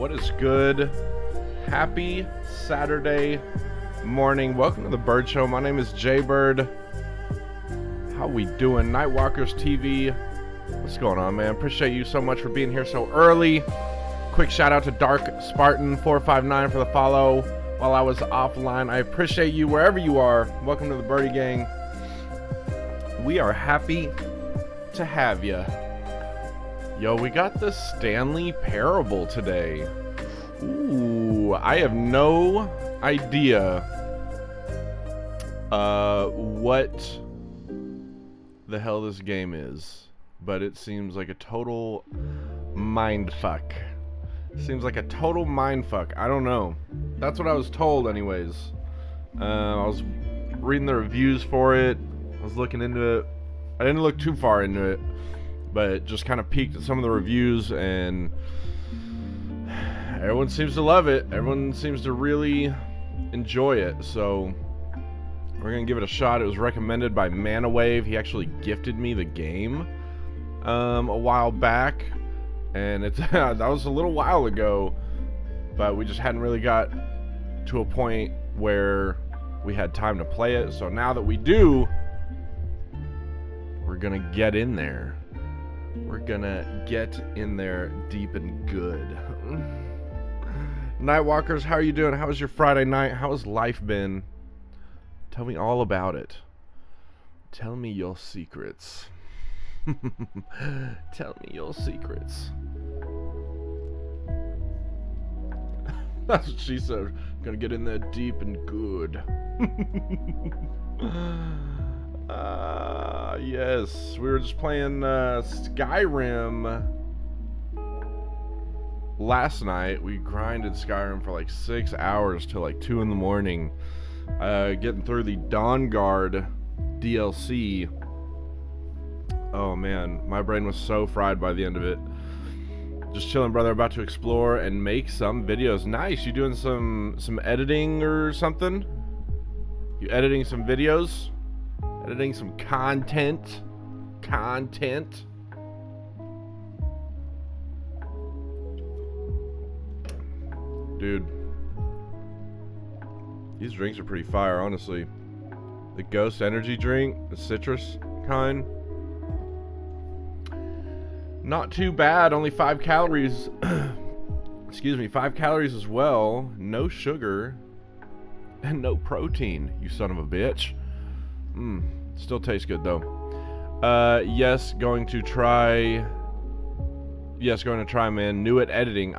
What is good? Happy Saturday morning. Welcome to the Bird Show. My name is Jay Bird. How we doing? Nightwalkers TV. What's going on, man? Appreciate you so much for being here so early. Quick shout out to Dark Spartan 459 for the follow while I was offline. I appreciate you wherever you are. Welcome to the Birdie Gang. We are happy to have you. Yo, we got the Stanley parable today. Ooh, I have no idea what the hell this game is, but it seems like a total mindfuck. Seems like a total mindfuck. I don't know. That's what I was told anyways. I was reading the reviews for it. I was looking into it. I didn't look too far into it, but just kind of peeked at some of the reviews, and everyone seems to love it. Everyone seems to really enjoy it, so we're gonna give it a shot. It was recommended by Manawave. He actually gifted me the game a while back, and it's that was a little while ago, but we just hadn't really got to a point where we had time to play it. So now that we do, we're gonna get in there. We're gonna get in there deep and good. Nightwalkers, how are you doing? How was your Friday night? How has life been? Tell me all about it. Tell me your secrets. Tell me your secrets. That's what she said. Gonna get in there deep and good. Yes, we were just playing Skyrim last night. We grinded Skyrim for like 6 hours till like 2 in the morning, getting through the Dawn Guard DLC. Oh man, my brain was so fried by the end of it. Just chilling, brother, about to explore and make some videos. Nice. You doing some editing or something? You editing some videos? Editing some content? Dude, these drinks are pretty fire, honestly. The Ghost Energy drink, the citrus kind, not too bad. Only 5 calories. Excuse me, 5 calories as well. No sugar and no protein, you son of a bitch. Still tastes good though. Yes, going to try, man. New at editing.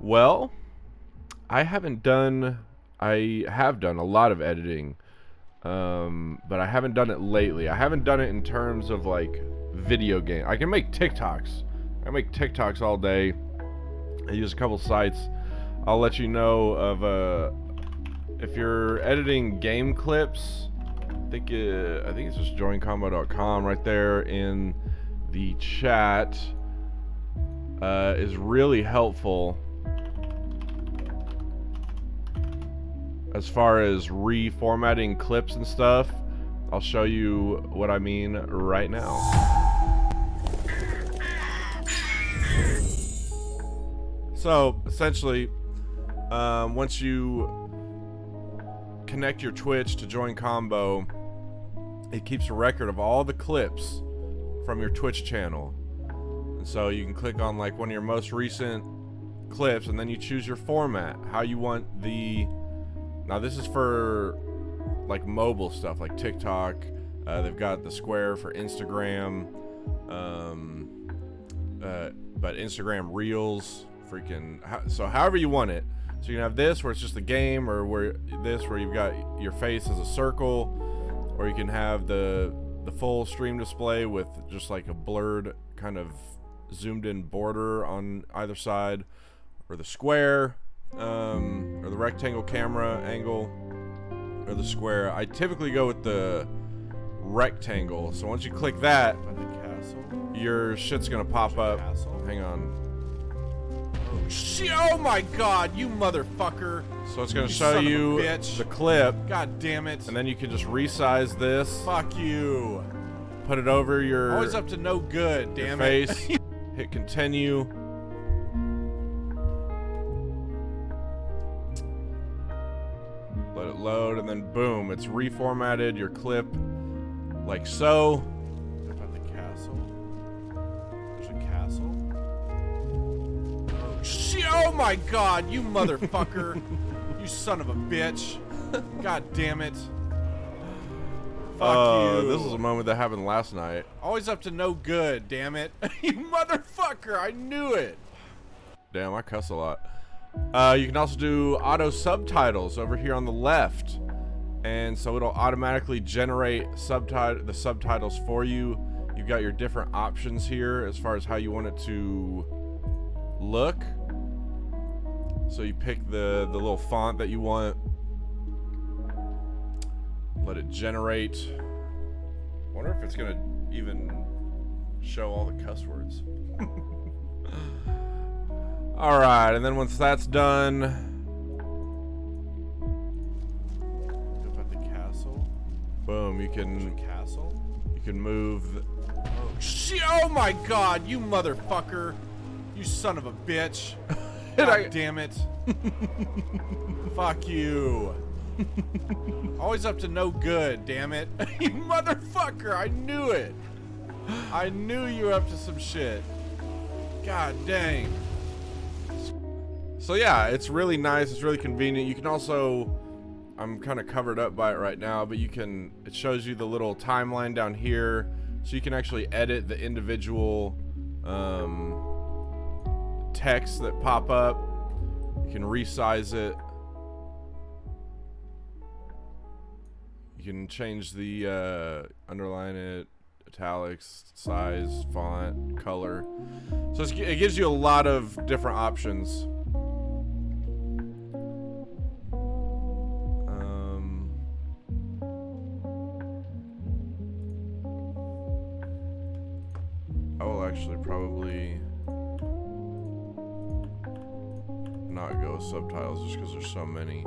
Well, I have done a lot of editing, but I haven't done it lately. I haven't done it in terms of like video game. I can make TikToks. I make TikToks all day. I use a couple sites. I'll let you know of if you're editing game clips. I think it's just joincombo.com right there in the chat. Is really helpful as far as reformatting clips and stuff. I'll show you what I mean right now. So essentially, once you connect your Twitch to Join Combo, it keeps a record of all the clips from your Twitch channel. And so you can click on like one of your most recent clips, and then you choose your format, how you want now this is for like mobile stuff like TikTok. They've got the square for Instagram, but Instagram Reels, so however you want it. So you can have this where it's just the game, or where you've got your face as a circle, or you can have the full stream display with just like a blurred kind of zoomed in border on either side, or the square, or the rectangle camera angle, or the square. I typically go with the rectangle. So once you click that, your shit's gonna pop up. Hang on. Oh my god, you motherfucker. So it's gonna show you the clip. God damn it. And then you can just resize this. Fuck you. Put it over your, always up to no good, damn face. Hit continue. load, and then boom, it's reformatted your clip like so. About the castle. There's a castle. Oh shit! Oh my god, you motherfucker! You son of a bitch! God damn it! Fuck you! This is a moment that happened last night. Always up to no good, damn it! You motherfucker! I knew it. Damn, I cuss a lot. You can also do auto subtitles over here on the left, and so it'll automatically generate the subtitles for you. You've got your different options here as far as how you want it to look. So you pick the little font that you want. Let it generate. Wonder if it's gonna even show all the cuss words. All right, and then once that's done, About the castle. boom, you There's can a castle. move. Oh shit! Oh my god, you motherfucker! You son of a bitch! God damn it! Fuck you! Always up to no good, damn it! You motherfucker! I knew it! I knew you were up to some shit. God dang. So yeah, it's really nice. It's really convenient. You can also, I'm kind of covered up by it right now, but you can, it shows you the little timeline down here, so you can actually edit the individual texts that pop up. You can resize it. You can change the underline it, italics, size, font, color. So it gives you a lot of different options. I will actually probably not go with subtitles just because there's so many.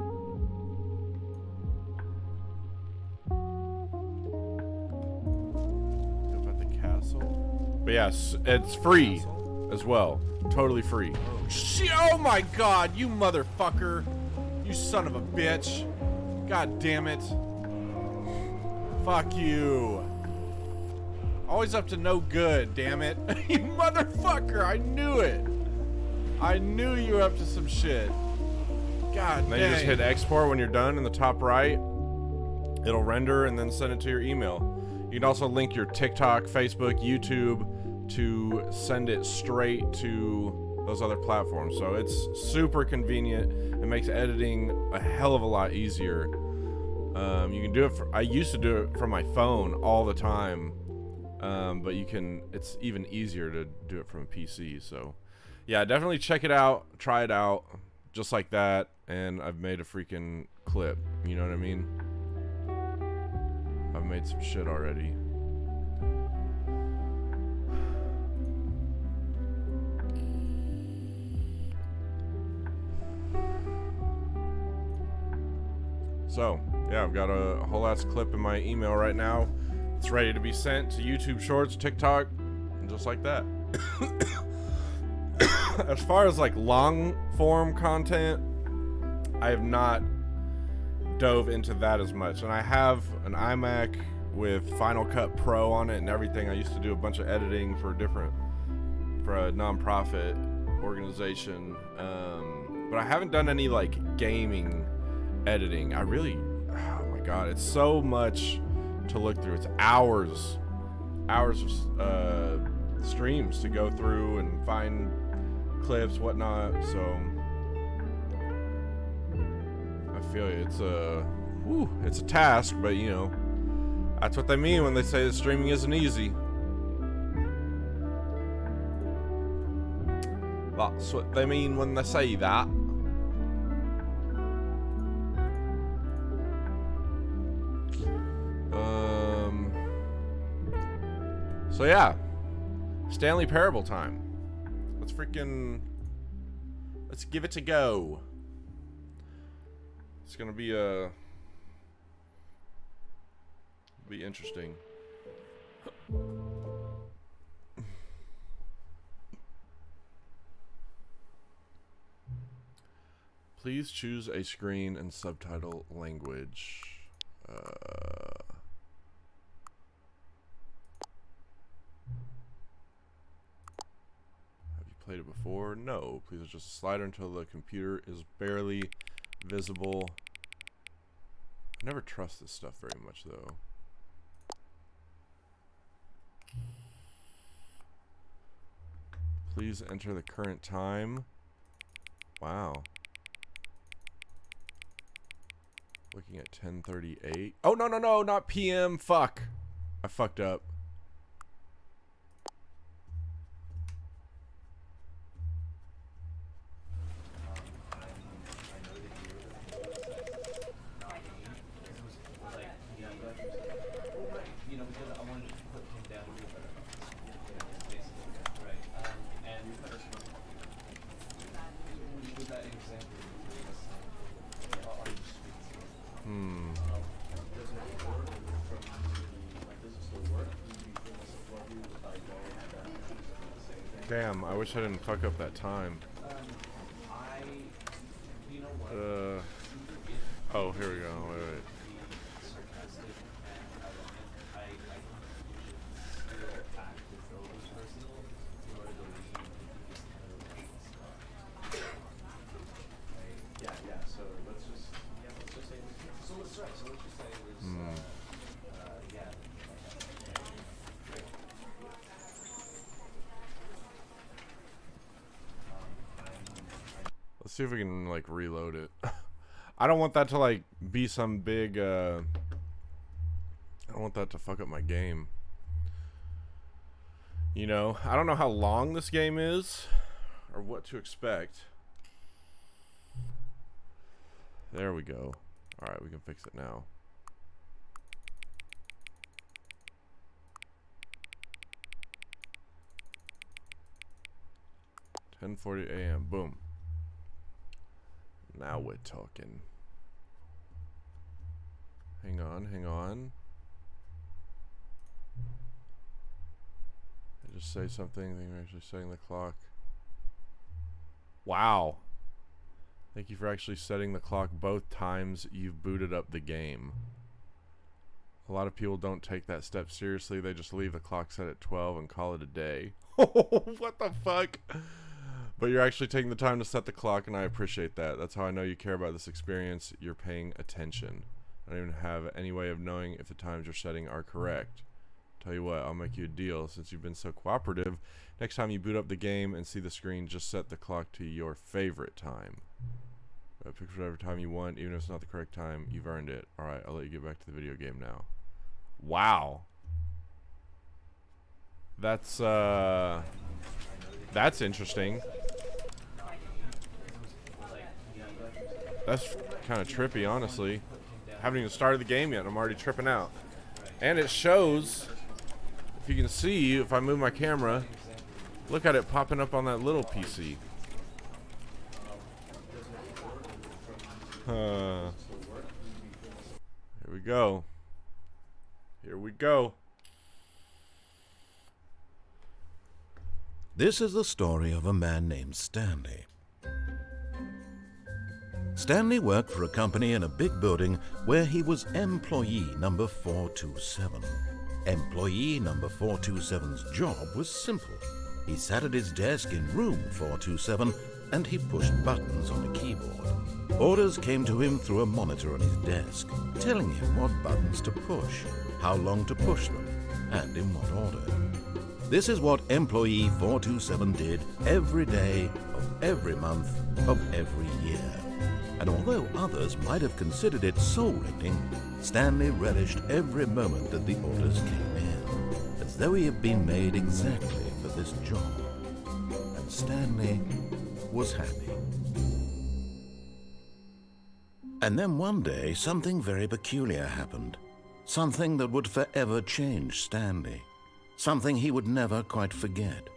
About the castle. But yes, it's free as well. Totally free. Oh shit! Oh my god, you motherfucker! You son of a bitch! God damn it! Fuck you! Always up to no good, damn it! You motherfucker! I knew it! I knew you were up to some shit. God Then dang. you just hit export when you're done in the top right. It'll render and then send it to your email. You can also link your TikTok, Facebook, YouTube to send it straight to those other platforms. So it's super convenient. It makes editing a hell of a lot easier. You can do it I used to do it from my phone all the time. But it's even easier to do it from a PC. So yeah, definitely check it out, try it out, just like that, and I've made a freaking clip, you know what I mean? I've made some shit already. So, yeah, I've got a whole ass clip in my email right now. It's ready to be sent to YouTube Shorts, TikTok, and just like that. As far as like long form content, I have not dove into that as much. And I have an iMac with Final Cut Pro on it and everything. I used to do a bunch of editing for a nonprofit organization. But I haven't done any like gaming editing. Oh my god, it's so much to look through. It's hours of streams to go through and find clips, whatnot. So I feel you. It's a task, but you know, that's what they mean when they say that streaming isn't easy. That's what they mean when they say that. So yeah, Stanley Parable time. Let's give it a go. It's gonna be interesting. Please choose a screen and subtitle language. Have you played it before? No. Please adjust the slider until the computer is barely visible. I never trust this stuff very much, though. Please enter the current time. Wow. Looking at 10:38. Oh, no, no, no, not PM. Fuck. I fucked up. Damn, I wish I didn't fuck up that time. Oh, here we go. Wait. Let's see if we can like reload it. I don't want that to like be some big I don't want that to fuck up my game. You know, I don't know how long this game is or what to expect. There we go. Alright, we can fix it now. $10:40 a.m. Boom. Now we're talking. Hang on, hang on. I just say something. I think we're actually setting the clock. Wow. Thank you for actually setting the clock both times you've booted up the game. A lot of people don't take that step seriously. They just leave the clock set at 12 and call it a day. What the fuck? But you're actually taking the time to set the clock, and I appreciate that. That's how I know you care about this experience. You're paying attention. I don't even have any way of knowing if the times you're setting are correct. Tell you what, I'll make you a deal. Since you've been so cooperative, next time you boot up the game and see the screen, just set the clock to your favorite time. Pick whatever time you want, even if it's not the correct time. You've earned it. Alright, I'll let you get back to the video game now. Wow. That's interesting. That's kind of trippy, honestly. Haven't even started the game yet. I'm already tripping out. And it shows, if you can see, if I move my camera, look at it popping up on that little PC. Here we go. Here we go. This is the story of a man named Stanley. Stanley worked for a company in a big building where he was employee number 427. Employee number 427's job was simple. He sat at his desk in room 427 and he pushed buttons on a keyboard. Orders came to him through a monitor on his desk, telling him what buttons to push, how long to push them, and in what order. This is what employee 427 did every day of every month of every year. And although others might have considered it soul-rending, Stanley relished every moment that the orders came in, as though he had been made exactly for this job. And Stanley was happy. And then one day, something very peculiar happened. Something that would forever change Stanley. Something he would never quite forget.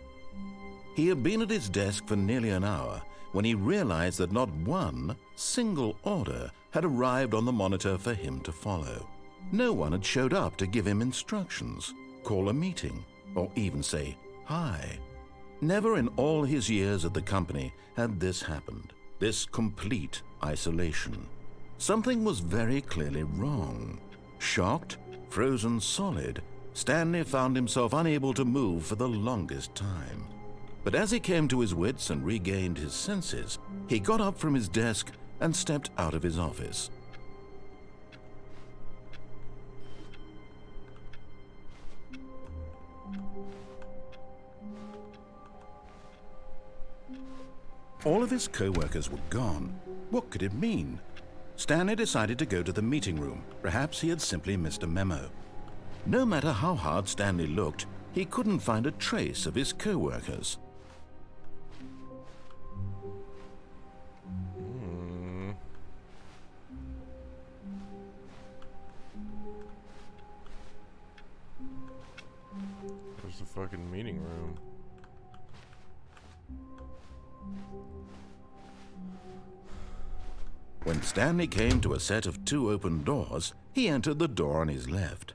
He had been at his desk for nearly an hour when he realized that not one single order had arrived on the monitor for him to follow. No one had showed up to give him instructions, call a meeting, or even say hi. Never in all his years at the company had this happened. This complete, isolation. Something was very clearly wrong. Shocked, frozen solid, Stanley found himself unable to move for the longest time. But as he came to his wits and regained his senses, he got up from his desk and stepped out of his office. All of his co-workers were gone. What could it mean? Stanley decided to go to the meeting room. Perhaps he had simply missed a memo. No matter how hard Stanley looked, he couldn't find a trace of his co-workers. Where's the fucking meeting room? When Stanley came to a set of 2 open doors, he entered the door on his left.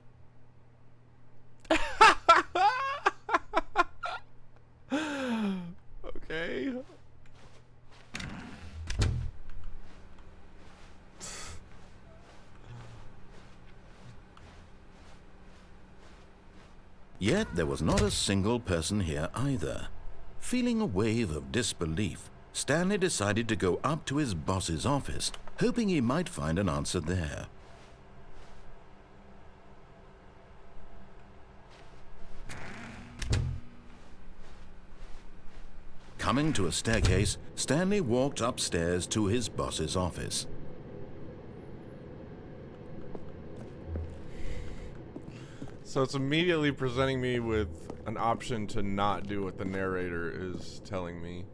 Okay. Yet there was not a single person here either. Feeling a wave of disbelief, Stanley decided to go up to his boss's office, hoping he might find an answer there. Coming to a staircase, Stanley walked upstairs to his boss's office. So it's immediately presenting me with an option to not do what the narrator is telling me.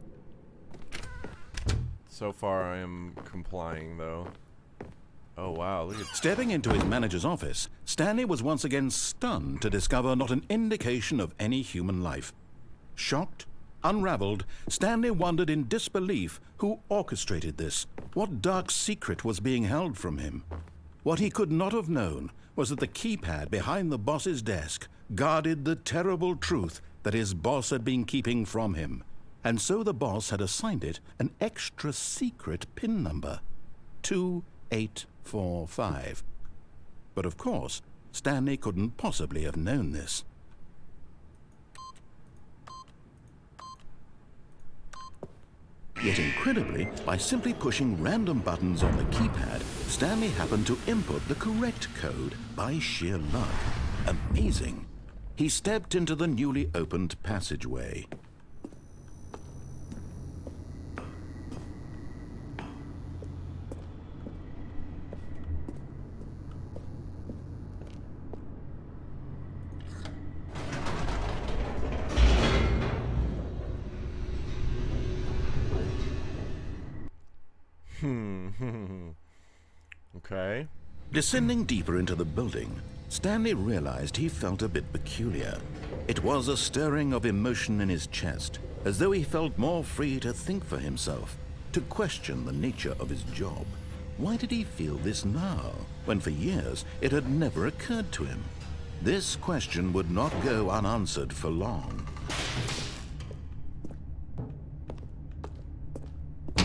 So far, I am complying, though. Oh, wow, look at... Stepping into his manager's office, Stanley was once again stunned to discover not an indication of any human life. Shocked, unraveled, Stanley wondered in disbelief who orchestrated this. What dark secret was being held from him? What he could not have known was that the keypad behind the boss's desk guarded the terrible truth that his boss had been keeping from him. And so the boss had assigned it an extra secret PIN number, 2845. But of course, Stanley couldn't possibly have known this. Yet incredibly, by simply pushing random buttons on the keypad, Stanley happened to input the correct code by sheer luck. Amazing. He stepped into the newly opened passageway. Okay. Descending deeper into the building, Stanley realized he felt a bit peculiar. It was a stirring of emotion in his chest, as though he felt more free to think for himself, to question the nature of his job. Why did he feel this now, when for years it had never occurred to him? This question would not go unanswered for long.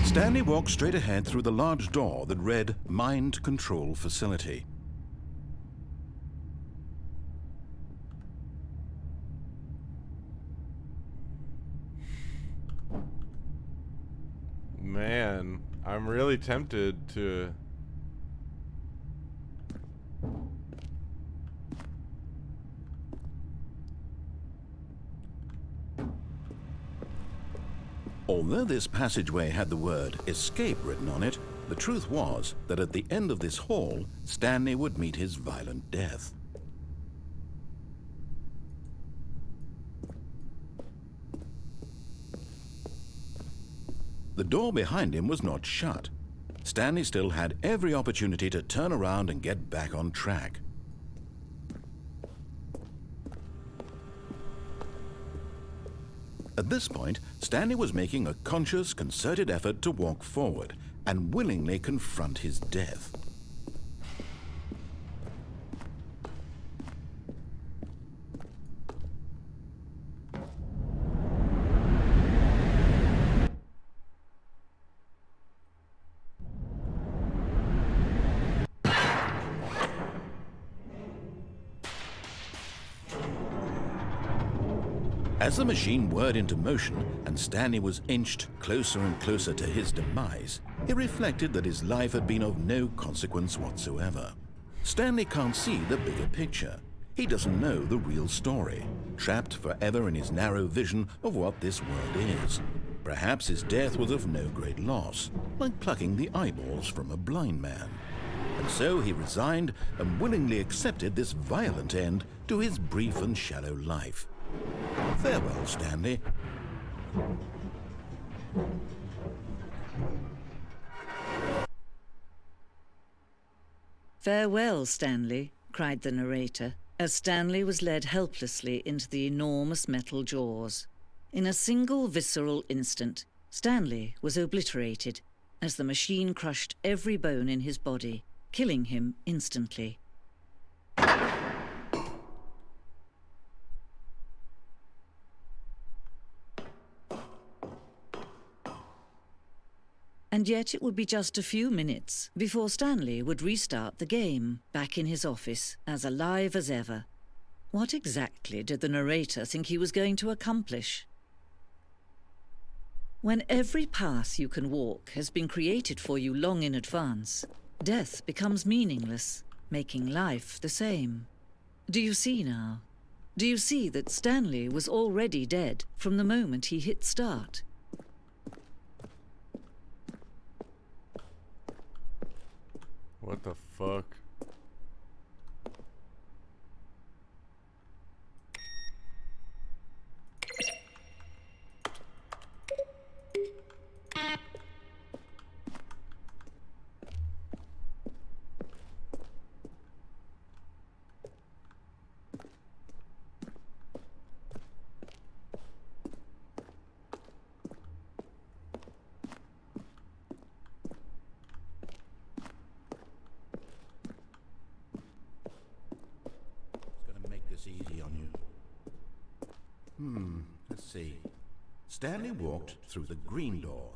Stanley walked straight ahead through the large door that read Mind Control Facility. Man, I'm really tempted to... Although this passageway had the word escape written on it, the truth was that at the end of this hall, Stanley would meet his violent death. The door behind him was not shut. Stanley still had every opportunity to turn around and get back on track. At this point, Stanley was making a conscious, concerted effort to walk forward and willingly confront his death. As the machine whirred into motion and Stanley was inched closer and closer to his demise, he reflected that his life had been of no consequence whatsoever. Stanley can't see the bigger picture. He doesn't know the real story, trapped forever in his narrow vision of what this world is. Perhaps his death was of no great loss, like plucking the eyeballs from a blind man. And so he resigned and willingly accepted this violent end to his brief and shallow life. Farewell, Stanley. "Farewell, Stanley," cried the narrator, as Stanley was led helplessly into the enormous metal jaws. In a single visceral instant, Stanley was obliterated as the machine crushed every bone in his body, killing him instantly. And yet it would be just a few minutes before Stanley would restart the game, back in his office, as alive as ever. What exactly did the narrator think he was going to accomplish? When every path you can walk has been created for you long in advance, death becomes meaningless, making life the same. Do you see now? Do you see that Stanley was already dead from the moment he hit start? What the fuck? Easy on you. Let's see. Stanley walked through the green door.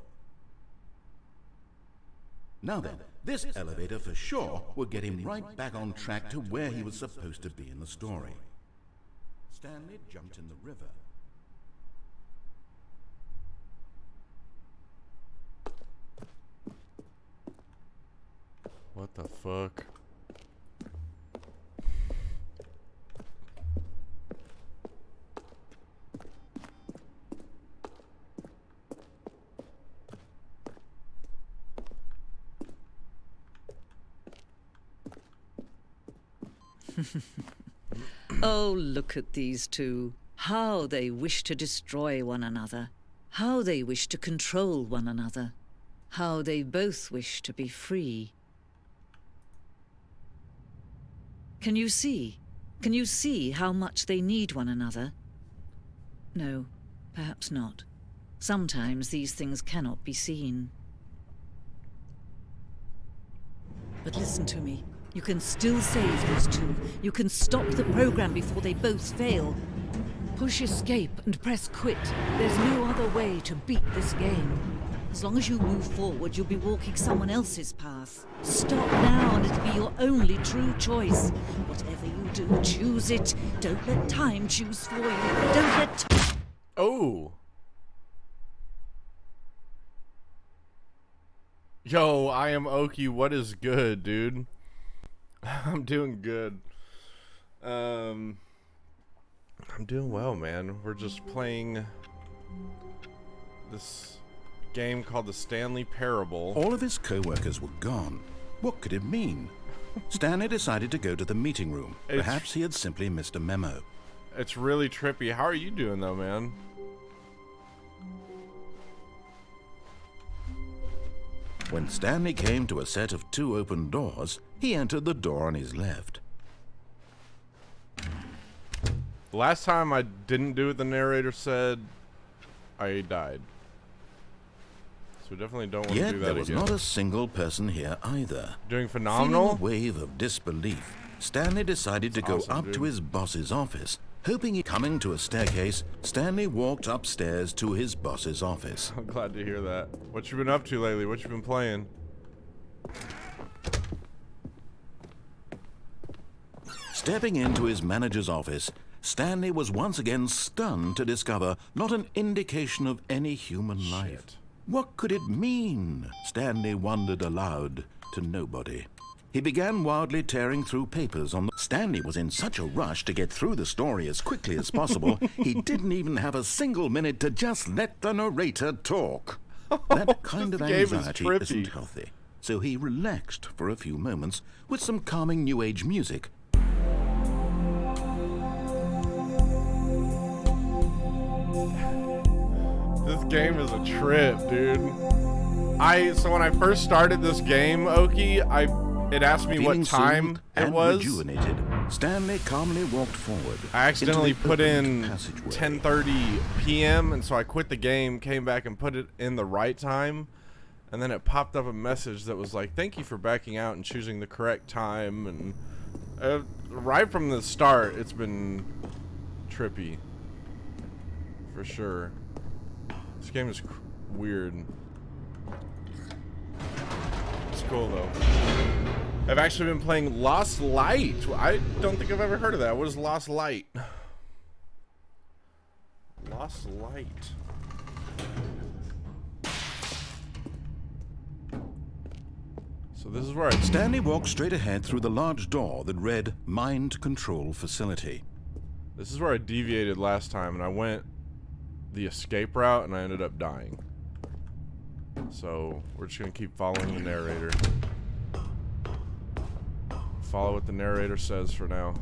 Now then, this elevator for sure would get him right back on track to where he was supposed to be in the story. Stanley jumped in the river. What the fuck? Oh, look at these two. How they wish to destroy one another. How they wish to control one another. How they both wish to be free. Can you see? Can you see how much they need one another? No, perhaps not. Sometimes these things cannot be seen. But listen to me. You can still save these two. You can stop the program before they both fail. Push escape and press quit. There's no other way to beat this game. As long as you move forward, you'll be walking someone else's path. Stop now and it'll be your only true choice. Whatever you do, choose it. Don't let time choose for you. Don't let... Oh! Yo, I am Oki. What is good, dude? I'm doing good. I'm doing well, man. We're just playing this game called the Stanley Parable. All of his co-workers were gone. What could it mean? Stanley decided to go to the meeting room. Perhaps he had simply missed a memo. It's really trippy. How are you doing, though, man? When Stanley came to a set of 2 open doors, he entered the door on his left. Last time I didn't do what the narrator said, I died. So we definitely don't want to do that again. Yet there was not a single person here either. Doing phenomenal? Feeling a wave of disbelief, Stanley decided to go up to his boss's office. Hoping coming to a staircase, Stanley walked upstairs to his boss's office. I'm glad to hear that. What you been up to lately? What you been playing? Stepping into his manager's office, Stanley was once again stunned to discover not an indication of any human life. What could it mean? Stanley wondered aloud to nobody. He began wildly tearing through papers on the... Stanley was in such a rush to get through the story as quickly as possible, he didn't even have a single minute to just let the narrator talk. That kind of anxiety isn't healthy. So he relaxed for a few moments with some calming New Age music. This game is a trip, dude. So when I first started this game, Oki, it asked me what time it was. Rejuvenated, Stanley calmly walked forward. I accidentally put in 10:30 p.m. and so I quit the game, came back and put it in the right time, and then it popped up a message that was like, "Thank you for backing out and choosing the correct time." And right from the start, it's been trippy, for sure. This game is weird. It's cool though. I've actually been playing Lost Light. I don't think I've ever heard of that. What is Lost Light? Lost Light. So this is where Stanley walked straight ahead through the large door that read Mind Control Facility. This is where I deviated last time, and I went the escape route, and I ended up dying. So we're just gonna keep following the narrator. Follow what the narrator says for now.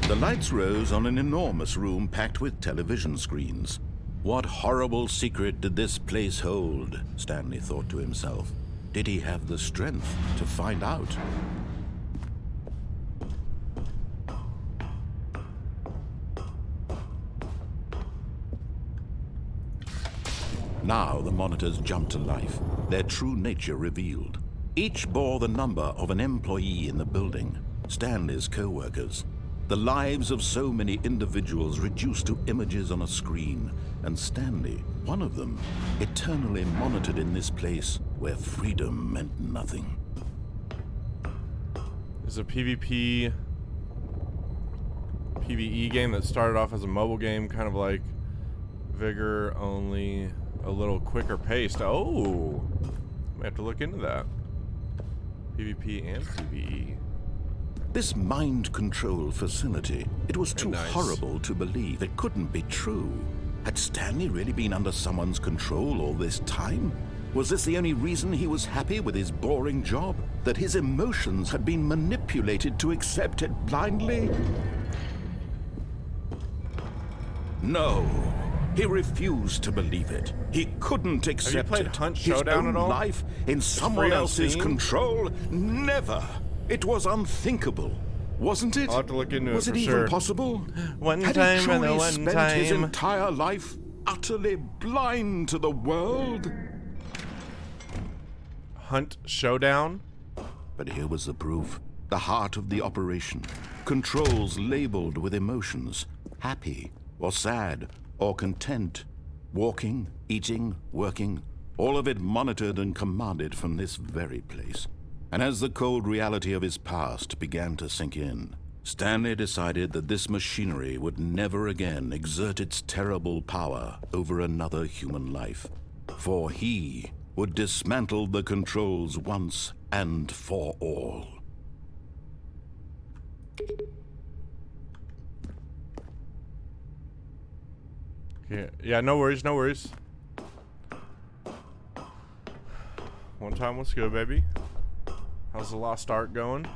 The lights rose on an enormous room packed with television screens. What horrible secret did this place hold? Stanley thought to himself. Did he have the strength to find out? Now the monitors jumped to life, their true nature revealed. Each bore the number of an employee in the building, Stanley's co-workers. The lives of so many individuals reduced to images on a screen, and Stanley, one of them, eternally monitored in this place where freedom meant nothing. It's a PvE game that started off as a mobile game, kind of like Vigor, only a little quicker paced. Oh, we have to look into that. PvP and PvE. This mind control facility, it was too nice. Horrible to believe. It couldn't be true. Had Stanley really been under someone's control all this time? Was this the only reason he was happy with his boring job? That his emotions had been manipulated to accept it blindly? No. He refused to believe it. He couldn't accept played it. Hunt His Showdown own at all? life in someone free on else's Steam? control? Never. It was unthinkable, wasn't it? I'll have to look into it Was for it even sure. possible? One Had time he and truly a one spent his time. entire life utterly blind to the world? Hunt Showdown? But here was the proof. The heart of the operation. Controls labeled with emotions. Happy, or sad, or content. Walking, eating, working. All of it monitored and commanded from this very place. And as the cold reality of his past began to sink in, Stanley decided that this machinery would never again exert its terrible power over another human life. For he would dismantle the controls once and for all. Yeah, no worries, no worries. One time, what's good, baby? How's the Lost Ark going?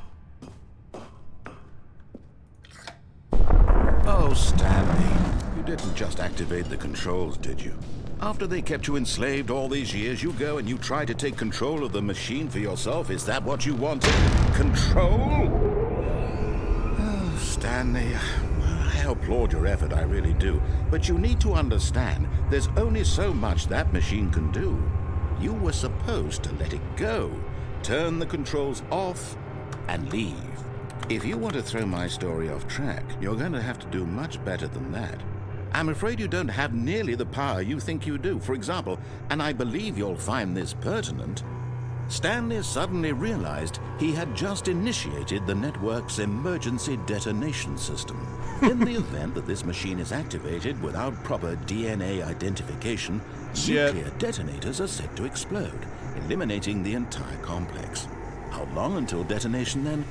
Oh, Stanley, you didn't just activate the controls, did you? After they kept you enslaved all these years, you go and you try to take control of the machine for yourself. Is that what you wanted? Control? Oh, Stanley, I applaud your effort, I really do. But you need to understand, there's only so much that machine can do. You were supposed to let it go, turn the controls off, and leave. If you want to throw my story off track, you're going to have to do much better than that. I'm afraid you don't have nearly the power you think you do. For example, and I believe you'll find this pertinent, Stanley suddenly realized he had just initiated the network's emergency detonation system. In the event that this machine is activated without proper DNA identification, nuclear detonators are set to explode, eliminating the entire complex. How long until detonation then?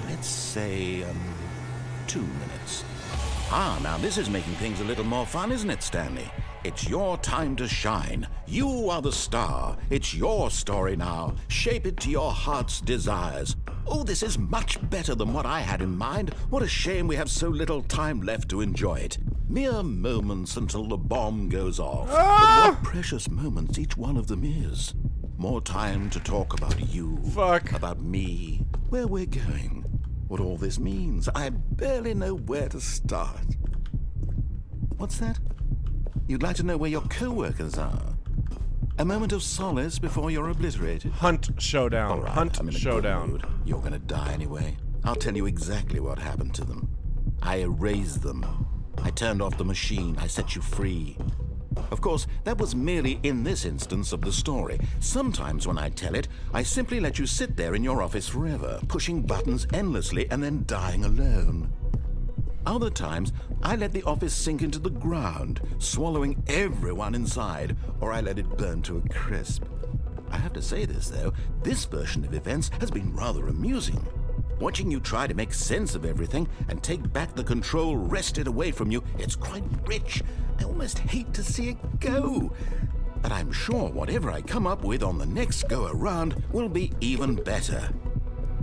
Let's say 2 minutes. Now this is making things a little more fun, isn't it, Stanley? It's your time to shine. You are the star. It's your story now. Shape it to your heart's desires. Oh, this is much better than what I had in mind. What a shame we have so little time left to enjoy it. Mere moments until the bomb goes off. But what precious moments each one of them is. More time to talk about you. About me. Where we're going. What all this means. I barely know where to start. What's that? You'd like to know where your co-workers are? A moment of solace before you're obliterated? Hunt showdown. All right, Hunt I'm in a good showdown. mood. You're gonna die anyway. I'll tell you exactly what happened to them. I erased them. I turned off the machine. I set you free. Of course, that was merely in this instance of the story. Sometimes when I tell it, I simply let you sit there in your office forever, pushing buttons endlessly and then dying alone. Other times, I let the office sink into the ground, swallowing everyone inside, or I let it burn to a crisp. I have to say this, though, this version of events has been rather amusing. Watching you try to make sense of everything and take back the control wrested away from you, it's quite rich. I almost hate to see it go. But I'm sure whatever I come up with on the next go-around will be even better.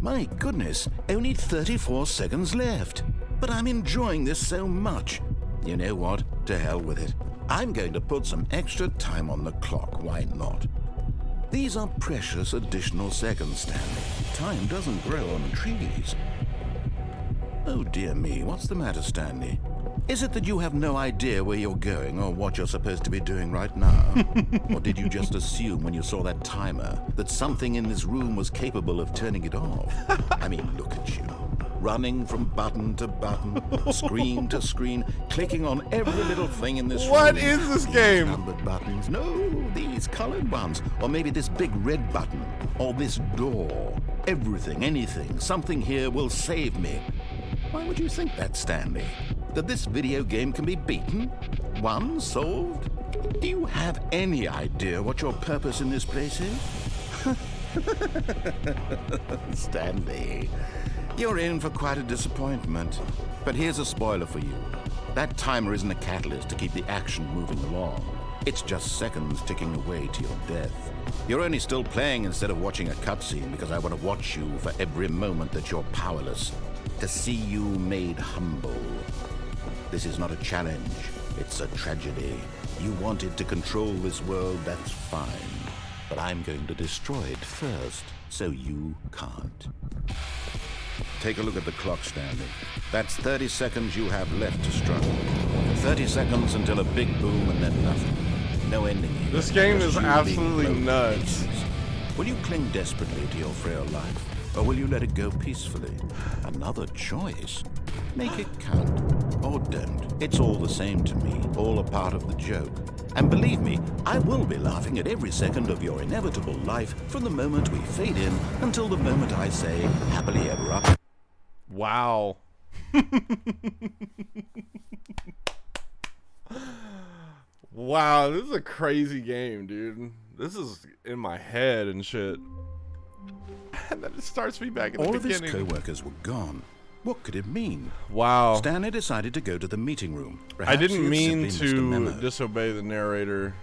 My goodness, only 34 seconds left. But I'm enjoying this so much. You know what? To hell with it. I'm going to put some extra time on the clock. Why not? These are precious additional seconds, Stanley. Time doesn't grow on trees. Oh dear me, what's the matter, Stanley? Is it that you have no idea where you're going or what you're supposed to be doing right now? Or did you just assume when you saw that timer that something in this room was capable of turning it off? I mean, look at you. Running from button to button, screen to screen, clicking on every little thing in this room. What is this game? Numbered buttons. No, these colored ones. Or maybe this big red button. Or this door. Everything, anything, something here will save me. Why would you think that, Stanley? That this video game can be beaten? Won? Solved? Do you have any idea what your purpose in this place is? Stanley, you're in for quite a disappointment. But here's a spoiler for you. That timer isn't a catalyst to keep the action moving along. It's just seconds ticking away to your death. You're only still playing instead of watching a cutscene because I want to watch you for every moment that you're powerless. To see you made humble. This is not a challenge. It's a tragedy. You wanted to control this world, that's fine. But I'm going to destroy it first, so you can't. Take a look at the clock, Stanley. That's 30 seconds you have left to struggle. 30 seconds until a big boom and then nothing. No ending here. This game is Just you absolutely being nuts. Will you cling desperately to your frail life, or will you let it go peacefully? Another choice. Make it count, or don't. It's all the same to me, all a part of the joke. And believe me, I will be laughing at every second of your inevitable life from the moment we fade in until the moment I say, happily ever after. Wow. Wow, this is a crazy game, dude. This is in my head and shit. And then it starts me back at the All of his beginning. co-workers were gone. What could it mean? Wow. Stanley decided to go to the meeting room. I Perhaps he didn't had mean simply missed a to memo. disobey the narrator.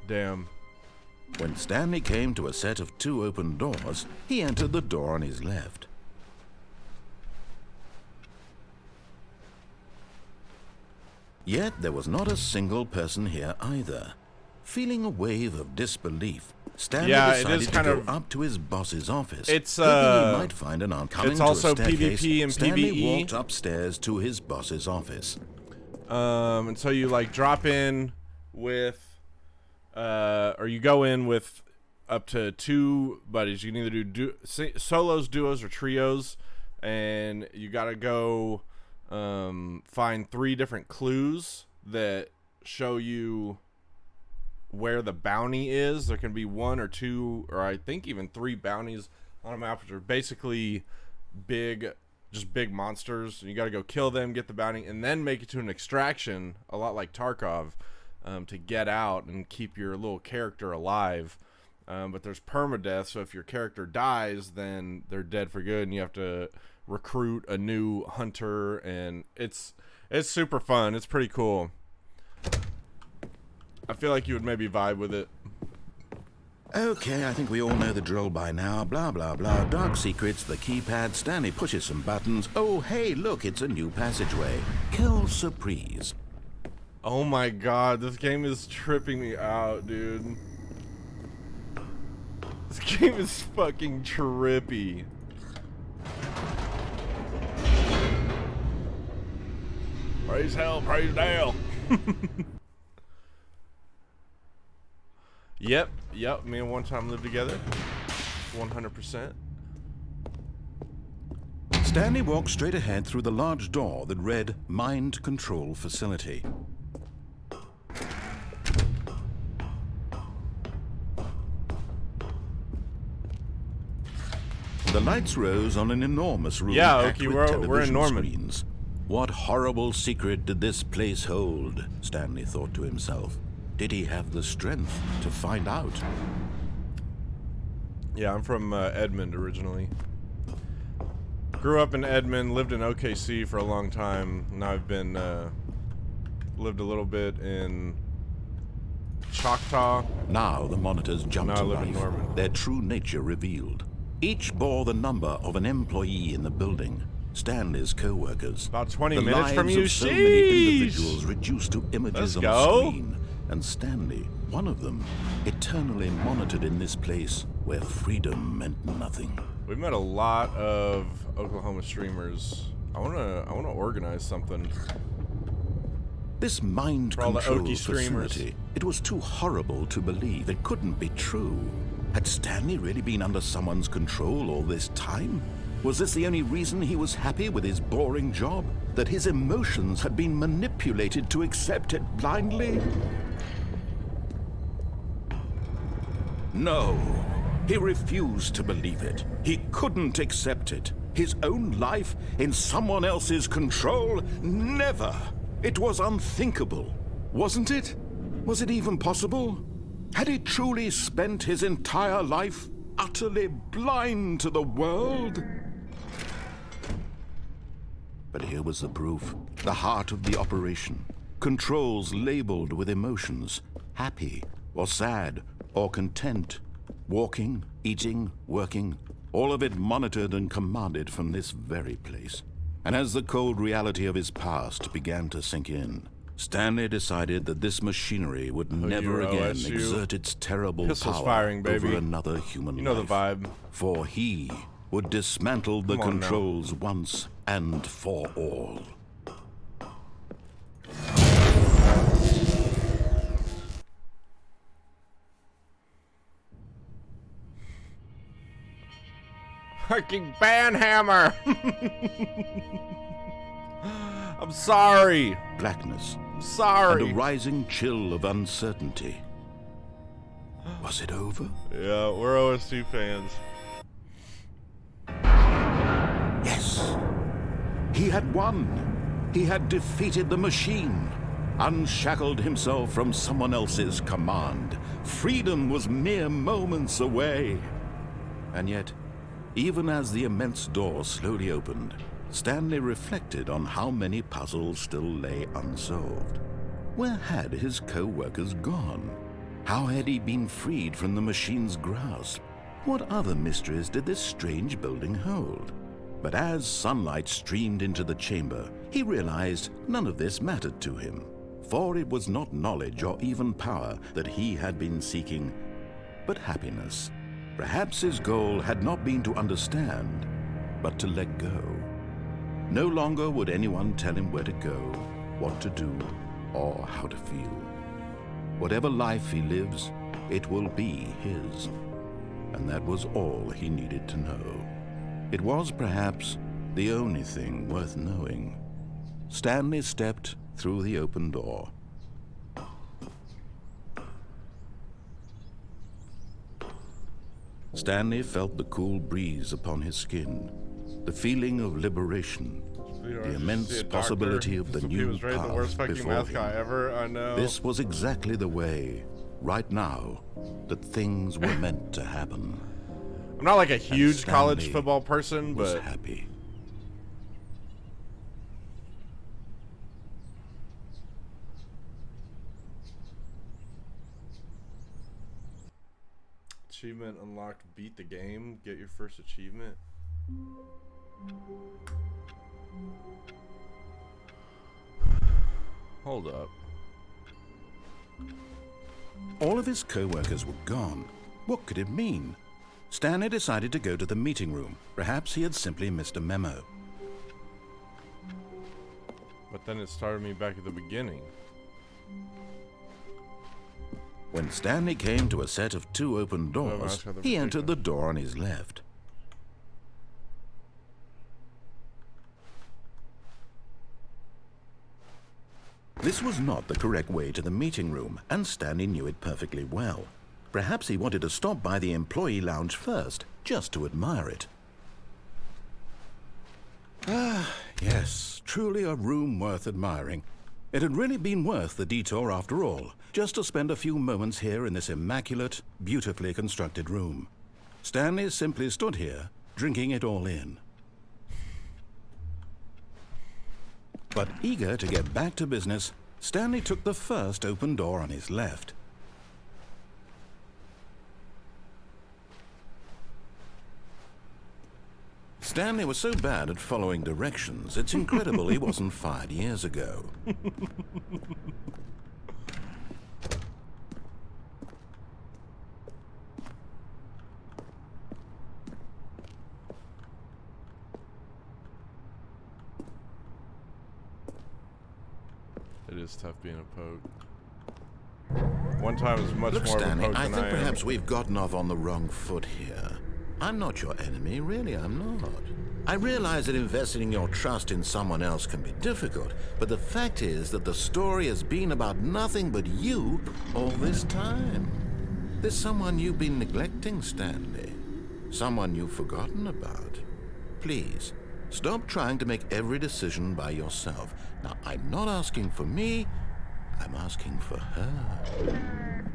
Damn. When Stanley came to a set of 2 open doors, he entered the door on his left. Yet there was not a single person here either. Feeling a wave of disbelief, Stanley decided to go up to his boss's office. It's hoping he might find an oncoming it's to a also staircase. PvP and Stanley PvE. walked upstairs to his boss's office. And so you like drop in with or you go in with up to 2 buddies. You can either do solos, duos, or trios, and you gotta go find 3 different clues that show you where the bounty is. There can be 1 or 2, or I think even 3 bounties on a map, which are basically big monsters. You got to go kill them, get the bounty, and then make it to an extraction, a lot like Tarkov, to get out and keep your little character alive. But there's permadeath, so if your character dies, then they're dead for good, and you have to recruit a new hunter, and it's super fun. It's pretty cool. I feel like you would maybe vibe with it. Okay, I think we all know the drill by now. Blah, blah, blah. Dark secrets, the keypad. Stanley pushes some buttons. Oh, hey, look, it's a new passageway. Quelle surprise. Oh my god, this game is tripping me out, dude. This game is fucking trippy. Praise hell, praise Dale. Yep, me and One Time lived together. 100%. Stanley walked straight ahead through the large door that read Mind Control Facility. The lights rose on an enormous room. Yeah, packed okay, with we're television in Norman. screens. What horrible secret did this place hold? Stanley thought to himself. Did he have the strength to find out? Yeah, I'm from Edmond originally. Grew up in Edmond, lived in OKC for a long time. Now I've been lived a little bit in Choctaw. Now the monitors jumped Now I to live in life, Norman. their true nature revealed. Each bore the number of an employee in the building. Stanley's co-workers. About 20 the minutes from lives you. of so many Sheesh. individuals reduced to images Let's on go. a screen. And Stanley, one of them, eternally monitored in this place where freedom meant nothing. We've met a lot of Oklahoma streamers. I wanna organize something. This mind all the control Okie streamers. facility, it was too horrible to believe. It couldn't be true. Had Stanley really been under someone's control all this time? Was this the only reason he was happy with his boring job? That his emotions had been manipulated to accept it blindly? No, he refused to believe it. He couldn't accept it. His own life in someone else's control? Never! It was unthinkable, wasn't it? Was it even possible? Had he truly spent his entire life utterly blind to the world? But here was the proof. The heart of the operation. Controls labeled with emotions. Happy, or sad, or content. Walking, eating, working. All of it monitored and commanded from this very place. And as the cold reality of his past began to sink in, Stanley decided that this machinery would never again OSU. exert its terrible Pistols power firing, baby. over another human You know life. the vibe. For he would dismantle the Come on now. controls once and for all. Fucking banhammer! I'm sorry. Blackness I'm sorry. and a rising chill of uncertainty. Was it over? Yeah, we're OSU fans. Yes. He had won. He had defeated the machine. Unshackled himself from someone else's command. Freedom was mere moments away. And yet, even as the immense door slowly opened, Stanley reflected on how many puzzles still lay unsolved. Where had his co-workers gone? How had he been freed from the machine's grasp? What other mysteries did this strange building hold? But as sunlight streamed into the chamber, he realized none of this mattered to him. For it was not knowledge or even power that he had been seeking, but happiness. Perhaps his goal had not been to understand, but to let go. No longer would anyone tell him where to go, what to do, or how to feel. Whatever life he lives, it will be his. And that was all he needed to know. It was perhaps the only thing worth knowing. Stanley stepped through the open door. Stanley felt the cool breeze upon his skin, the feeling of liberation, the immense possibility of the new path before him. I know. This was exactly the way, right now, that things were meant to happen. I'm not like a huge Stanley college football person, was but happy. achievement unlocked. Beat the game. Get your first achievement. Hold up. All of his co-workers were gone. What could it mean? Stanley decided to go to the meeting room. Perhaps he had simply missed a memo. But then it started me back at the beginning. When Stanley came to a set of 2 open doors, he entered the door on his left. This was not the correct way to the meeting room, and Stanley knew it perfectly well. Perhaps he wanted to stop by the employee lounge first, just to admire it. Ah, yes, truly a room worth admiring. It had really been worth the detour after all, just to spend a few moments here in this immaculate, beautifully constructed room. Stanley simply stood here, drinking it all in. But eager to get back to business, Stanley took the first open door on his left. Stanley was so bad at following directions, it's incredible he wasn't fired years ago. It is tough being a poke. One time was much Look, more Stanley, of a poke I than think I perhaps am. we've gotten off on the wrong foot here. I'm not your enemy, really, I'm not. I realize that investing your trust in someone else can be difficult, but the fact is that the story has been about nothing but you all this time. There's someone you've been neglecting, Stanley. Someone you've forgotten about. Please, stop trying to make every decision by yourself. Now, I'm not asking for me, I'm asking for her.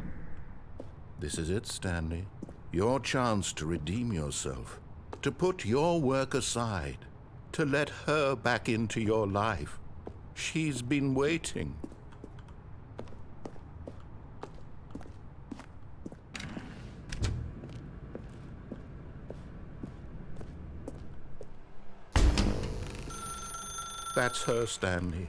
This is it, Stanley. Your chance to redeem yourself, to put your work aside, to let her back into your life. She's been waiting. That's her, Stanley.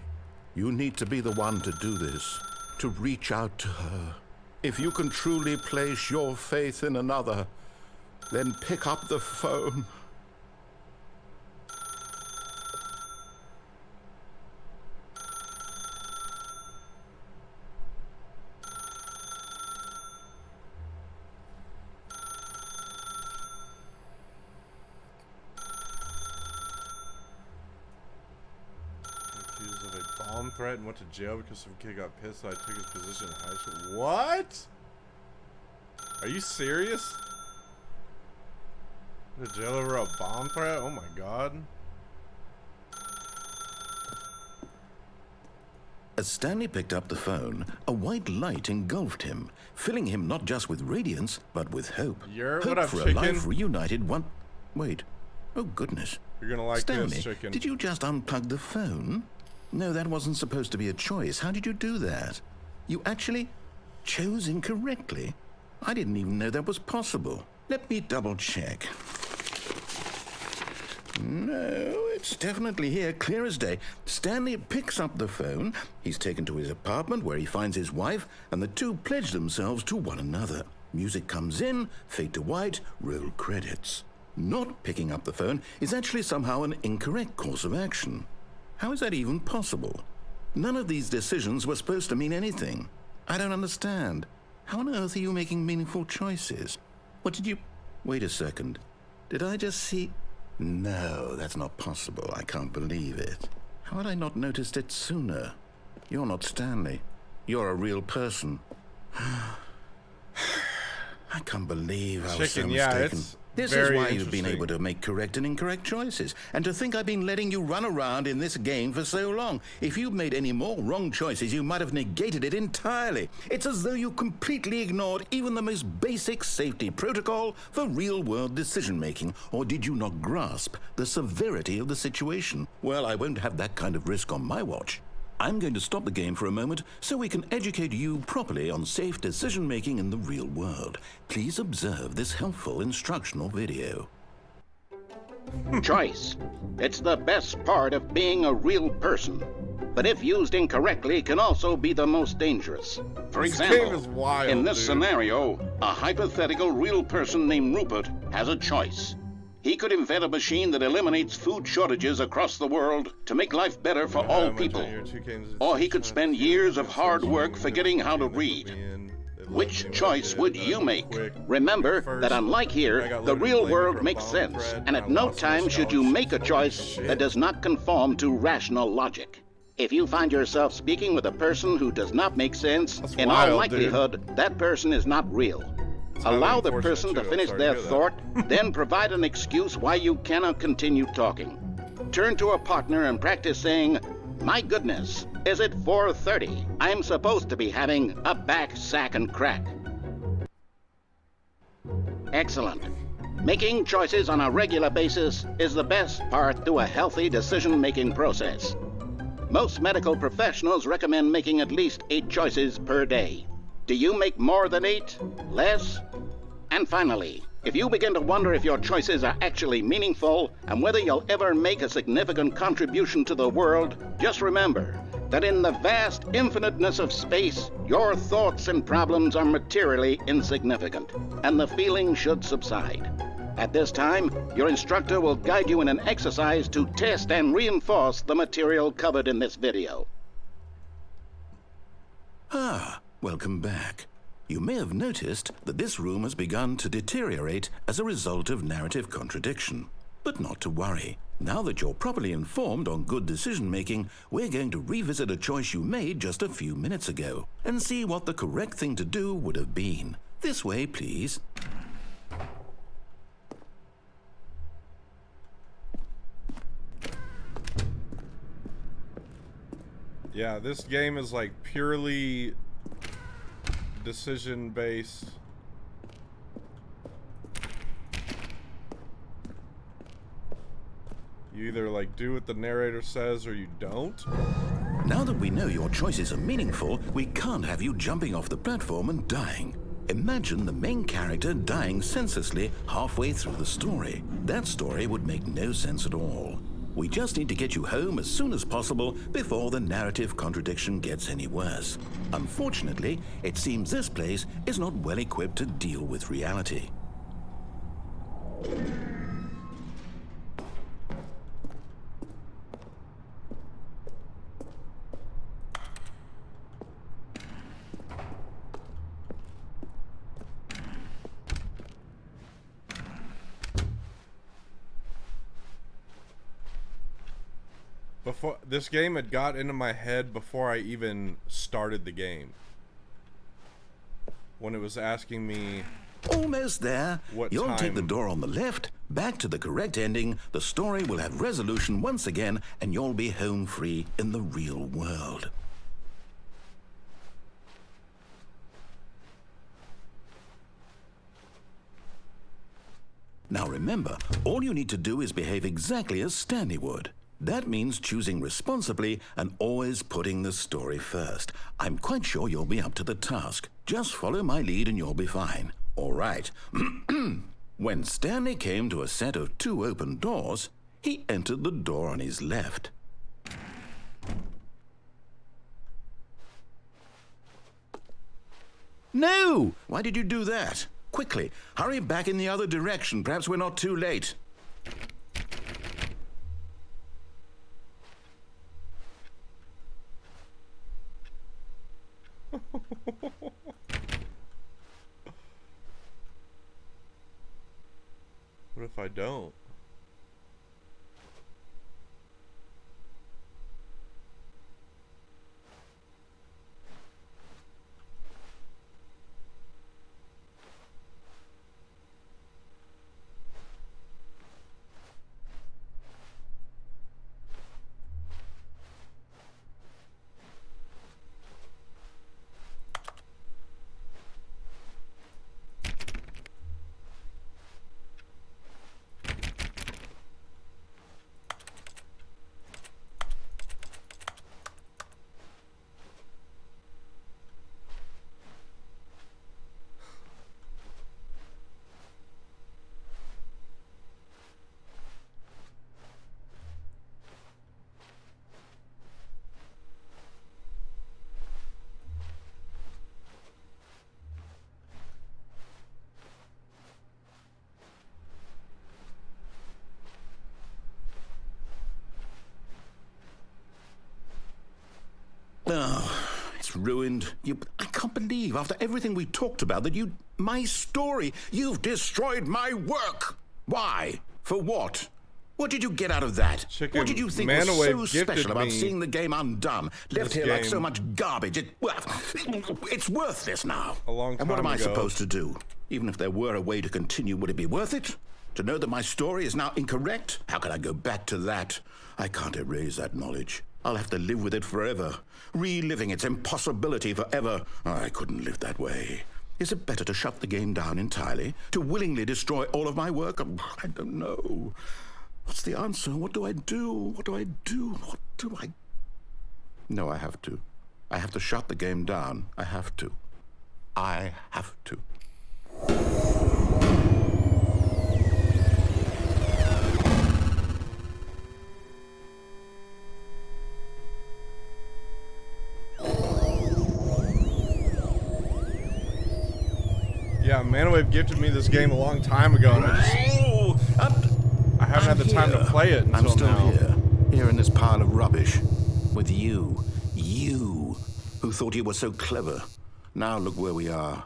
You need to be the one to do this, to reach out to her. If you can truly place your faith in another, then pick up the phone. Accused of a bomb threat and went to jail because some kid got pissed, so I took his position in high school. What? Are you serious? Went to jail over a bomb threat? Oh my god. As Stanley picked up the phone, a white light engulfed him, filling him not just with radiance, but with hope. What Hope up, for chicken? a life reunited one... Wait. Oh, goodness. You're gonna like Stanley, this, chicken. did you just unplug the phone? No, that wasn't supposed to be a choice. How did you do that? You actually chose incorrectly. I didn't even know that was possible. Let me double check. No, it's definitely here, clear as day. Stanley picks up the phone. He's taken to his apartment where he finds his wife, and the two pledge themselves to one another. Music comes in, fade to white, roll credits. Not picking up the phone is actually somehow an incorrect course of action. How is that even possible? None of these decisions were supposed to mean anything. I don't understand. How on earth are you making meaningful choices? What did you... Wait a second. Did I just see... No, that's not possible. I can't believe it. How had I not noticed it sooner? You're not Stanley. You're a real person. I can't believe I was so Chicken, yeah, mistaken. it's This is very why you've been interesting. able to make correct and incorrect choices. And to think I've been letting you run around in this game for so long. If you'd made any more wrong choices, you might have negated it entirely. It's as though you completely ignored even the most basic safety protocol for real-world decision-making. Or did you not grasp the severity of the situation? Well, I won't have that kind of risk on my watch. I'm going to stop the game for a moment so we can educate you properly on safe decision-making in the real world. Please observe this helpful instructional video. Choice. It's the best part of being a real person. But if used incorrectly, can also be the most dangerous. For This example, game is wild, in this dude. scenario, a hypothetical real person named Rupert has a choice. He could invent a machine that eliminates food shortages across the world to make life better for all people. Or he could spend years of hard work forgetting how to read. Which choice would you make? Remember that unlike here, the real world makes sense, and at no time should you make a choice that does not conform to rational logic. If you find yourself speaking with a person who does not make sense, That's in wild, all likelihood, that person is not real. Allow the person to finish their thought, then provide an excuse why you cannot continue talking. Turn to a partner and practice saying, "My goodness, is it 4:30? I'm supposed to be having a back, sack, and crack." Excellent. Making choices on a regular basis is the best part to a healthy decision-making process. Most medical professionals recommend making at least 8 choices per day. Do you make more than 8? Less? And finally, if you begin to wonder if your choices are actually meaningful and whether you'll ever make a significant contribution to the world, just remember that in the vast infiniteness of space, your thoughts and problems are materially insignificant, and the feeling should subside. At this time, your instructor will guide you in an exercise to test and reinforce the material covered in this video. Welcome back. You may have noticed that this room has begun to deteriorate as a result of narrative contradiction. But not to worry. Now that you're properly informed on good decision-making, we're going to revisit a choice you made just a few minutes ago and see what the correct thing to do would have been. This way, please. Yeah, this game is like purely decision based. You either like do what the narrator says or you don't. Now that we know your choices are meaningful, we can't have you jumping off the platform and dying. Imagine the main character dying senselessly halfway through the story. That story would make no sense at all. We just need to get you home as soon as possible before the narrative contradiction gets any worse. Unfortunately, it seems this place is not well equipped to deal with reality. Before this game had got into my head before I even started the game. When it was asking me Almost there. What You'll take the time? door on the left, back to the correct ending, the story will have resolution once again, and you'll be home free in the real world. Now remember, all you need to do is behave exactly as Stanley would. That means choosing responsibly and always putting the story first. I'm quite sure you'll be up to the task. Just follow my lead and you'll be fine. All right. When Stanley came to a set of 2 open doors, he entered the door on his left. No! Why did you do that? Quickly, hurry back in the other direction. Perhaps we're not too late. what if I don't? it's ruined. I can't believe, after everything we talked about, that my story, you've destroyed my work. Why? For what? What did you get out of that? Chicken What did you think was so special about seeing the game undone? Left here like so much garbage. It's worthless now. A long time And what am I ago. supposed to do? Even if there were a way to continue, would it be worth it? To know that my story is now incorrect? How can I go back to that? I can't erase that knowledge. I'll have to live with it forever, reliving its impossibility forever. I couldn't live that way. Is it better to shut the game down entirely? To willingly destroy all of my work? I don't know. What's the answer? What do I do? What do I do? What do I... No, I have to. I have to shut the game down. I have to. I have to. Yeah, Manawave gifted me this game a long time ago, and I haven't had the time to play it until I'm still now. here in this pile of rubbish, with you, who thought you were so clever. Now look where we are.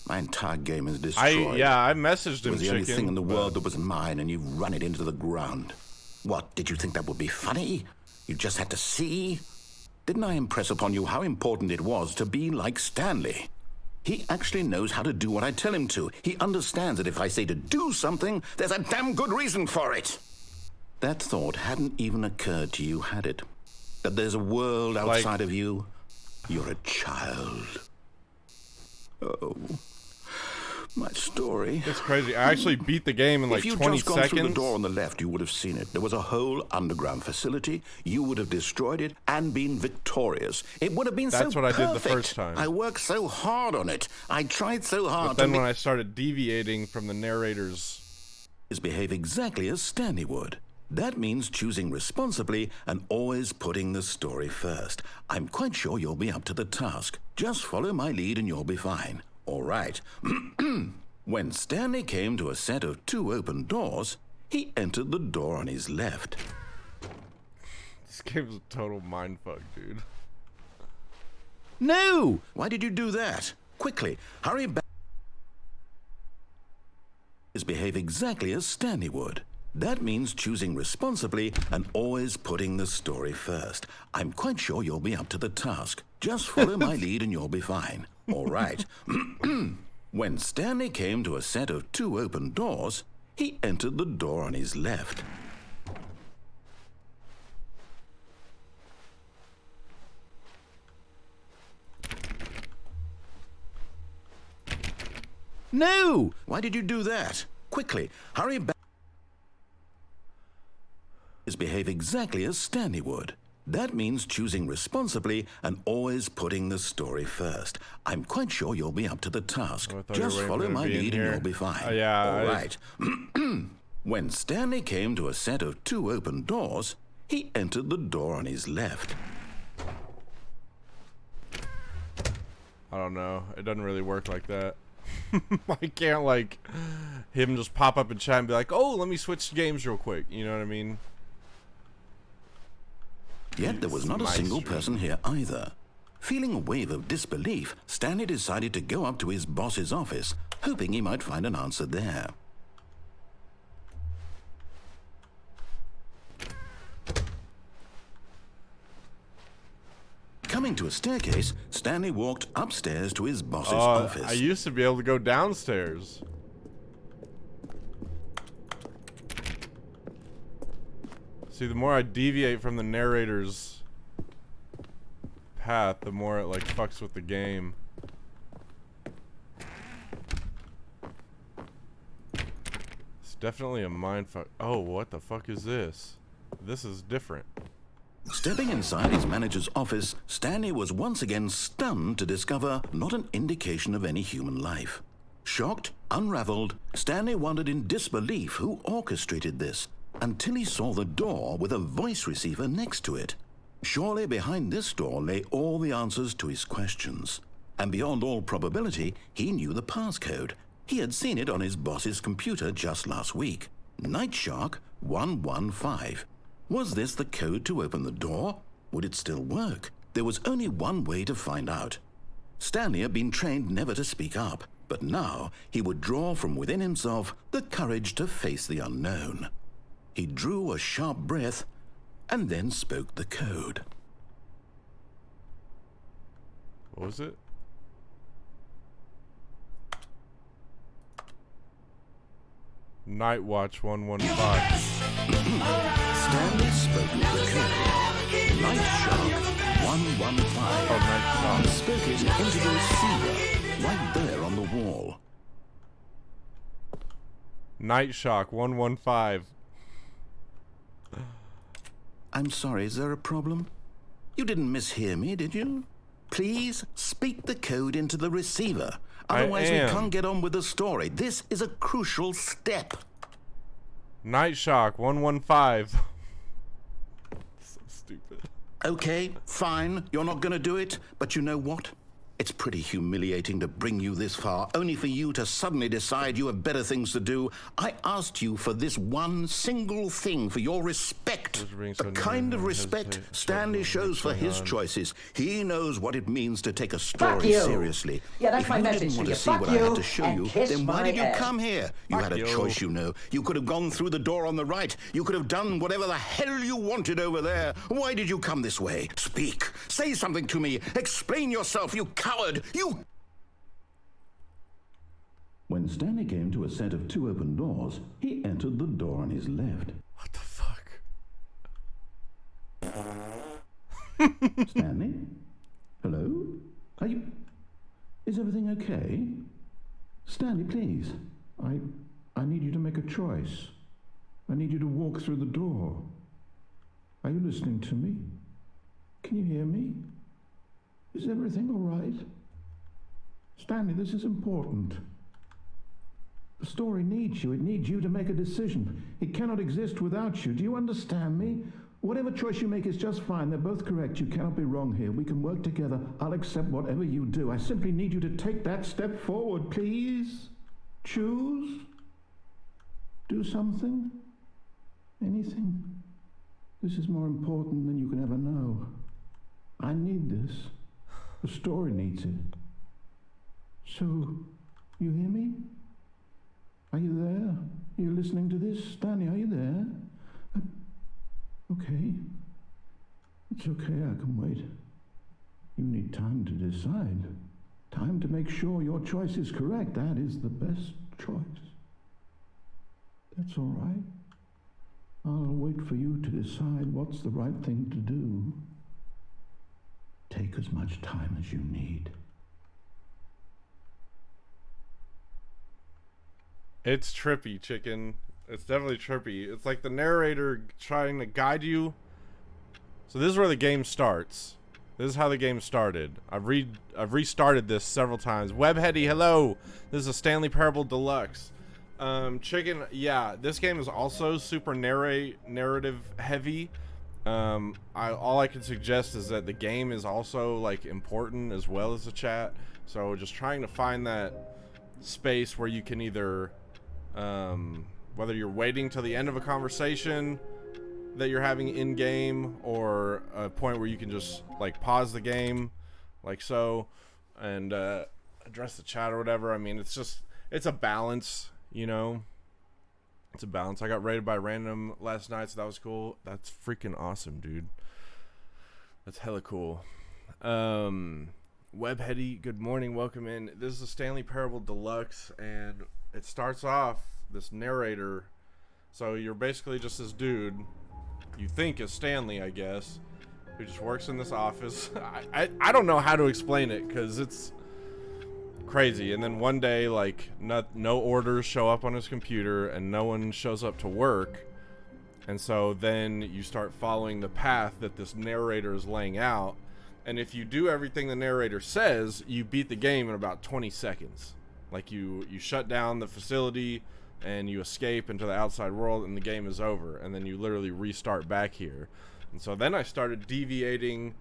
My entire game is destroyed. I messaged It him, was the only Chicken. thing in the world that was mine, and you've run it into the ground. What, did you think that would be funny? You just had to see? Didn't I impress upon you how important it was to be like Stanley? He actually knows how to do what I tell him to. He understands that if I say to do something, there's a damn good reason for it. That thought hadn't even occurred to you, had it? That there's a world outside of you? You're a child. Oh, my story. It's crazy. I actually beat the game in like 20 seconds. If you'd just gone through the door on the left, you would have seen it. There was a whole underground facility. You would have destroyed it and been victorious. It would have been so perfect. That's what I did the first time. I worked so hard on it. I tried so hard But then when I started deviating from the narrator's... behave exactly as Stanley would. That means choosing responsibly and always putting the story first. I'm quite sure you'll be up to the task. Just follow my lead and you'll be fine. All right. When Stanley came to a set of 2 open doors, he entered the door on his left. This game's a total mindfuck, dude. No! Why did you do that? Quickly, hurry back. Behave exactly as Stanley would. That means choosing responsibly and always putting the story first. I'm quite sure you'll be up to the task. Just follow my lead and you'll be fine. All right. When Stanley came to a set of 2 open doors, he entered the door on his left. No! Why did you do that? Quickly, hurry back. Behave exactly as Stanley would. That means choosing responsibly and always putting the story first. I'm quite sure you'll be up to the task. Just follow my lead and you'll be fine. All right. When Stanley came to a set of 2 open doors, he entered the door on his left. I don't know. It doesn't really work like that. I can't, like, him just pop up in chat and be like, oh, let me switch games real quick. You know what I mean? Yet there was not a single person here either. Feeling a wave of disbelief, Stanley decided to go up to his boss's office, hoping he might find an answer there. Coming to a staircase, Stanley walked upstairs to his boss's office. I used to be able to go downstairs. See, the more I deviate from the narrator's path, the more it, like, fucks with the game. It's definitely a mindfuck. Oh, what the fuck is this? This is different. Stepping inside his manager's office, Stanley was once again stunned to discover not an indication of any human life. Shocked, unraveled, Stanley wondered in disbelief who orchestrated this, until he saw the door with a voice receiver next to it. Surely behind this door lay all the answers to his questions. And beyond all probability, he knew the passcode. He had seen it on his boss's computer just last week. Nightshark 115. Was this the code to open the door? Would it still work? There was only one way to find out. Stanley had been trained never to speak up, but now he would draw from within himself the courage to face the unknown. He drew a sharp breath and then spoke the code. What was it? Night Watch 115. Stanley spoke the code. Night Shark 115. Oh, Night He Shark. spoke it into the receiver, right there on the wall. Night Shock 115. I'm sorry, is there a problem? You didn't mishear me, did you? Please speak the code into the receiver. Otherwise, we am. can't get on with the story. This is a crucial step. Night Shock 115. So stupid. Okay, fine. You're not going to do it. But you know what? It's pretty humiliating to bring you this far, only for you to suddenly decide you have better things to do. I asked you for this one single thing, for your respect. The kind of respect Stanley shows for his choices. He knows what it means to take a story seriously. Yeah, that's if my you message didn't to want you. to see Fuck what I you had to show and you, kiss then why my did you ass. come here? You Fuck had a you. choice, you know. You could have gone through the door on the right. You could have done whatever the hell you wanted over there. Why did you come this way? Speak. Say something to me. Explain yourself, you coward. You... When Stanley came to a set of 2 open doors, he entered the door on his left. What the fuck? Stanley? Hello? Are you... Is everything okay? Stanley, please. I need you to make a choice. I need you to walk through the door. Are you listening to me? Can you hear me? Is everything all right? Stanley, this is important. The story needs you. It needs you to make a decision. It cannot exist without you. Do you understand me? Whatever choice you make is just fine. They're both correct. You cannot be wrong here. We can work together. I'll accept whatever you do. I simply need you to take that step forward, please. Choose. Do something. Anything. This is more important than you can ever know. I need this. The story needs it. So, you hear me? Are you there? Are you listening to this? Stanley, are you there? Okay. It's okay, I can wait. You need time to decide. Time to make sure your choice is correct. That is the best choice. That's all right. I'll wait for you to decide what's the right thing to do. Take as much time as you need. It's trippy, chicken. It's definitely trippy. It's like the narrator trying to guide you. So this is where the game starts. This is how the game started. I've restarted this several times. Webheady, hello. This is a Stanley Parable Deluxe. Chicken, yeah, this game is also super narrative heavy. All I can suggest is that the game is also like important as well as the chat. So just trying to find that space where you can either whether you're waiting till the end of a conversation that you're having in game, or a point where you can just like pause the game like so and address the chat or whatever. I mean, it's a balance, you know. It's a balance. I got raided by random last night, so that was cool. That's freaking awesome, dude. That's hella cool. Webheady, good morning, welcome in. This is a Stanley Parable Deluxe, and it starts off this narrator. So you're basically just this dude you think is Stanley, I guess, who just works in this office. I don't know how to explain it because it's crazy. And then one day, like, no orders show up on his computer and no one shows up to work. And so then you start following the path that this narrator is laying out. And if you do everything the narrator says, you beat the game in about 20 seconds. Like you shut down the facility and you escape into the outside world and the game is over. And then you literally restart back here. And so then I started deviating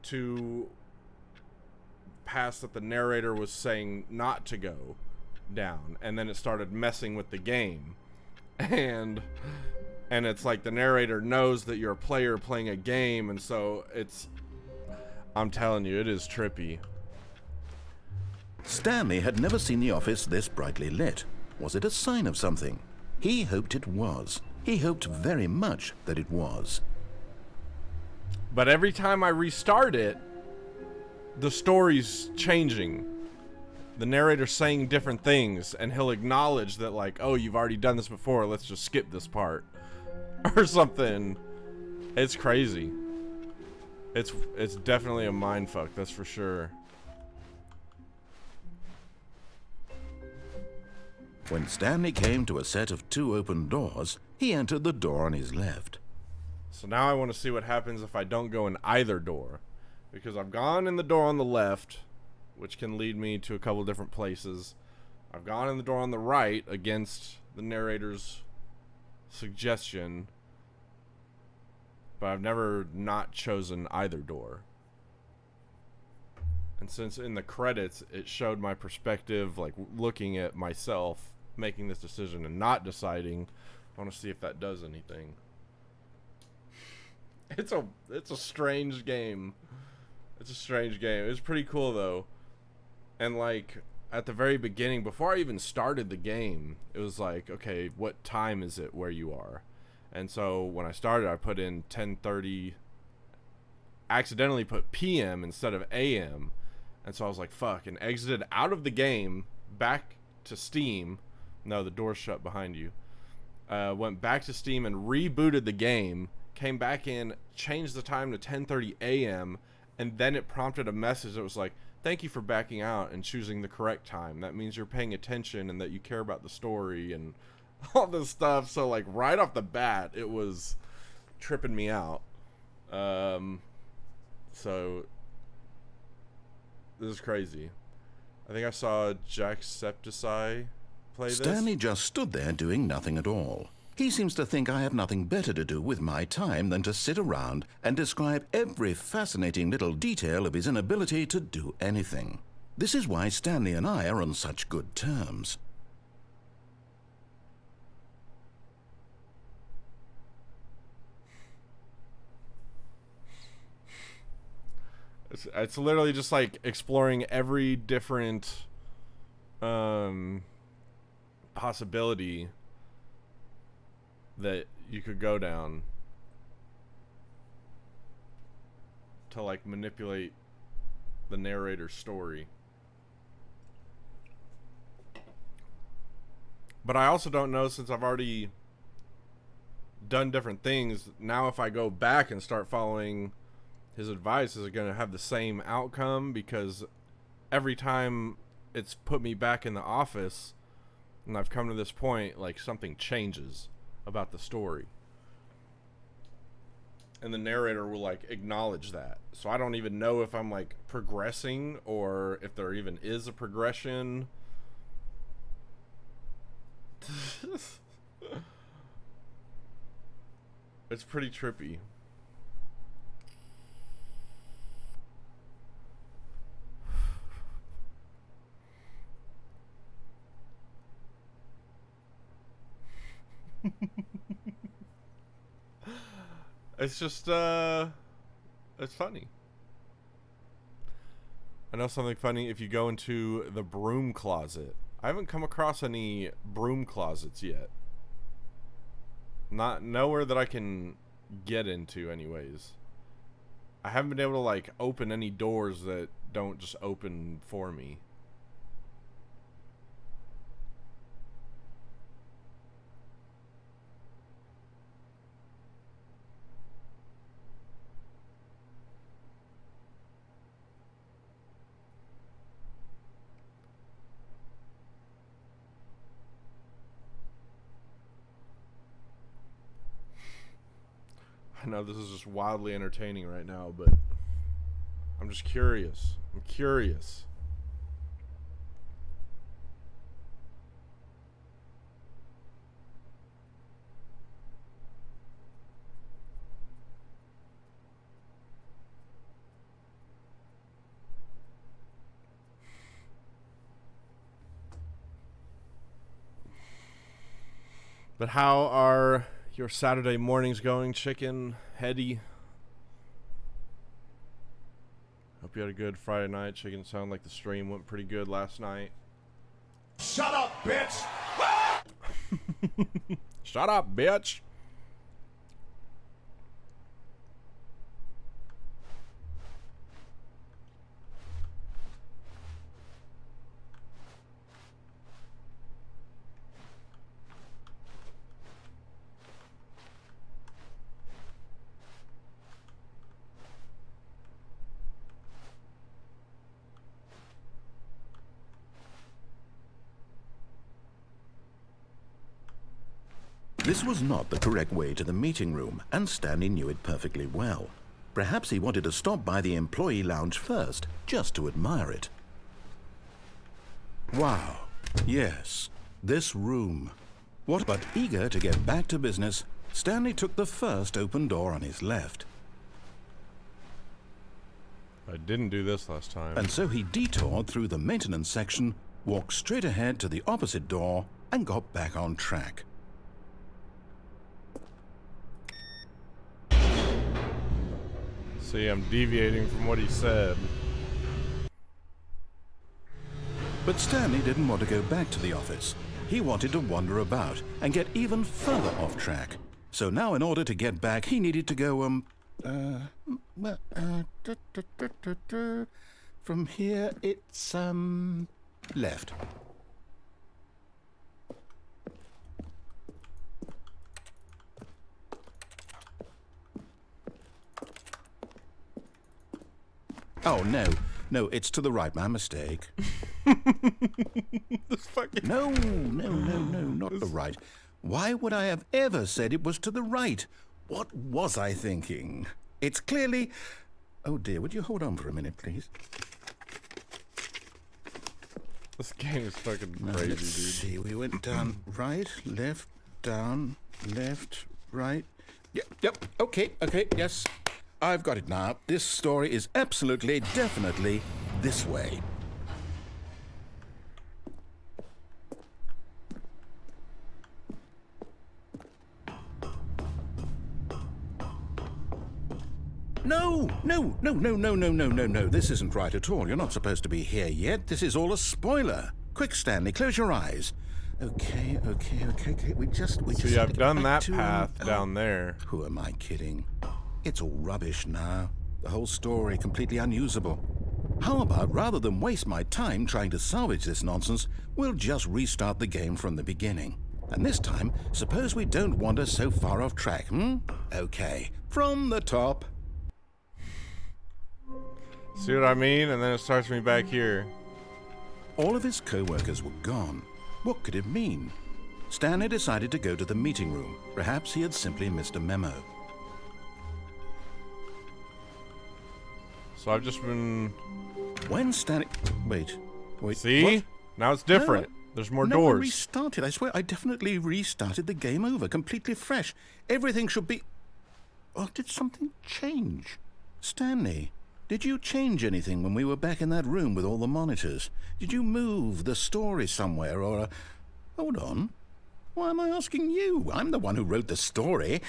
to paths that the narrator was saying not to go down. And then it started messing with the game. And it's like the narrator knows that you're a player playing a game. And so I'm telling you, it is trippy. Stanley had never seen the office this brightly lit. Was it a sign of something? He hoped it was. He hoped very much that it was. But every time I restart it, the story's changing. The narrator's saying different things, and he'll acknowledge that, like, oh, you've already done this before, let's just skip this part. Or something. It's crazy. It's definitely a mindfuck, that's for sure. When Stanley came to a set of 2 open doors, he entered the door on his left. So now I want to see what happens if I don't go in either door. Because I've gone in the door on the left, which can lead me to a couple different places. I've gone in the door on the right against the narrator's suggestion. But I've never not chosen either door. And since in the credits it showed my perspective, like looking at myself making this decision and not deciding, I want to see if that does anything. It's a strange game. It's a strange game. It's pretty cool though. And like at the very beginning, before I even started the game, it was like, okay, what time is it where you are? And so when I started, I put in 10:30, accidentally put PM instead of AM. And so I was like, fuck, and exited out of the game, back to Steam. No, the door's shut behind you. Went back to Steam and rebooted the game, came back in, changed the time to 10:30 AM, and then it prompted a message that was like, thank you for backing out and choosing the correct time. That means you're paying attention and that you care about the story and all this stuff. So like right off the bat, it was tripping me out. So this is crazy. I think I saw Jacksepticeye play this. Stanley just stood there doing nothing at all. He seems to think I have nothing better to do with my time than to sit around and describe every fascinating little detail of his inability to do anything. This is why Stanley and I are on such good terms. It's literally just like exploring every different possibility that you could go down to like manipulate the narrator's story. But I also don't know, since I've already done different things, now if I go back and start following his advice, is it going to have the same outcome? Because every time it's put me back in the office and I've come to this point, like something changes about the story. And the narrator will like acknowledge that. So I don't even know if I'm like progressing or if there even is a progression. It's pretty trippy. It's just it's funny. I know something funny. If you go into the broom closet, I haven't come across any broom closets yet. Not nowhere that I can get into anyways. I haven't been able to like open any doors that don't just open for me. I know this is just wildly entertaining right now, but I'm just curious. I'm curious. But how are your Saturday mornings going, chicken, Hetty? you had a good Friday night. Chicken, sound like the stream went pretty good last night. Shut up, bitch! Shut up, bitch! This was not the correct way to the meeting room, and Stanley knew it perfectly well. Perhaps he wanted to stop by the employee lounge first, just to admire it. Wow, yes, this room. What? But eager to get back to business, Stanley took the first open door on his left. I didn't do this last time. And so he detoured through the maintenance section, walked straight ahead to the opposite door, and got back on track. See, I'm deviating from what he said. But Stanley didn't want to go back to the office. He wanted to wander about and get even further off track. So now in order to get back, he needed to go, from here it's, left. Oh, no, it's to the right, my mistake. This fucking... No, not the right. Why would I have ever said it was to the right? What was I thinking? It's clearly... Oh dear, would you hold on for a minute, please? This game is fucking Now, crazy, let's dude. see, we went down right, left, down, left, right. Yep, okay, yes. I've got it now. This story is absolutely, definitely this way. No. This isn't right at all. You're not supposed to be here yet. This is all a spoiler. Quick, Stanley, close your eyes. Okay. We just See, have I've to get done back that to, path down there. Who am I kidding? It's all rubbish now. The whole story completely unusable. How about, rather than waste my time trying to salvage this nonsense, we'll just restart the game from the beginning. And this time, suppose we don't wander so far off track, Okay, from the top. See what I mean? And then it starts me back here. All of his co-workers were gone. What could it mean? Stanley decided to go to the meeting room. Perhaps he had simply missed a memo. So I've just been... When Stanley... Wait. See? What? Now it's different. There's more doors. I restarted. I swear, I definitely restarted the game over, completely fresh. Everything should be... Oh, did something change? Stanley, did you change anything when we were back in that room with all the monitors? Did you move the story somewhere, or... Hold on. Why am I asking you? I'm the one who wrote the story. It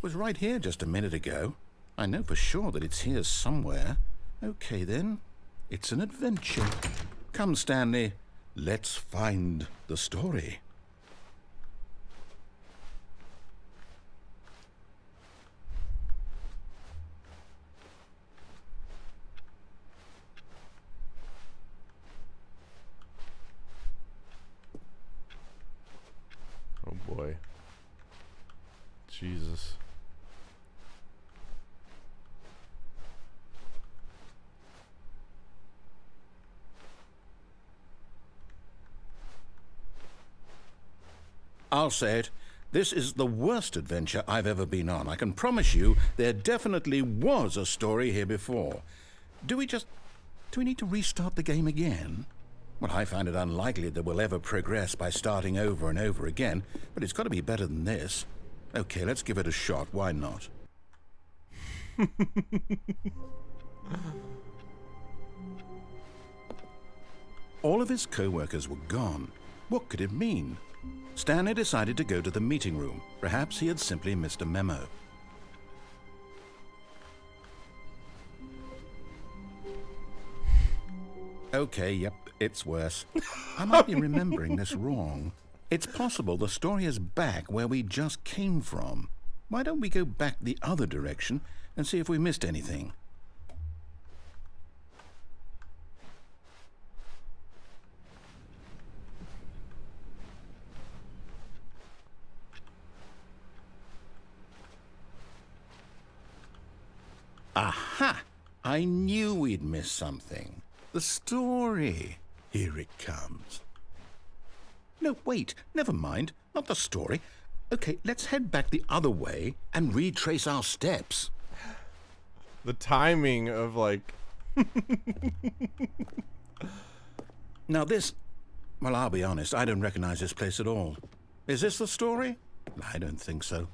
was right here just a minute ago. I know for sure that it's here somewhere. Okay, then. It's an adventure. Come, Stanley. Let's find the story. Oh boy. Jesus. I'll say it. This is the worst adventure I've ever been on. I can promise you there definitely was a story here before. Do we need to restart the game again? Well, I find it unlikely that we'll ever progress by starting over and over again, but it's got to be better than this. Okay, let's give it a shot. Why not? All of his co-workers were gone. What could it mean? Stanley decided to go to the meeting room. Perhaps he had simply missed a memo. Okay, yep, it's worse. I might be remembering this wrong. It's possible the story is back where we just came from. Why don't we go back the other direction and see if we missed anything? Aha! I knew we'd miss something. The story. Here it comes. No, wait, never mind. Not the story. Okay, let's head back the other way and retrace our steps. The timing of, like... Now this... Well, I'll be honest, I don't recognize this place at all. Is this the story? I don't think so.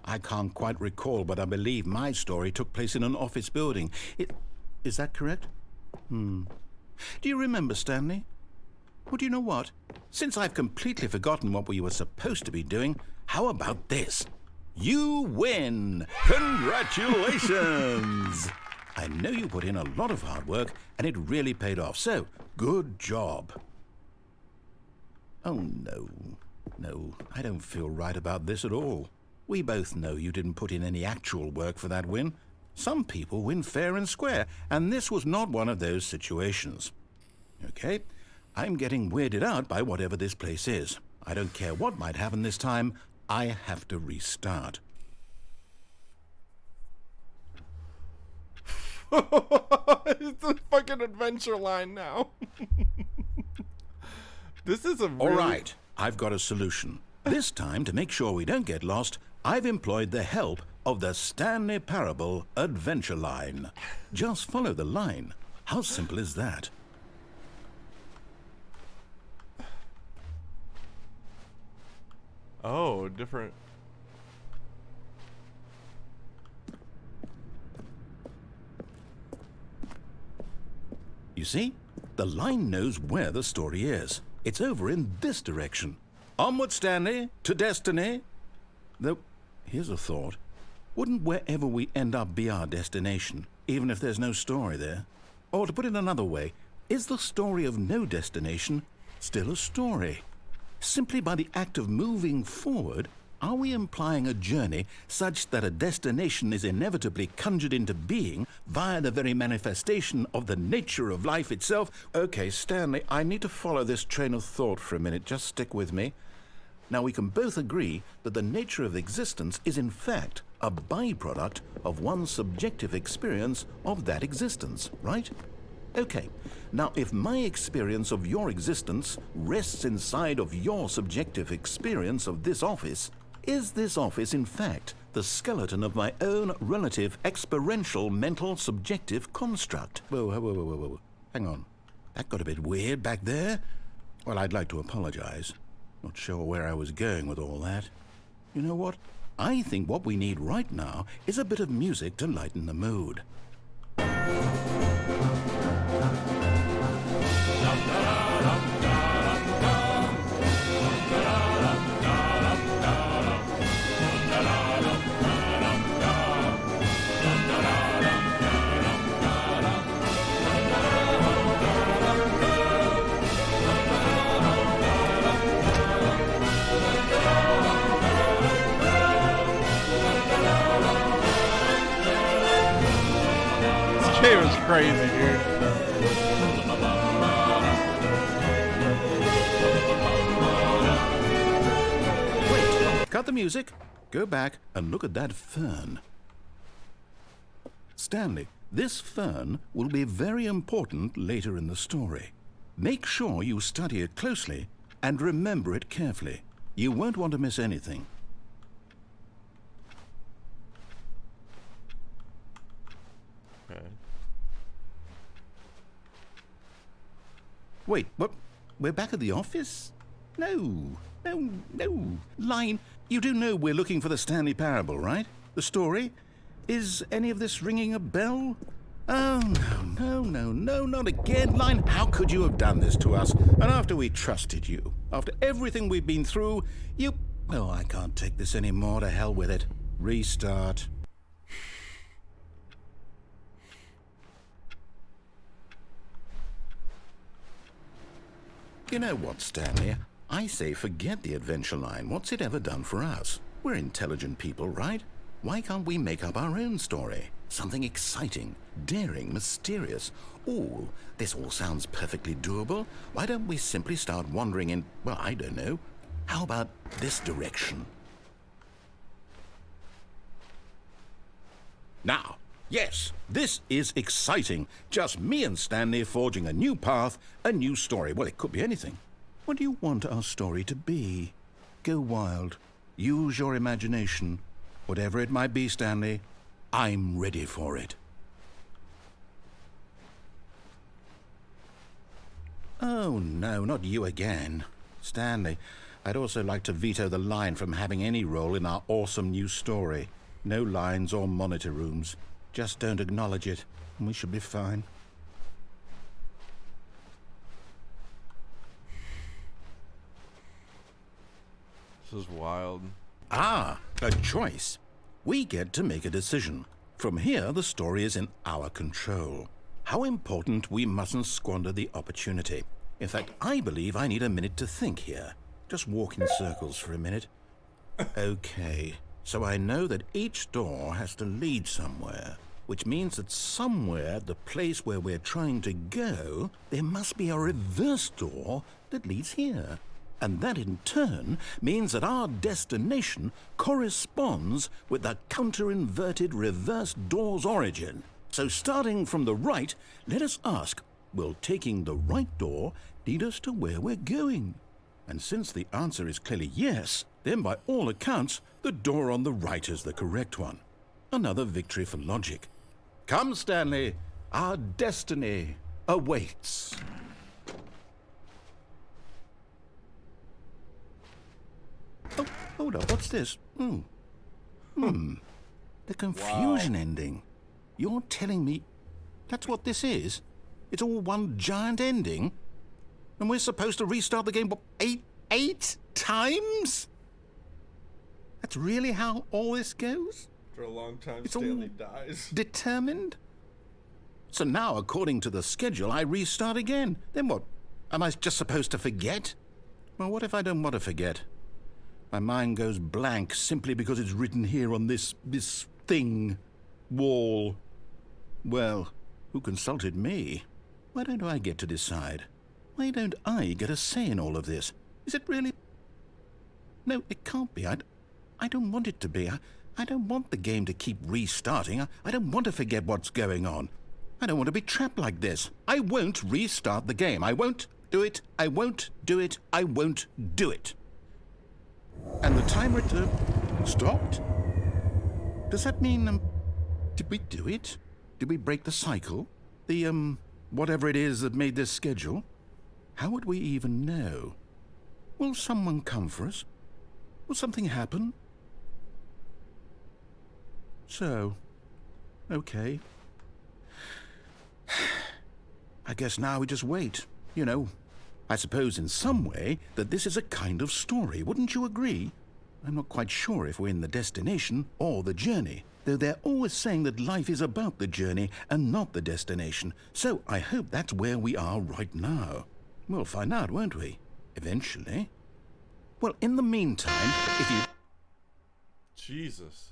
I can't quite recall, but I believe my story took place in an office building. Is that correct? Do you remember, Stanley? Well, do you know what? Since I've completely forgotten what we were supposed to be doing, how about this? You win! Congratulations! I know you put in a lot of hard work, and it really paid off, so good job. Oh, no. No, I don't feel right about this at all. We both know you didn't put in any actual work for that win. Some people win fair and square, and this was not one of those situations. Okay, I'm getting weirded out by whatever this place is. I don't care what might happen this time. I have to restart. It's a fucking adventure line now. This is a really... All right, I've got a solution. This time, to make sure we don't get lost, I've employed the help of the Stanley Parable Adventure Line. Just follow the line. How simple is that? Oh, different... You see? The line knows where the story is. It's over in this direction. Onward, Stanley, to destiny. Though, here's a thought. Wouldn't wherever we end up be our destination, even if there's no story there? Or to put it another way, is the story of no destination still a story? Simply by the act of moving forward, are we implying a journey such that a destination is inevitably conjured into being via the very manifestation of the nature of life itself? Okay, Stanley, I need to follow this train of thought for a minute. Just stick with me. Now, we can both agree that the nature of existence is in fact a byproduct of one's subjective experience of that existence, right? Okay, now if my experience of your existence rests inside of your subjective experience of this office, is this office in fact the skeleton of my own relative experiential mental subjective construct? Whoa. Hang on. That got a bit weird back there. Well, I'd like to apologize. Not sure where I was going with all that. You know what? I think what we need right now is a bit of music to lighten the mood. It was crazy, dude. Wait, cut the music, go back and look at that fern. Stanley, this fern will be very important later in the story. Make sure you study it closely and remember it carefully. You won't want to miss anything. Okay. Wait, what? We're back at the office? No. Line, you do know we're looking for the Stanley Parable, right? The story? Is any of this ringing a bell? Oh, no, not again. Line, how could you have done this to us? And after we trusted you, after everything we've been through, you... Oh, I can't take this anymore. To hell with it. Restart. You know what, Stanley? I say forget the adventure line. What's it ever done for us? We're intelligent people, right? Why can't we make up our own story? Something exciting, daring, mysterious. Ooh, this all sounds perfectly doable. Why don't we simply start wandering in, well, I don't know. How about this direction? Now, yes, this is exciting. Just me and Stanley forging a new path, a new story. Well, it could be anything. What do you want our story to be? Go wild. Use your imagination. Whatever it might be, Stanley, I'm ready for it. Oh, no, not you again. Stanley, I'd also like to veto the line from having any role in our awesome new story. No lines or monitor rooms. Just don't acknowledge it, and we should be fine. This is wild. Ah, a choice. We get to make a decision. From here, the story is in our control. How important we mustn't squander the opportunity. In fact, I believe I need a minute to think here. Just walk in circles for a minute. Okay, so I know that each door has to lead somewhere, which means that somewhere at the place where we're trying to go, there must be a reverse door that leads here. And that in turn means that our destination corresponds with the counter-inverted reverse door's origin. So starting from the right, let us ask, will taking the right door lead us to where we're going? And since the answer is clearly yes, then by all accounts, the door on the right is the correct one. Another victory for logic. Come, Stanley, our destiny awaits. Oh, hold up, what's this? The confusion ending. You're telling me that's what this is? It's all one giant ending? And we're supposed to restart the game, what, eight times? That's really how all this goes? For a long time, It's Stanley all dies. Determined? So now, according to the schedule, I restart again. Then what? Am I just supposed to forget? Well, what if I don't want to forget? My mind goes blank simply because it's written here on this thing, wall. Well, who consulted me? Why don't I get to decide? Why don't I get a say in all of this? Is it really? No, it can't be. I don't want it to be. I don't want the game to keep restarting. I don't want to forget what's going on. I don't want to be trapped like this. I won't restart the game. I won't do it. I won't do it. I won't do it. And the timer stopped? Does that mean, did we do it? Did we break the cycle? The, whatever it is that made this schedule? How would we even know? Will someone come for us? Will something happen? So, okay. I guess now we just wait, you know. I suppose in some way that this is a kind of story, wouldn't you agree? I'm not quite sure if we're in the destination or the journey, though they're always saying that life is about the journey and not the destination, so I hope that's where we are right now. We'll find out, won't we? Eventually. Well, in the meantime, if you... Jesus.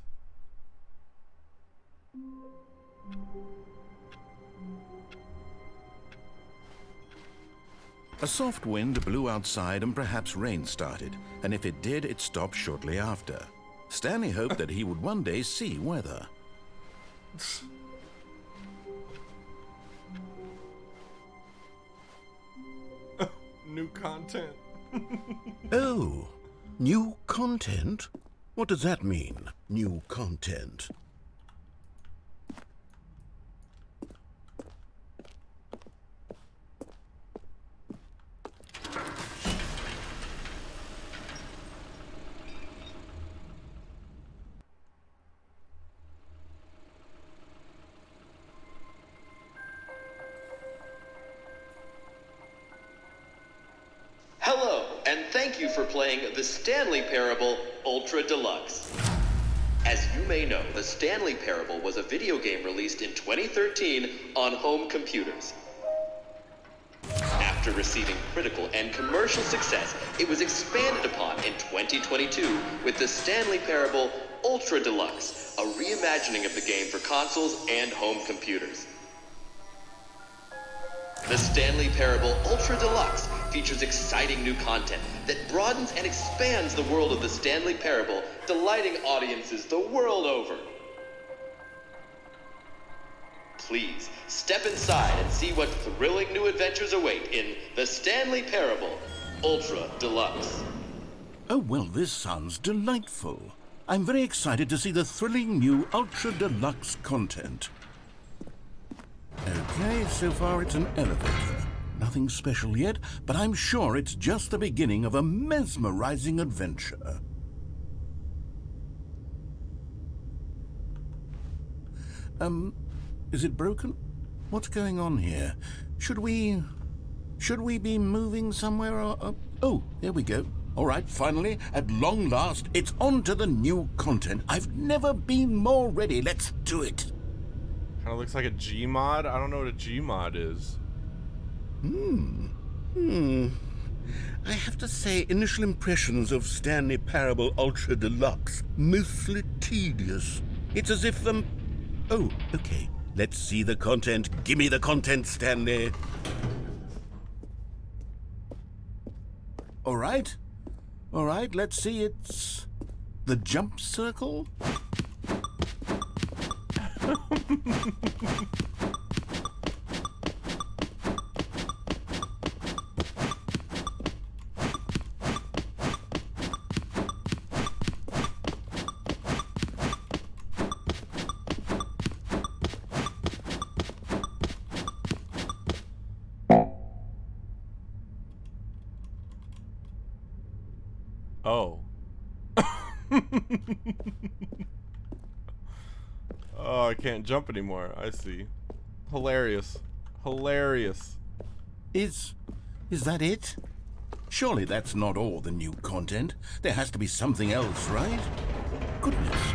A soft wind blew outside and perhaps rain started, and if it did, it stopped shortly after. Stanley hoped that he would one day see weather. New content. Oh, new content? What does that mean, new content? Hello, and thank you for playing the Stanley Parable Ultra Deluxe. As you may know, the Stanley Parable was a video game released in 2013 on home computers. After After receiving critical and commercial success, it was expanded upon in 2022 with the Stanley Parable Ultra Deluxe, a reimagining of the game for consoles and home computers. The Stanley Parable Ultra Deluxe features exciting new content that broadens and expands the world of the Stanley Parable, delighting audiences the world over. Please step inside and see what thrilling new adventures await in the Stanley Parable Ultra Deluxe. Oh, well, this sounds delightful. I'm very excited to see the thrilling new Ultra Deluxe content. Okay, so far it's an elevator. Nothing special yet, but I'm sure it's just the beginning of a mesmerizing adventure. Is it broken? What's going on here? Should we be moving somewhere or... Oh, there we go. All right, finally, at long last, it's on to the new content. I've never been more ready. Let's do it. Kind of looks like a Gmod. I don't know what a Gmod is. I have to say, initial impressions of Stanley Parable Ultra Deluxe, mostly tedious. It's as if, Oh, okay. Let's see the content. Give me the content, Stanley. All right, let's see. It's the jump circle. Oh. Oh, I can't jump anymore. I see. Hilarious. Hilarious. Is that it? Surely that's not all the new content. There has to be something else, right? Goodness.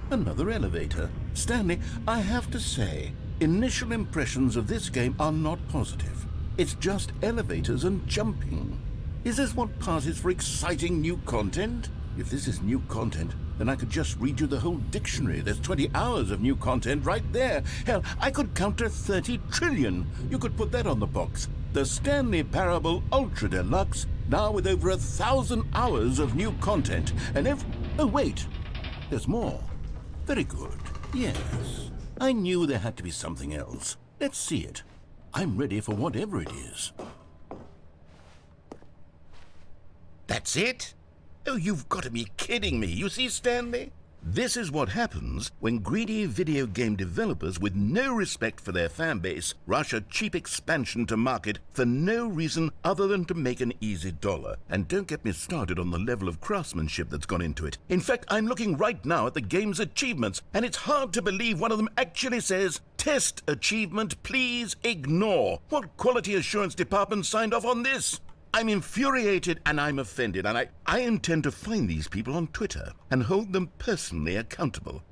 Another elevator. Stanley, I have to say, initial impressions of this game are not positive. It's just elevators and jumping. Is this what passes for exciting new content? If this is new content, then I could just read you the whole dictionary. There's 20 hours of new content right there. Hell, I could count to 30 trillion. You could put that on the box. The Stanley Parable Ultra Deluxe, now with over 1,000 hours of new content. And oh, wait. There's more. Very good. Yes. I knew there had to be something else. Let's see it. I'm ready for whatever it is. That's it? Oh, you've got to be kidding me. You see, Stanley? This is what happens when greedy video game developers with no respect for their fan base rush a cheap expansion to market for no reason other than to make an easy dollar. And don't get me started on the level of craftsmanship that's gone into it. In fact, I'm looking right now at the game's achievements, and it's hard to believe one of them actually says, "Test achievement, please ignore." What quality assurance department signed off on this? I'm infuriated and I'm offended, and I intend to find these people on Twitter and hold them personally accountable.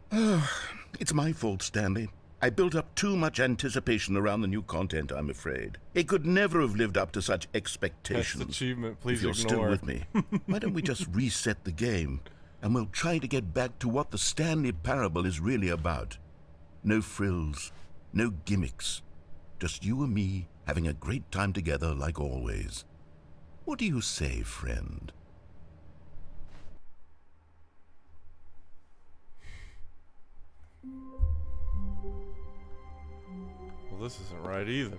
It's my fault, Stanley. I built up too much anticipation around the new content, I'm afraid. It could never have lived up to such expectations. Test achievement, please if you're ignore. still with me, why don't we just reset the game and we'll try to get back to what the Stanley Parable is really about. No frills, no gimmicks. Just you and me having a great time together like always. What do you say, friend? Well, this isn't right either.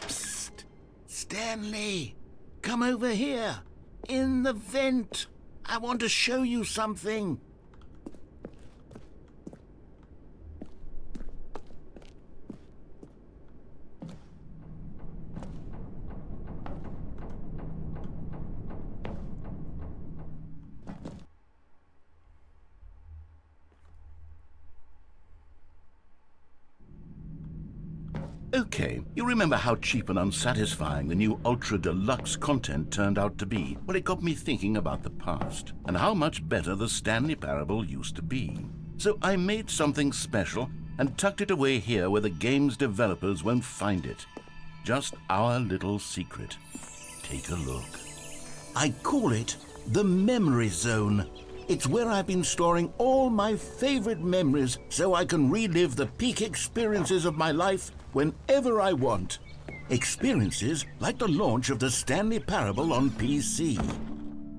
Psst! Stanley! Come over here! In the vent! I want to show you something! Okay, you remember how cheap and unsatisfying the new Ultra Deluxe content turned out to be? Well, it got me thinking about the past, and how much better the Stanley Parable used to be. So I made something special and tucked it away here where the game's developers won't find it. Just our little secret. Take a look. I call it the Memory Zone. It's where I've been storing all my favorite memories so I can relive the peak experiences of my life whenever I want. Experiences like the launch of the Stanley Parable on PC.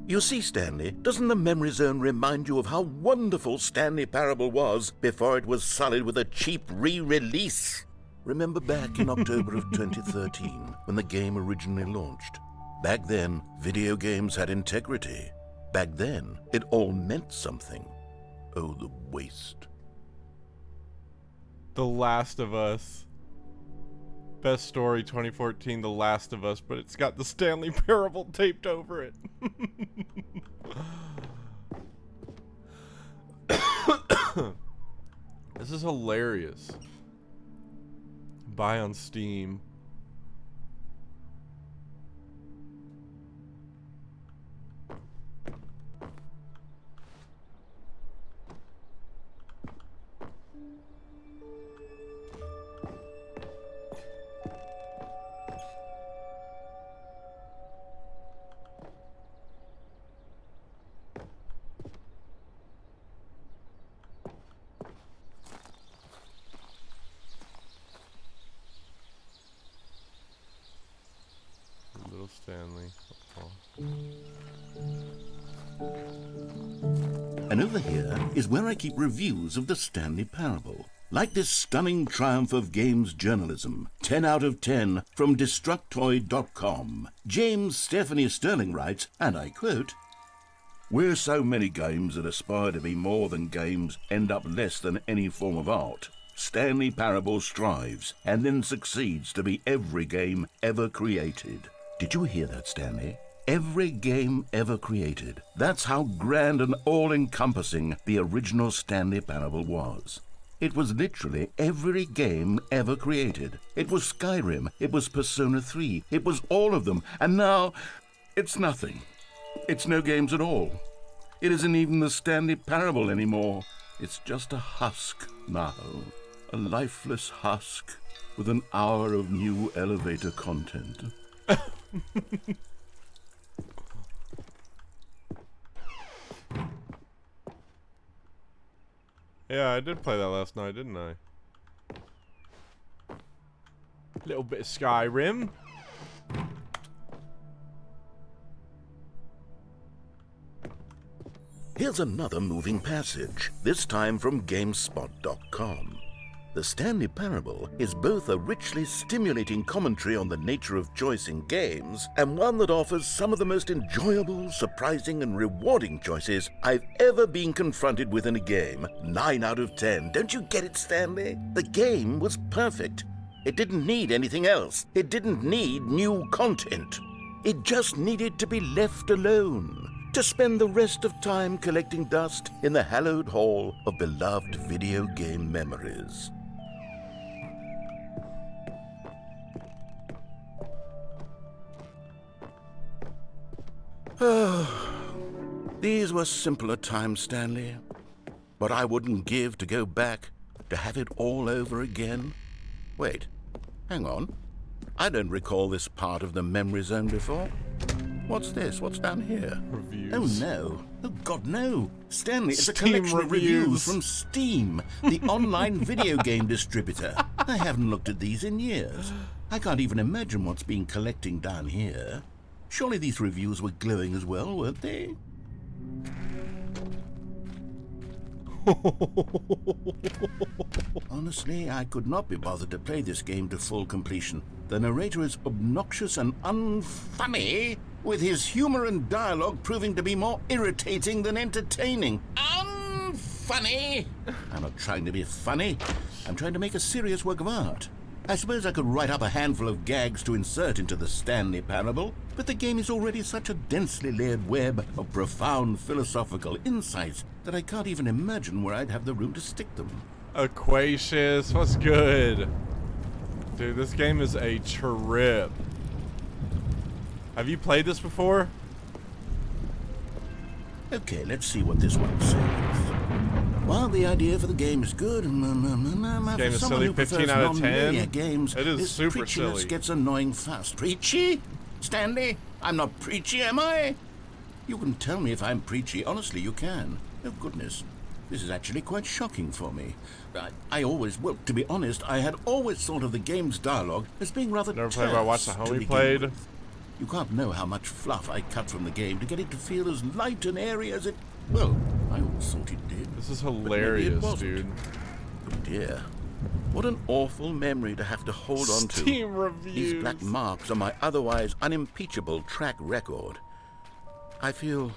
You see, Stanley, doesn't the Memory Zone remind you of how wonderful Stanley Parable was before it was sullied with a cheap re-release? Remember back in October of 2013 when the game originally launched? Back then, video games had integrity. Back then, it all meant something. Oh, the waste. The Last of Us. Best story 2014, The Last of Us, but it's got the Stanley Parable taped over it. This is hilarious. Buy on Steam. Little Stanley. And over here is where I keep reviews of the Stanley Parable. Like this stunning triumph of games journalism, 10 out of 10 from Destructoid.com. James Stephanie Sterling writes, and I quote, "Where so many games that aspire to be more than games end up less than any form of art, Stanley Parable strives and then succeeds to be every game ever created." Did you hear that, Stanley? Every game ever created. That's how grand and all-encompassing the original Stanley Parable was. It was literally every game ever created. It was Skyrim, it was Persona 3, it was all of them, and now it's nothing. It's no games at all. It isn't even the Stanley Parable anymore. It's just a husk now. A lifeless husk with an hour of new elevator content. Yeah, I did play that last night, didn't I? Little bit of Skyrim. Here's another moving passage, this time from GameSpot.com. The Stanley Parable is both a richly stimulating commentary on the nature of choice in games and one that offers some of the most enjoyable, surprising, and rewarding choices I've ever been confronted with in a game. 9 out of 10. Don't you get it, Stanley? The game was perfect. It didn't need anything else. It didn't need new content. It just needed to be left alone, to spend the rest of time collecting dust in the hallowed hall of beloved video game memories. These were simpler times, Stanley. But I wouldn't give to go back, to have it all over again. Wait, hang on. I don't recall this part of the Memory Zone before. What's this? What's down here? Reviews. Oh, no. Oh, God, no. Stanley, it's a Steam collection of reviews reviews from Steam, the online video game distributor. I haven't looked at these in years. I can't even imagine what's been collecting down here. Surely these reviews were glowing as well, weren't they? Honestly, I could not be bothered to play this game to full completion. The narrator is obnoxious and unfunny, with his humor and dialogue proving to be more irritating than entertaining. Unfunny! I'm not trying to be funny. I'm trying to make a serious work of art. I suppose I could write up a handful of gags to insert into the Stanley Parable, but the game is already such a densely layered web of profound philosophical insights that I can't even imagine where I'd have the room to stick them. Aquatius, what's good? Dude, this game is a trip. Have you played this before? Okay, let's see what this one says. While the idea for the game is good, This game is silly. 15 out of 10. Games, It is this super preachiness silly. gets annoying fast. Preachy? Stanley? I'm not preachy, am I? You can tell me if I'm preachy. Honestly, you can. Oh, goodness. This is actually quite shocking for me. I always, well, to be honest, I had always thought of the game's dialogue as being rather Never played, but I watched the terse to homie begin played. with. You can't know how much fluff I cut from the game to get it to feel as light and airy as it, well, I always thought it did. This is But maybe it hilarious, wasn't. dude. Oh dear. What an awful memory to have to hold on to. Steam reviews. These black marks on my otherwise unimpeachable track record. I feel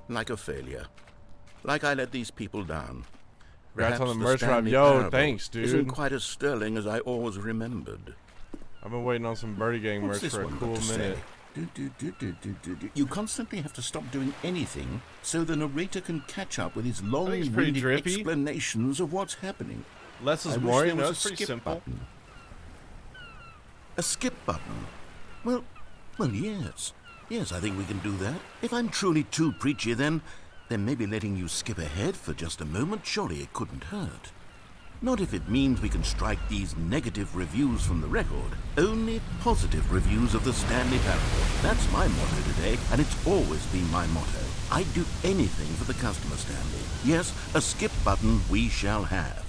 like a failure. Like I let these people down. Congrats on the Perhaps merch drop. Stanley Yo, parable thanks, dude. Isn't quite as sterling as I always remembered. I've been waiting on some Birdie Gang What's merch this for a one cool got to minute. say? You constantly have to stop doing anything so the narrator can catch up with his think it's pretty long-winded drippy. explanations of what's happening. Less I is wish more, there you know, was it's a pretty skip simple. button. A skip button? Well, yes. Yes, I think we can do that. If I'm truly too preachy, then maybe letting you skip ahead for just a moment, surely it couldn't hurt. Not if it means we can strike these negative reviews from the record. Only positive reviews of the Stanley Parable. That's my motto today, and it's always been my motto. I'd do anything for the customer, Stanley. Yes, a skip button we shall have.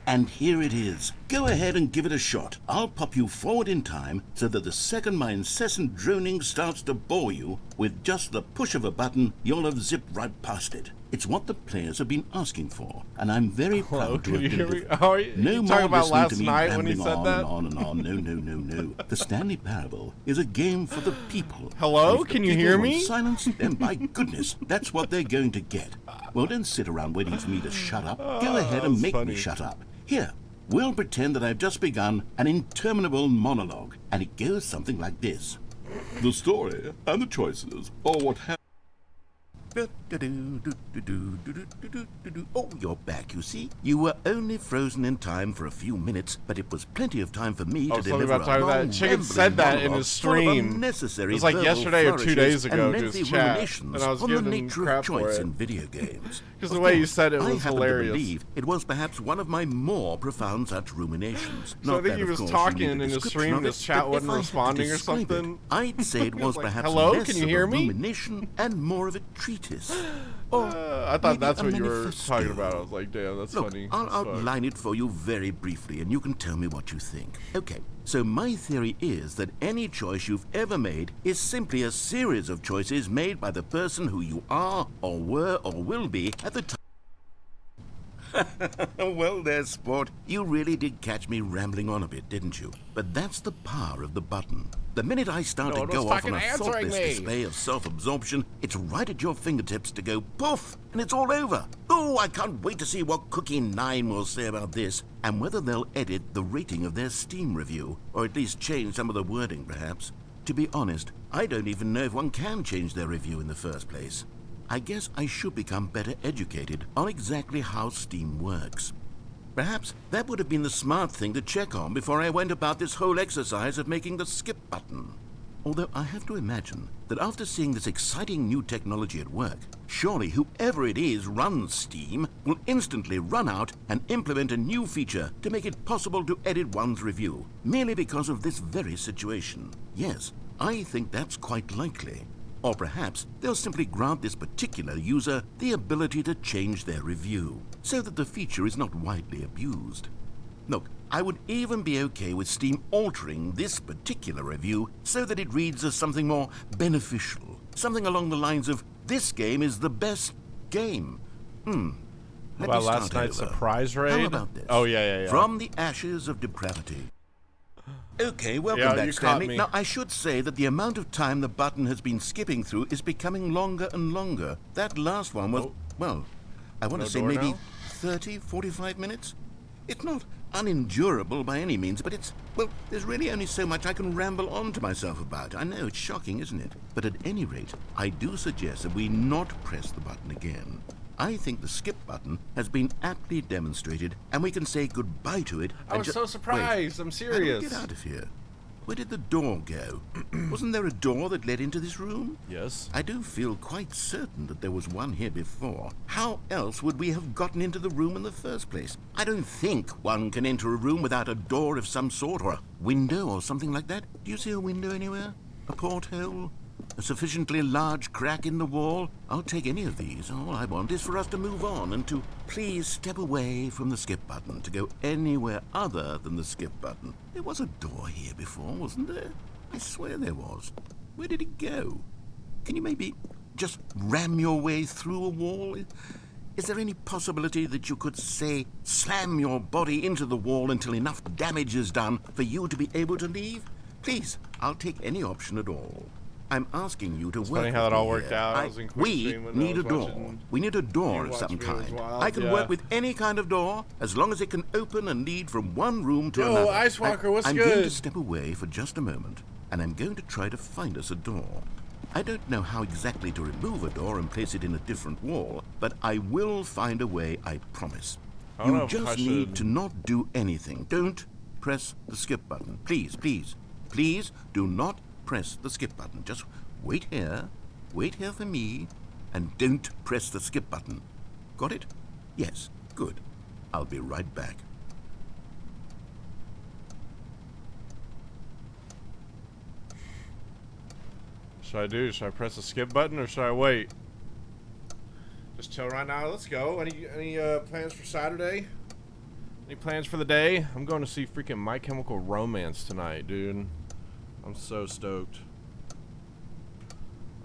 And here it is. Go ahead and give it a shot. I'll pop you forward in time so that the second my incessant droning starts to bore you, with just the push of a button, you'll have zipped right past it. It's what the players have been asking for, and I'm very Hello, proud to can you have hear me? delivered. Oh, you No talking more about listening last to me night when he rambling said on that? and on and on. No. The Stanley Parable is a game for the people. Hello? And if the Can you people hear want me? silence, then by goodness, that's what they're going to get. Well, don't sit around waiting for me to shut up. Go ahead and that's make funny. me shut up. Here, we'll pretend that I've just begun an interminable monologue, and it goes something like this. The story and the choices are what happened. Oh, you're back, you see. You were only frozen in time for a few minutes, but it was plenty of time for me I to was talking deliver about a talking long, that. Chicken rambling said that in monologue his full of stream. unnecessary It was like verbal yesterday or 2 flourishes days ago, and just lengthy chat, ruminations and I was on the giving him nature crap of for choice it. in video games. 'Cause the Of way you course, said it I was happen hilarious. to believe it was perhaps one of my more profound such ruminations. So I Not think that, he of was course, you talking need a in his description stream, of his it, chat but wasn't if I had to responding or describe it, something. I'd say it was like, perhaps "Hello, less can you of hear a me?" rumination and more of a treatise. Or I thought maybe that's a what you were manifesto. talking about. I was like, damn, that's Look, funny. I'll as fuck. outline it for you very briefly, and you can tell me what you think. Okay, so my theory is that any choice you've ever made is simply a series of choices made by the person who you are, or were, or will be at the time. Well, there, sport. You really did catch me rambling on a bit, didn't you? But that's the power of the button. The minute I start No to one was go off on fucking a answering thoughtless me. display of self-absorption, it's right at your fingertips to go poof, and it's all over. Oh, I can't wait to see what Cookie 9 will say about this, and whether they'll edit the rating of their Steam review, or at least change some of the wording, perhaps. To be honest, I don't even know if one can change their review in the first place. I guess I should become better educated on exactly how Steam works. Perhaps that would have been the smart thing to check on before I went about this whole exercise of making the skip button. Although I have to imagine that after seeing this exciting new technology at work, surely whoever it is runs Steam will instantly run out and implement a new feature to make it possible to edit one's review, merely because of this very situation. Yes, I think that's quite likely. Or perhaps they'll simply grant this particular user the ability to change their review, so that the feature is not widely abused. Look, I would even be okay with Steam altering this particular review so that it reads as something more beneficial. Something along the lines of, "This game is the best game." Let me About last start night's over. surprise raid? How about this? Oh, yeah. From the ashes of depravity. Okay, welcome Yeah, back, you caught Stanley. me. Now, I should say that the amount of time the button has been skipping through is becoming longer and longer. That last one was, well, I want No to say door maybe now? 30, 45 minutes. It's not unendurable by any means, but it's, well, there's really only so much I can ramble on to myself about. I know, it's shocking, isn't it? But at any rate, I do suggest that we not press the button again. I think the skip button has been aptly demonstrated, and we can say goodbye to it. I was so surprised. I'm serious. How do we get out of here? Where did the door go? Wasn't there a door that led into this room? Yes. I do feel quite certain that there was one here before. How else would we have gotten into the room in the first place? I don't think one can enter a room without a door of some sort, or a window or something like that. Do you see a window anywhere? A porthole? A sufficiently large crack in the wall? I'll take any of these. All I want is for us to move on and to please step away from the skip button, to go anywhere other than the skip button. There was a door here before, wasn't there? I swear there was. Where did it go? Can you maybe just ram your way through a wall? Is there any possibility that you could, say, slam your body into the wall until enough damage is done for you to be able to leave? Please, I'll take any option at all. I'm asking you to work. Funny how with that all me worked here. out. I was in quick We stream when I need a was door. watching We need a door you of watch some me. It was kind. wild, I can yeah. work with any kind of door as long as it can open and lead from one room to Yo, another. Ice Walker, what's I'm going good? to step away for just a moment, and I'm going to try to find us a door. I don't know how exactly to remove a door and place it in a different wall, but I will find a way, I promise. I don't know You if I just need should- to not do anything. Don't press the skip button. Please, please, please do not press the skip button. Just wait here for me, and don't press the skip button. Got it? Yes, good. I'll be right back. Should I do? Should I press the skip button or should I wait? Just chill right now. Let's go. Any plans for Saturday? Any plans for the day? I'm going to see freaking My Chemical Romance tonight, dude. I'm so stoked.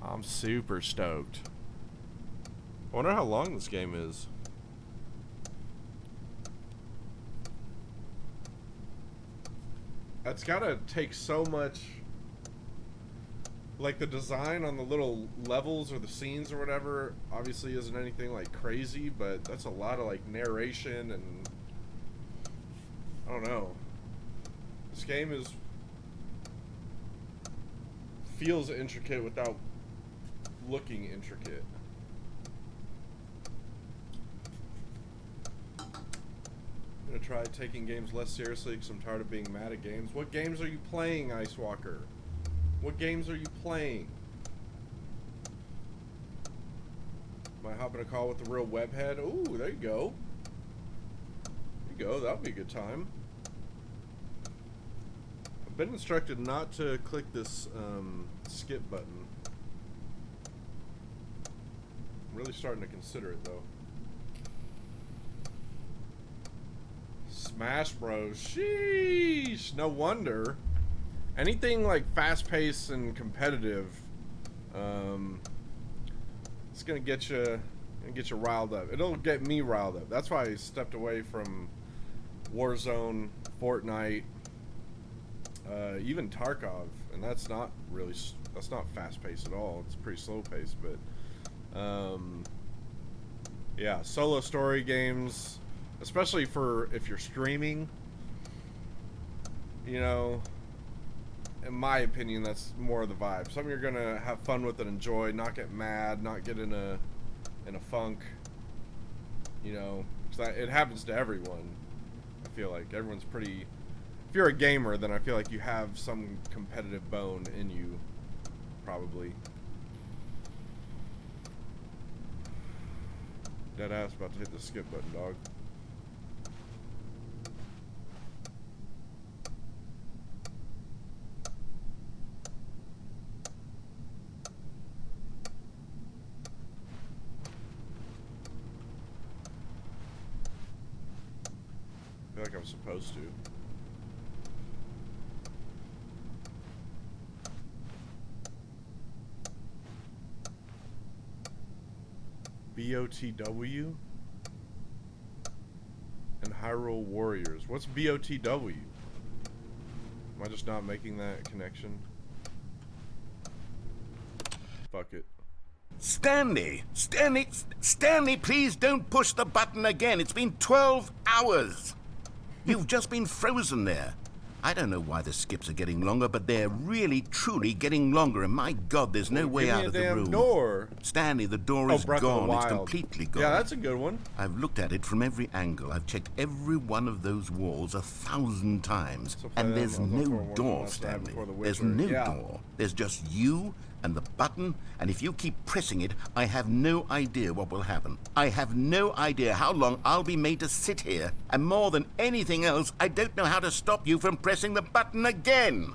I'm super stoked. I wonder how long this game is. It's gotta take so much. Like the design on the little levels or the scenes or whatever obviously isn't anything like crazy, but that's a lot of like narration and I don't know. This game feels intricate without looking intricate. I'm gonna try taking games less seriously because I'm tired of being mad at games. What games are you playing, Ice Walker? What games are you playing? Might hop in a call with the real webhead. Ooh, there you go. There you go. That'll be a good time. I've been instructed not to click this skip button. I'm really starting to consider it though. Smash Bros. Sheesh. No wonder. Anything like fast-paced and competitive, it's gonna get you riled up. It'll get me riled up. That's why I stepped away from Warzone, Fortnite, even Tarkov, and that's not fast-paced at all. It's pretty slow-paced, but yeah, solo story games, especially for if you're streaming, you know. In my opinion, that's more of the vibe. Something you're gonna have fun with and enjoy, not get mad, not get in a funk. You know, 'cause it happens to everyone. I feel like everyone's pretty. If you're a gamer, then I feel like you have some competitive bone in you, probably. Dead ass about to hit the skip button, dog. I feel like I'm supposed to. BOTW and Hyrule Warriors. What's BOTW? Am I just not making that connection? Fuck it. Stanley, please don't push the button again. It's been 12 hours. You've just been frozen there. I don't know why the skips are getting longer, but they're really, truly getting longer, and my God, there's no way out of the room. Door. Stanley, the door is Breath of the gone. It's Wild. completely gone. Yeah, that's a good one. I've looked at it from every angle. I've checked every one of those walls 1,000 times. So And play there's them on the no floor door, once I have Stanley. before the There's Witcher. no Yeah. door. There's just you and the button, and if you keep pressing it, I have no idea what will happen. I have no idea how long I'll be made to sit here, and more than anything else, I don't know how to stop you from pressing the button again.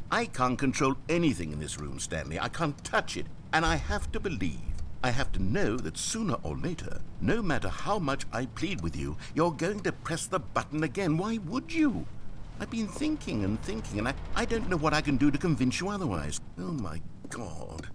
I can't control anything in this room, Stanley. I can't touch it, and I have to believe, I have to know that sooner or later, no matter how much I plead with you, you're going to press the button again. Why would you? I've been thinking and thinking, and I don't know what I can do to convince you otherwise. Oh, my God.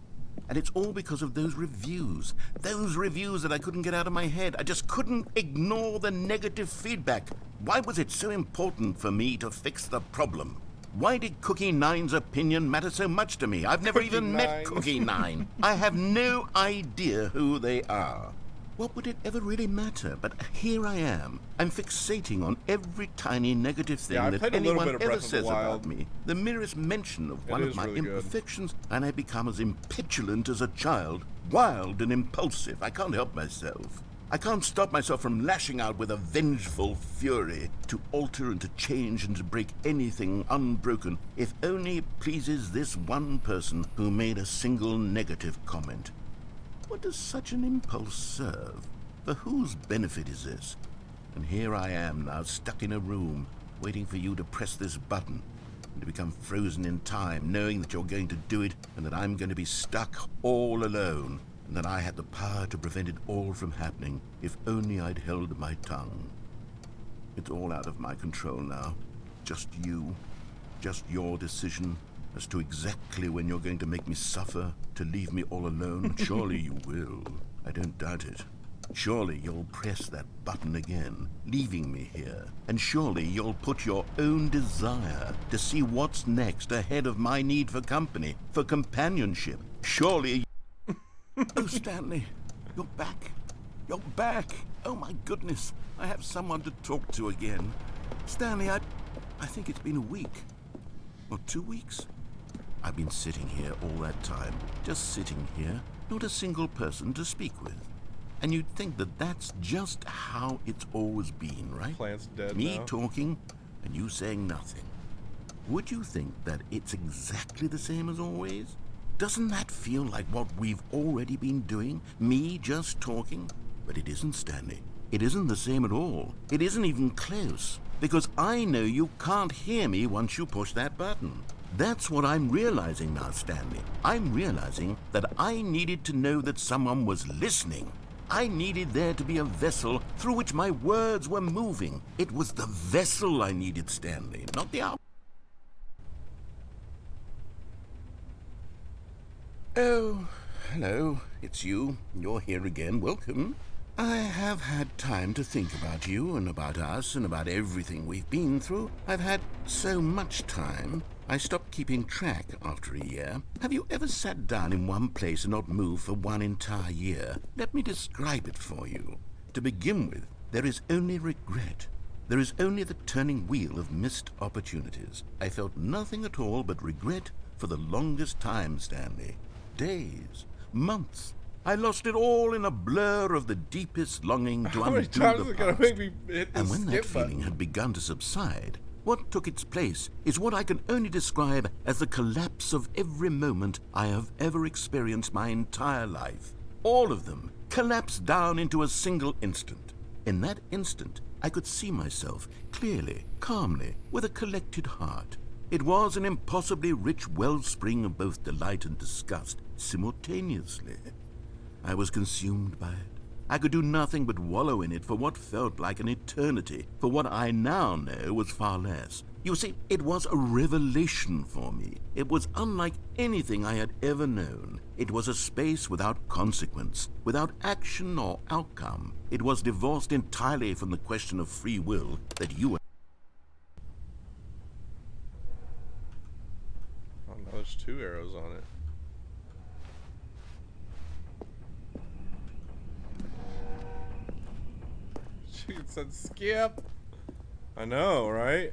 And it's all because of those reviews that I couldn't get out of my head. I just couldn't ignore the negative feedback. Why was it so important for me to fix the problem? Why did Cookie Nine's opinion matter so much to me? I've never even met Cookie Nine. I have no idea who they are. What would it ever really matter? But here I am. I'm fixating on every tiny negative thing that anyone ever says about me. The merest mention of one of my imperfections, and I become as impetulant as a child. Wild and impulsive. I can't help myself. I can't stop myself from lashing out with a vengeful fury to alter and to change and to break anything unbroken, if only it pleases this one person who made a single negative comment. What does such an impulse serve? For whose benefit is this? And here I am now, stuck in a room, waiting for you to press this button, and to become frozen in time, knowing that you're going to do it, and that I'm going to be stuck all alone, and that I had the power to prevent it all from happening, if only I'd held my tongue. It's all out of my control now. Just you. Just your decision as to exactly when you're going to make me suffer, to leave me all alone. Surely you will. I don't doubt it. Surely you'll press that button again, leaving me here. And surely you'll put your own desire to see what's next ahead of my need for company, for companionship. Surely... Oh, Stanley, you're back. You're back. Oh, my goodness. I have someone to talk to again. Stanley, I think it's been a week. Or 2 weeks. I've been sitting here all that time, just sitting here, not a single person to speak with. And you'd think that that's just how it's always been, right? Plant's dead Me now. talking and you saying nothing. Would you think that it's exactly the same as always? Doesn't that feel like what we've already been doing? Me just talking? But it isn't, Stanley. It isn't the same at all. It isn't even close. Because I know you can't hear me once you push that button. That's what I'm realizing now, Stanley. I'm realizing that I needed to know that someone was listening. I needed there to be a vessel through which my words were moving. It was the vessel I needed, Stanley, not the out. Oh, hello. It's you. You're here again. Welcome. I have had time to think about you and about us and about everything we've been through. I've had so much time. I stopped keeping track after a year. Have you ever sat down in one place and not moved for one entire year? Let me describe it for you. To begin with, there is only regret. There is only the turning wheel of missed opportunities. I felt nothing at all but regret for the longest time, Stanley. Days, months. I lost it all in a blur of the deepest longing to How many undo times the is it gonna past. make me hit the And when that skip feeling button? had begun to subside, what took its place is what I can only describe as the collapse of every moment I have ever experienced my entire life. All of them collapsed down into a single instant. In that instant, I could see myself clearly, calmly, with a collected heart. It was an impossibly rich wellspring of both delight and disgust simultaneously. I was consumed by it. I could do nothing but wallow in it for what felt like an eternity, for what I now know was far less. You see, it was a revelation for me. It was unlike anything I had ever known. It was a space without consequence, without action or outcome. It was divorced entirely from the question of free will that you... Oh no, there's 2 arrows on it. It said skip. I know, right?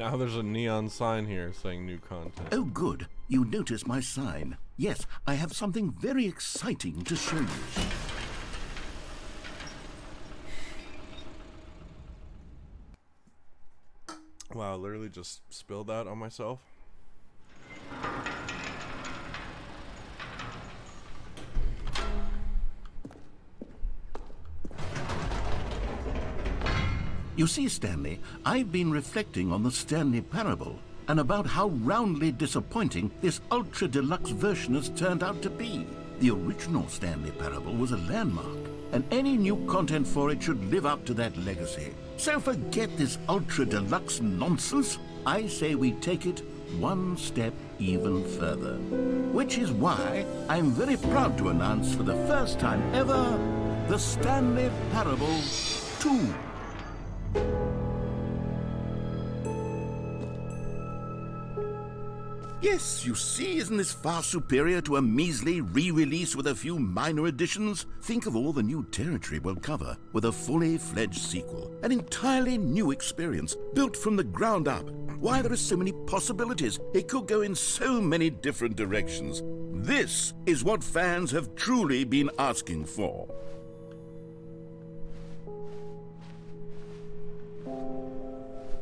Now there's a neon sign here saying new content. Oh, good. You noticed my sign. Yes, I have something very exciting to show you. Wow, I literally just spilled that on myself. You see, Stanley, I've been reflecting on the Stanley Parable and about how roundly disappointing this ultra deluxe version has turned out to be. The original Stanley Parable was a landmark, and any new content for it should live up to that legacy. So forget this ultra deluxe nonsense. I say we take it one step even further. Which is why I'm very proud to announce for the first time ever, the Stanley Parable 2. Yes, you see, isn't this far superior to a measly re-release with a few minor additions? Think of all the new territory we'll cover with a fully fledged sequel. An entirely new experience, built from the ground up. Why, there are so many possibilities. It could go in so many different directions. This is what fans have truly been asking for.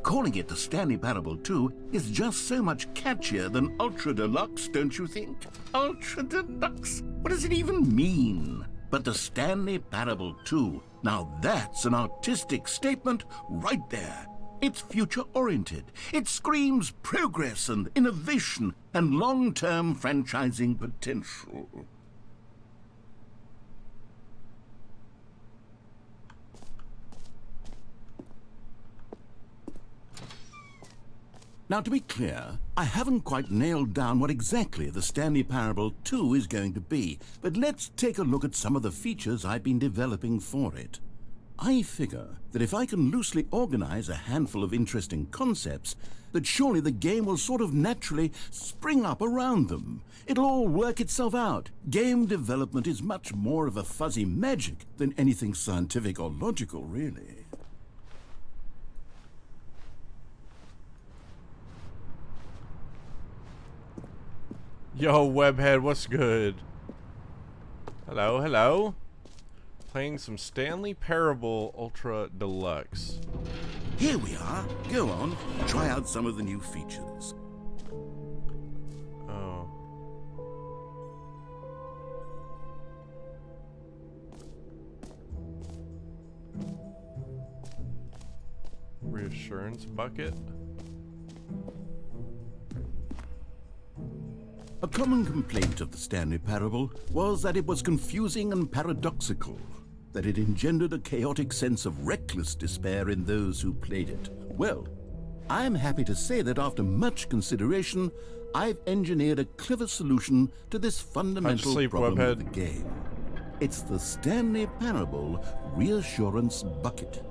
Calling it the Stanley Parable 2 is just so much catchier than Ultra Deluxe, don't you think? Ultra Deluxe? What does it even mean? But the Stanley Parable 2, now that's an artistic statement right there. It's future-oriented. It screams progress and innovation and long-term franchising potential. Now, to be clear, I haven't quite nailed down what exactly the Stanley Parable 2 is going to be, but let's take a look at some of the features I've been developing for it. I figure that if I can loosely organize a handful of interesting concepts, that surely the game will sort of naturally spring up around them. It'll all work itself out. Game development is much more of a fuzzy magic than anything scientific or logical, really. Yo, Webhead, what's good? Hello, hello. Playing some Stanley Parable Ultra Deluxe. Here we are. Go on, try out some of the new features. Oh. Reassurance bucket. A common complaint of the Stanley Parable was that it was confusing and paradoxical, that it engendered a chaotic sense of reckless despair in those who played it. Well, I'm happy to say that after much consideration, I've engineered a clever solution to this fundamental problem Webhead. of the game. It's the Stanley Parable Reassurance Bucket.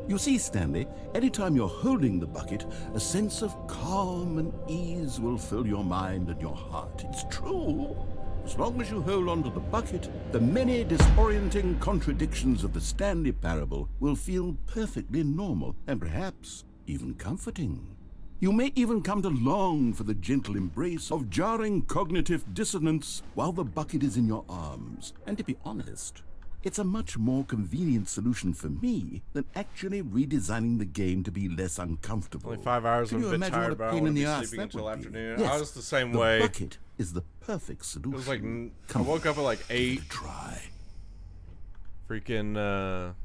You see, Stanley, anytime you're holding the bucket, a sense of calm and ease will fill your mind and your heart. It's true. As long as you hold on to the bucket, the many disorienting contradictions of the Stanley Parable will feel perfectly normal and perhaps even comforting. You may even come to long for the gentle embrace of jarring cognitive dissonance while the bucket is in your arms. And to be honest, it's a much more convenient solution for me than actually redesigning the game to be less uncomfortable. Only 5 hours. I'm a bit tired, but I want to be sleeping until afternoon. Yes, I was the same the way. bucket is the perfect solution. It was like I woke up at like 8. Try. Freaking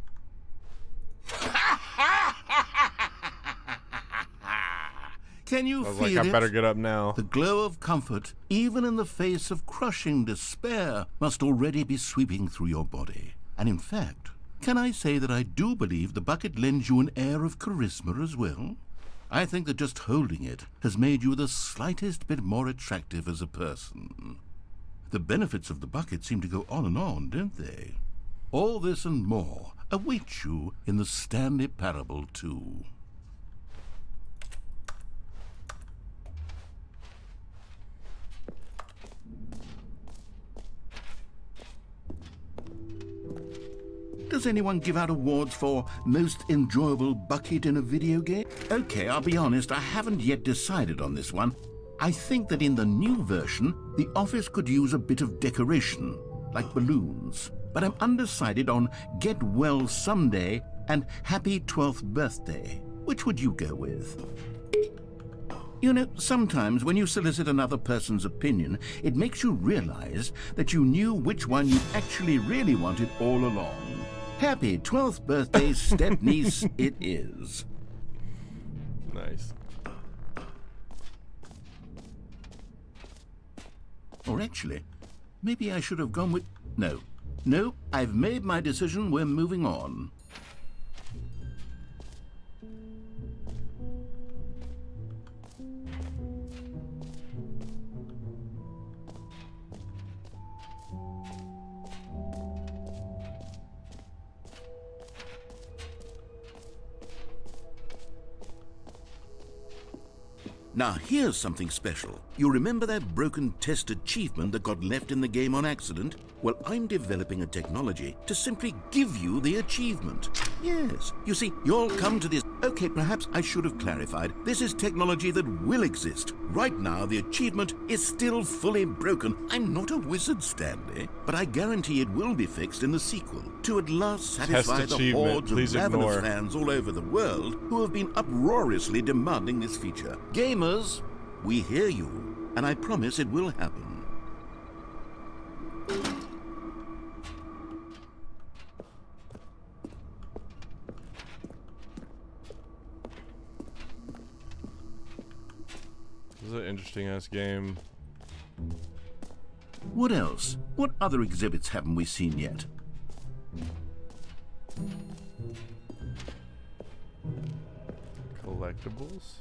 Can you I was feel like, I it? better get up now. The glow of comfort, even in the face of crushing despair, must already be sweeping through your body. And in fact, can I say that I do believe the bucket lends you an air of charisma as well? I think that just holding it has made you the slightest bit more attractive as a person. The benefits of the bucket seem to go on, don't they? All this and more await you in the Stanley Parable 2. Does anyone give out awards for most enjoyable bucket in a video game? Okay, I'll be honest, I haven't yet decided on this one. I think that in the new version, the office could use a bit of decoration, like balloons. But I'm undecided on Get Well Someday and Happy 12th Birthday. Which would you go with? You know, sometimes when you solicit another person's opinion, it makes you realize that you knew which one you actually really wanted all along. Happy 12th birthday, step-niece, it is. Nice. Or actually, maybe I should have gone with... No, I've made my decision, we're moving on. Now here's something special. You remember that broken test achievement that got left in the game on accident? Well, I'm developing a technology to simply give you the achievement. Yes, you see, you'll come to this... Okay, perhaps I should have clarified. This is technology that will exist. Right now, the achievement is still fully broken. I'm not a wizard, Stanley, but I guarantee it will be fixed in the sequel to at last satisfy the hordes of ravenous fans all over the world who have been uproariously demanding this feature. Gamers, we hear you, and I promise it will happen. This is an interesting ass game. What else? What other exhibits haven't we seen yet? Collectibles?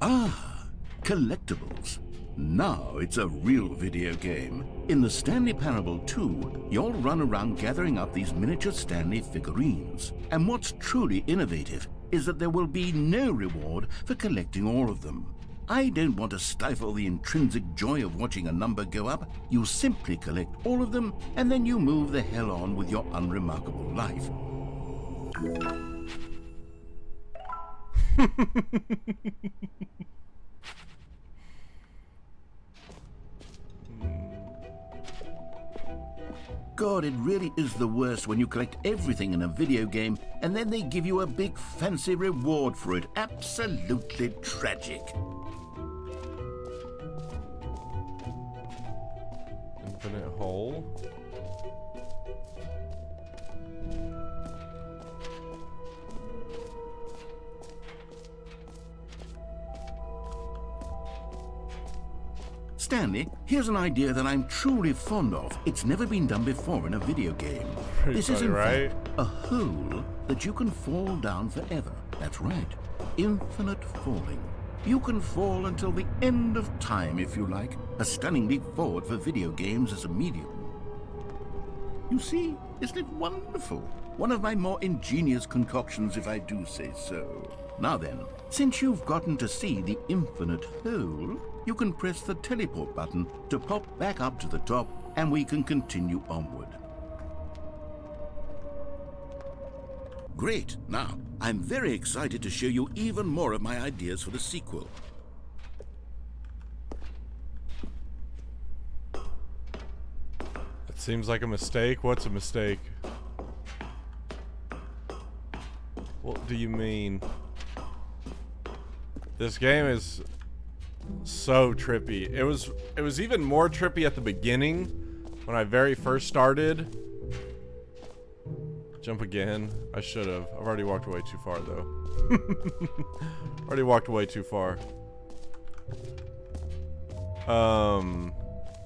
Ah, collectibles. Now it's a real video game. In the Stanley Parable 2, you'll run around gathering up these miniature Stanley figurines. And what's truly innovative is that there will be no reward for collecting all of them. I don't want to stifle the intrinsic joy of watching a number go up. You simply collect all of them, and then you move the hell on with your unremarkable life. God, it really is the worst when you collect everything in a video game and then they give you a big fancy reward for it. Absolutely tragic. Infinite hole. Stanley, here's an idea that I'm truly fond of. It's never been done before in a video game. This is in fact a hole that you can fall down forever. That's right. Infinite falling. You can fall until the end of time if you like. A stunning leap forward for video games as a medium. You see, isn't it wonderful? One of my more ingenious concoctions, if I do say so. Now then, since you've gotten to see the infinite hole, you can press the teleport button to pop back up to the top, and we can continue onward. Great. Now, I'm very excited to show you even more of my ideas for the sequel. It seems like a mistake. What's a mistake? What do you mean? This game is so trippy. It was even more trippy at the beginning when I very first started. Jump again. I should have. I've already walked way too far though. Already walked way too far.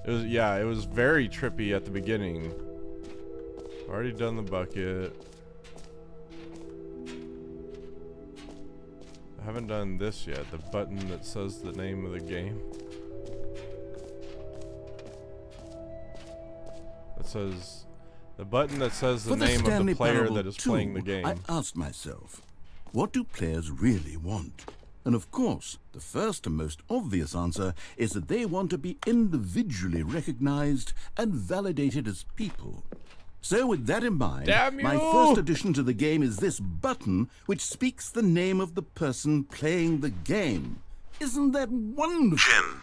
It was very trippy at the beginning. Already done the bucket. I haven't done this yet, the button that says the name of the game. That says, the button that says the name of the player that is playing the game. I asked myself, what do players really want? And of course, the first and most obvious answer is that they want to be individually recognized and validated as people. So with that in mind, Damn my you! first addition to the game is this button which speaks the name of the person playing the game. Isn't that wonderful? Jim.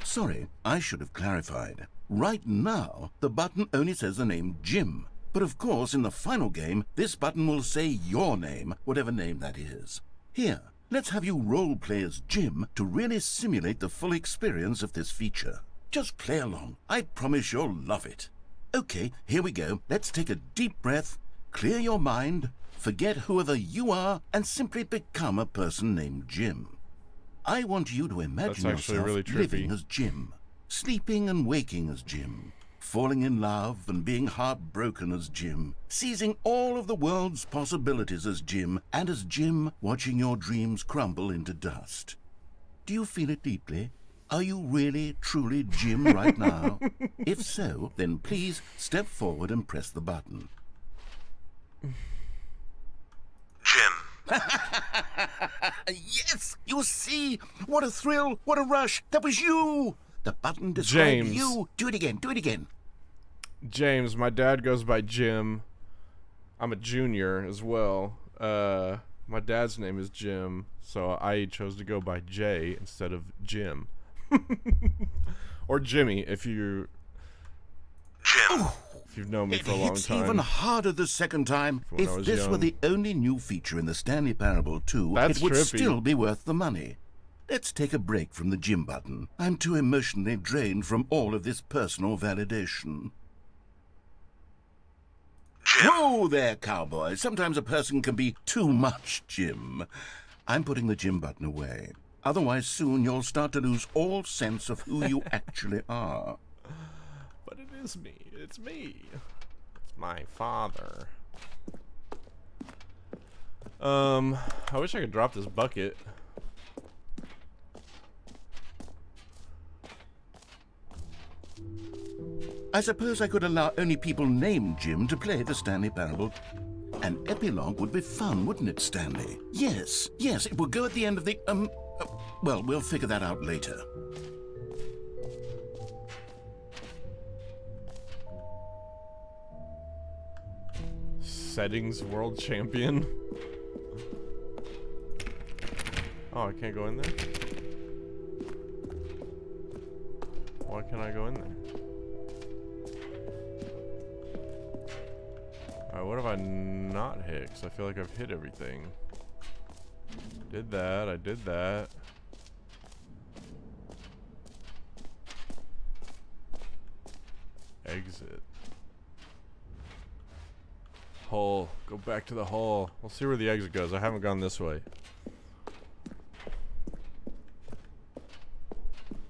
Sorry, I should have clarified. Right now, the button only says the name Jim. But of course, in the final game, this button will say your name, whatever name that is. Here, let's have you role-play as Jim to really simulate the full experience of this feature. Just play along. I promise you'll love it. Okay, here we go. Let's take a deep breath, clear your mind, forget whoever you are, and simply become a person named Jim. I want you to imagine yourself really trippy. living as Jim, sleeping and waking as Jim, falling in love and being heartbroken as Jim, seizing all of the world's possibilities as Jim, and as Jim watching your dreams crumble into dust. Do you feel it deeply? Are you really, truly Jim right now? If so, then please step forward and press the button. Jim. Yes! You see? What a thrill! What a rush! That was you! The button described James. you. Do it again. Do it again. James, my dad goes by Jim. I'm a junior as well. My dad's name is Jim, so I chose to go by Jay instead of Jim. Or Jimmy, if you've known me It for a long hits time. even harder the second time. When I If was this young. were the only new feature in the Stanley Parable 2, That's it would trippy. still be worth the money. Let's take a break from the Jim button. I'm too emotionally drained from all of this personal validation. Whoa there, cowboy. Sometimes a person can be too much Jim. I'm putting the Jim button away. Otherwise, soon you'll start to lose all sense of who you actually are. But it is me. It's me. It's my father. I wish I could drop this bucket. I suppose I could allow only people named Jim to play the Stanley Parable. An epilogue would be fun, wouldn't it, Stanley? Yes, it would go at the end of the, well, we'll figure that out later. Settings world champion. Oh, I can't go in there? Why can't I go in there? Alright, what have I not hit? 'Cause I feel like I've hit everything. Did that, I did that. Exit. Hole. Go back to the hole. We'll see where the exit goes. I haven't gone this way.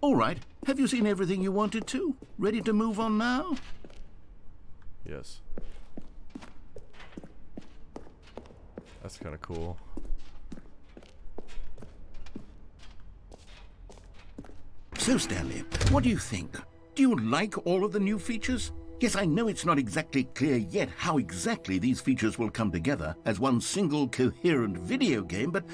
All right, have you seen everything you wanted to? Ready to move on now? Yes. That's kind of cool. So, Stanley, what do you think? Do you like all of the new features? Yes, I know it's not exactly clear yet how exactly these features will come together as one single coherent video game, but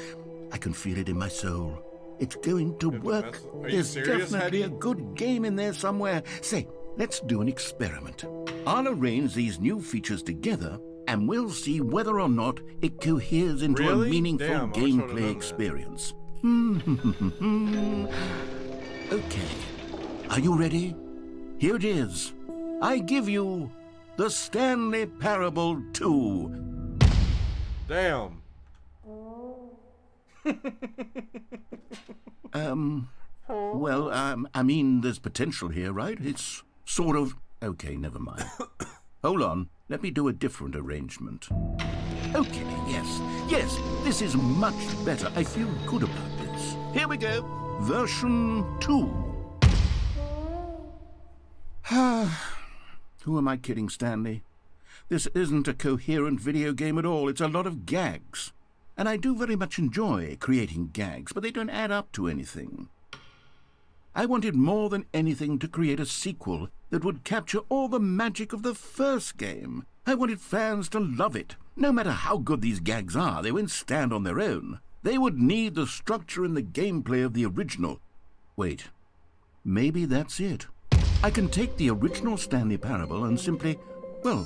I can feel it in my soul. It's going to work. Are you There's serious, definitely Eddie? a good game in there somewhere. Say, let's do an experiment. I'll arrange these new features together, and we'll see whether or not it coheres into Really? a meaningful Damn, I wish I would've gameplay done that. experience. Okay. Are you ready? Here it is. I give you the Stanley Parable 2. Damn. I mean, there's potential here, right? It's sort of... Okay, never mind. Hold on. Let me do a different arrangement. Okay, yes, this is much better. I feel good about this. Here we go. Version 2. Who am I kidding, Stanley? This isn't a coherent video game at all. It's a lot of gags. And I do very much enjoy creating gags, but they don't add up to anything. I wanted more than anything to create a sequel that would capture all the magic of the first game. I wanted fans to love it. No matter how good these gags are, they won't stand on their own. They would need the structure and the gameplay of the original. Wait, maybe that's it. I can take the original Stanley Parable and simply, well,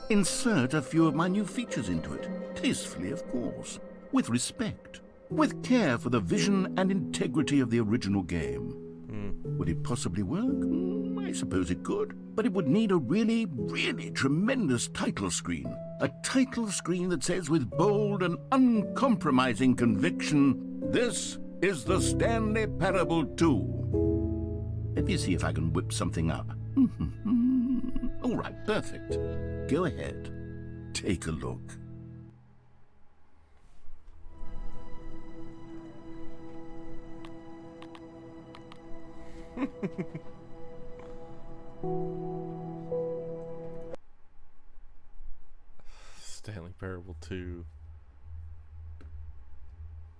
insert a few of my new features into it. Tastefully, of course. With respect. With care for the vision and integrity of the original game. Would it possibly work? I suppose it could. But it would need a really, really tremendous title screen. A title screen that says with bold and uncompromising conviction, "This is the Stanley Parable 2. Let me see if I can whip something up. All right, perfect. Go ahead. Take a look. Stanley Parable 2.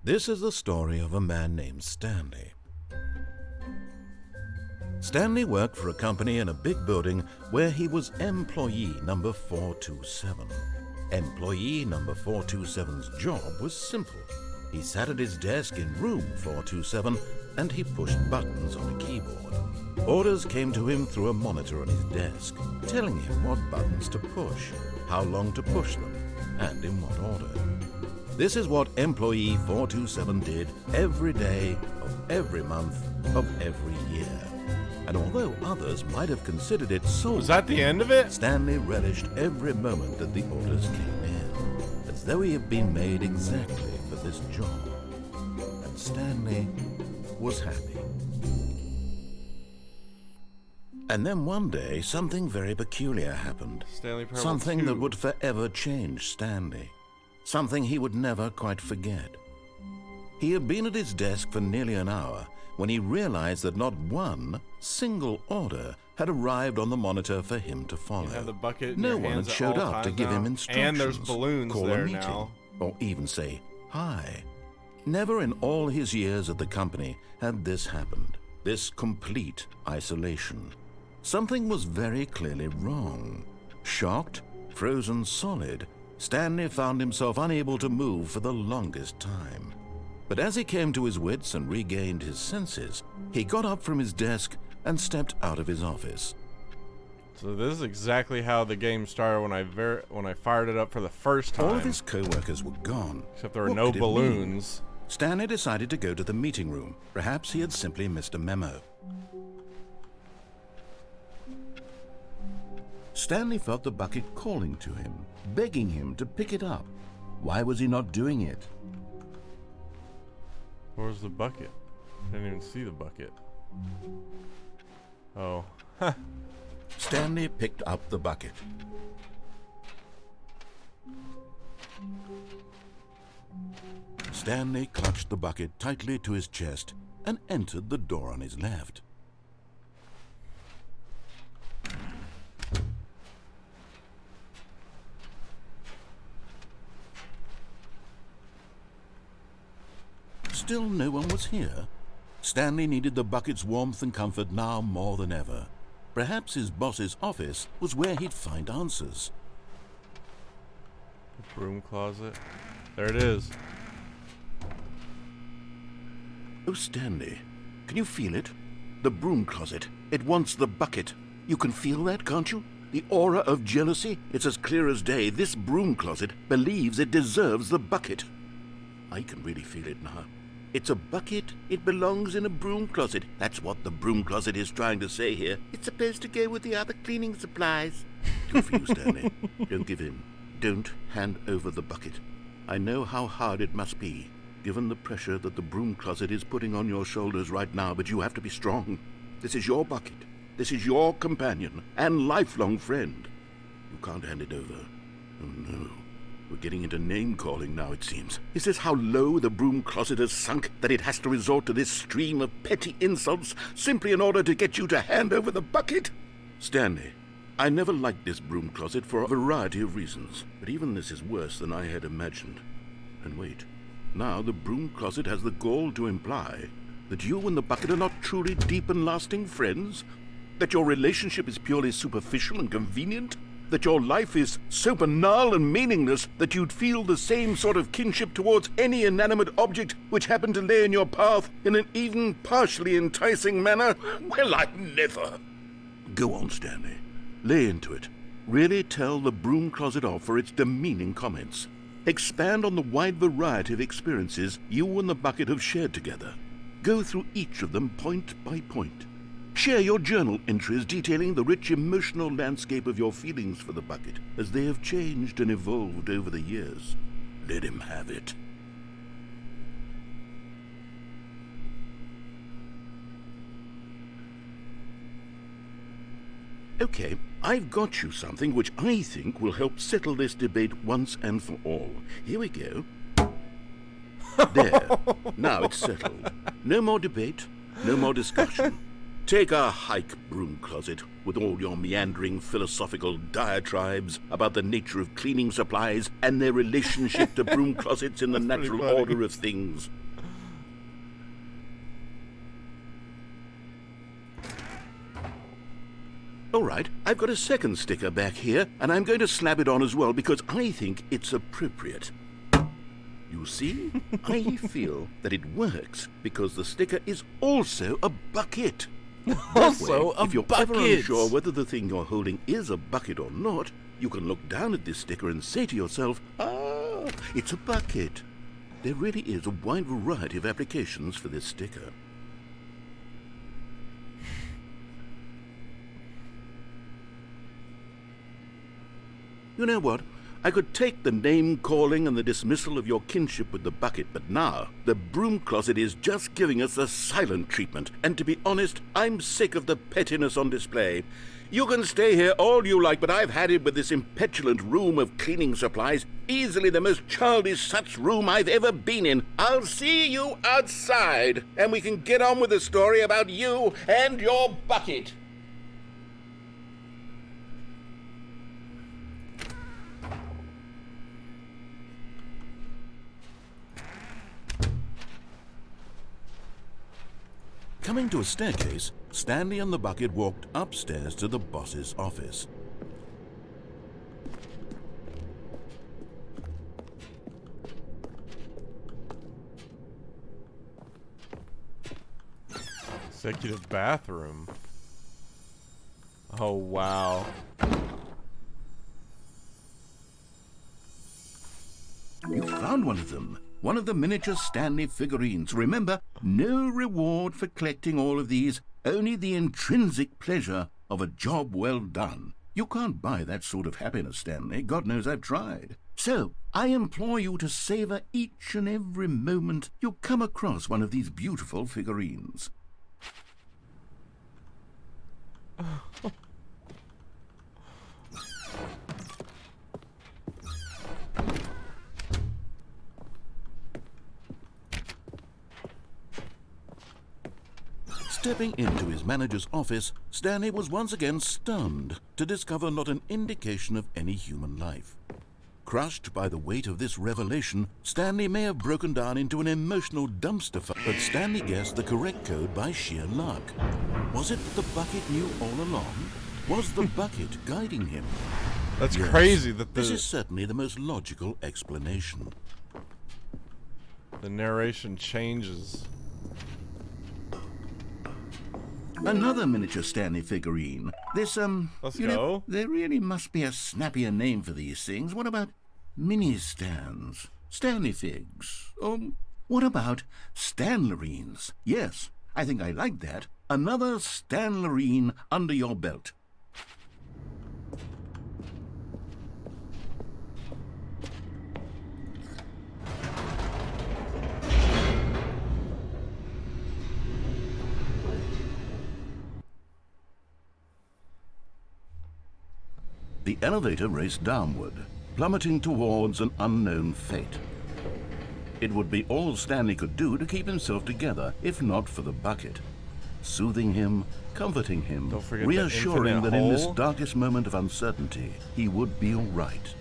This is the story of a man named Stanley. Stanley worked for a company in a big building where he was employee number 427. Employee number 427's job was simple. He sat at his desk in room 427 and he pushed buttons on a keyboard. Orders came to him through a monitor on his desk, telling him what buttons to push, how long to push them, and in what order. This is what employee 427 did every day of every month of every year. And although others might have considered it so, Was that the end of it? Stanley relished every moment that the orders came in, as though he had been made exactly for this job. And Stanley was happy. And then one day, something very peculiar happened. Stanley Parable Something 2. that would forever change Stanley. Something he would never quite forget. He had been at his desk for nearly an hour when he realized that not one single order had arrived on the monitor for him to follow. You have the bucket in No your one hands had at showed all up to times give him now. instructions, And there's balloons call there a meeting, now. or even say hi. Never in all his years at the company had this happened, this complete isolation. Something was very clearly wrong. Shocked, frozen solid, Stanley found himself unable to move for the longest time. But as he came to his wits and regained his senses, he got up from his desk and stepped out of his office. So this is exactly how the game started when I fired it up for the first time. All of his co-workers were gone. Except there were What no could it mean? balloons. Stanley decided to go to the meeting room. Perhaps he had simply missed a memo. Stanley felt the bucket calling to him, begging him to pick it up. Why was he not doing it? Where's the bucket? I didn't even see the bucket. Oh. Stanley picked up the bucket. Stanley clutched the bucket tightly to his chest and entered the door on his left. Still no one was here. Stanley needed the bucket's warmth and comfort now more than ever. Perhaps his boss's office was where he'd find answers. Broom closet. There it is. Oh, Stanley, can you feel it? The broom closet. It wants the bucket. You can feel that, can't you? The aura of jealousy? It's as clear as day. This broom closet believes it deserves the bucket. I can really feel it now. It's a bucket. It belongs in a broom closet. That's what the broom closet is trying to say here. It's supposed to go with the other cleaning supplies. Good for you, Stanley. Don't give in. Don't hand over the bucket. I know how hard it must be, given the pressure that the broom closet is putting on your shoulders right now, but you have to be strong. This is your bucket. This is your companion and lifelong friend. You can't hand it over. Oh, no. We're getting into name-calling now, it seems. Is this how low the broom closet has sunk, that it has to resort to this stream of petty insults simply in order to get you to hand over the bucket? Stanley, I never liked this broom closet for a variety of reasons, but even this is worse than I had imagined. And wait, now the broom closet has the gall to imply that you and the bucket are not truly deep and lasting friends? That your relationship is purely superficial and convenient? That your life is so banal and meaningless that you'd feel the same sort of kinship towards any inanimate object which happened to lay in your path in an even partially enticing manner? Well, I never. Go on, Stanley. Lay into it. Really tell the broom closet off for its demeaning comments. Expand on the wide variety of experiences you and the bucket have shared together. Go through each of them point by point. Share your journal entries detailing the rich emotional landscape of your feelings for the bucket as they have changed and evolved over the years. Let him have it. Okay, I've got you something which I think will help settle this debate once and for all. Here we go. There. Now it's settled. No more debate, no more discussion. Take a hike, broom closet, with all your meandering philosophical diatribes about the nature of cleaning supplies and their relationship to broom closets in the natural order of things. All right, I've got a second sticker back here, and I'm going to slap it on as well because I think it's appropriate. You see, I feel that it works because the sticker is also a bucket. Also a if you're bucket. ever unsure whether the thing you're holding is a bucket or not, you can look down at this sticker and say to yourself, ah, it's a bucket. There really is a wide variety of applications for this sticker. You know what? I could take the name-calling and the dismissal of your kinship with the bucket, but now the broom closet is just giving us a silent treatment, and to be honest, I'm sick of the pettiness on display. You can stay here all you like, but I've had it with this impetulant room of cleaning supplies, easily the most childish such room I've ever been in. I'll see you outside, and we can get on with the story about you and your bucket. Coming to a staircase, Stanley and the bucket walked upstairs to the boss's office. Executive bathroom. Oh, wow. You found one of them. One of the miniature Stanley figurines. Remember, no reward for collecting all of these, only the intrinsic pleasure of a job well done. You can't buy that sort of happiness, Stanley. God knows I've tried. So, I implore you to savor each and every moment you come across one of these beautiful figurines. Stepping into his manager's office, Stanley was once again stunned to discover not an indication of any human life. Crushed by the weight of this revelation, Stanley may have broken down into an emotional dumpster fire, but Stanley guessed the correct code by sheer luck. Was it the bucket knew all along? Was the bucket guiding him? That's Yes, crazy that this is certainly the most logical explanation. the narration changes. Another miniature Stanley figurine. This, Let's you go. know, there really must be a snappier name for these things. What about mini-stands? Stanley figs? What about Stanlerines? Yes, I think I like that. Another Stanlerine under your belt. The elevator raced downward, plummeting towards an unknown fate. It would be all Stanley could do to keep himself together, if not for the bucket. Soothing him, comforting him, Don't forget the reassuring infinite that in this hole. darkest moment of uncertainty, he would be all right.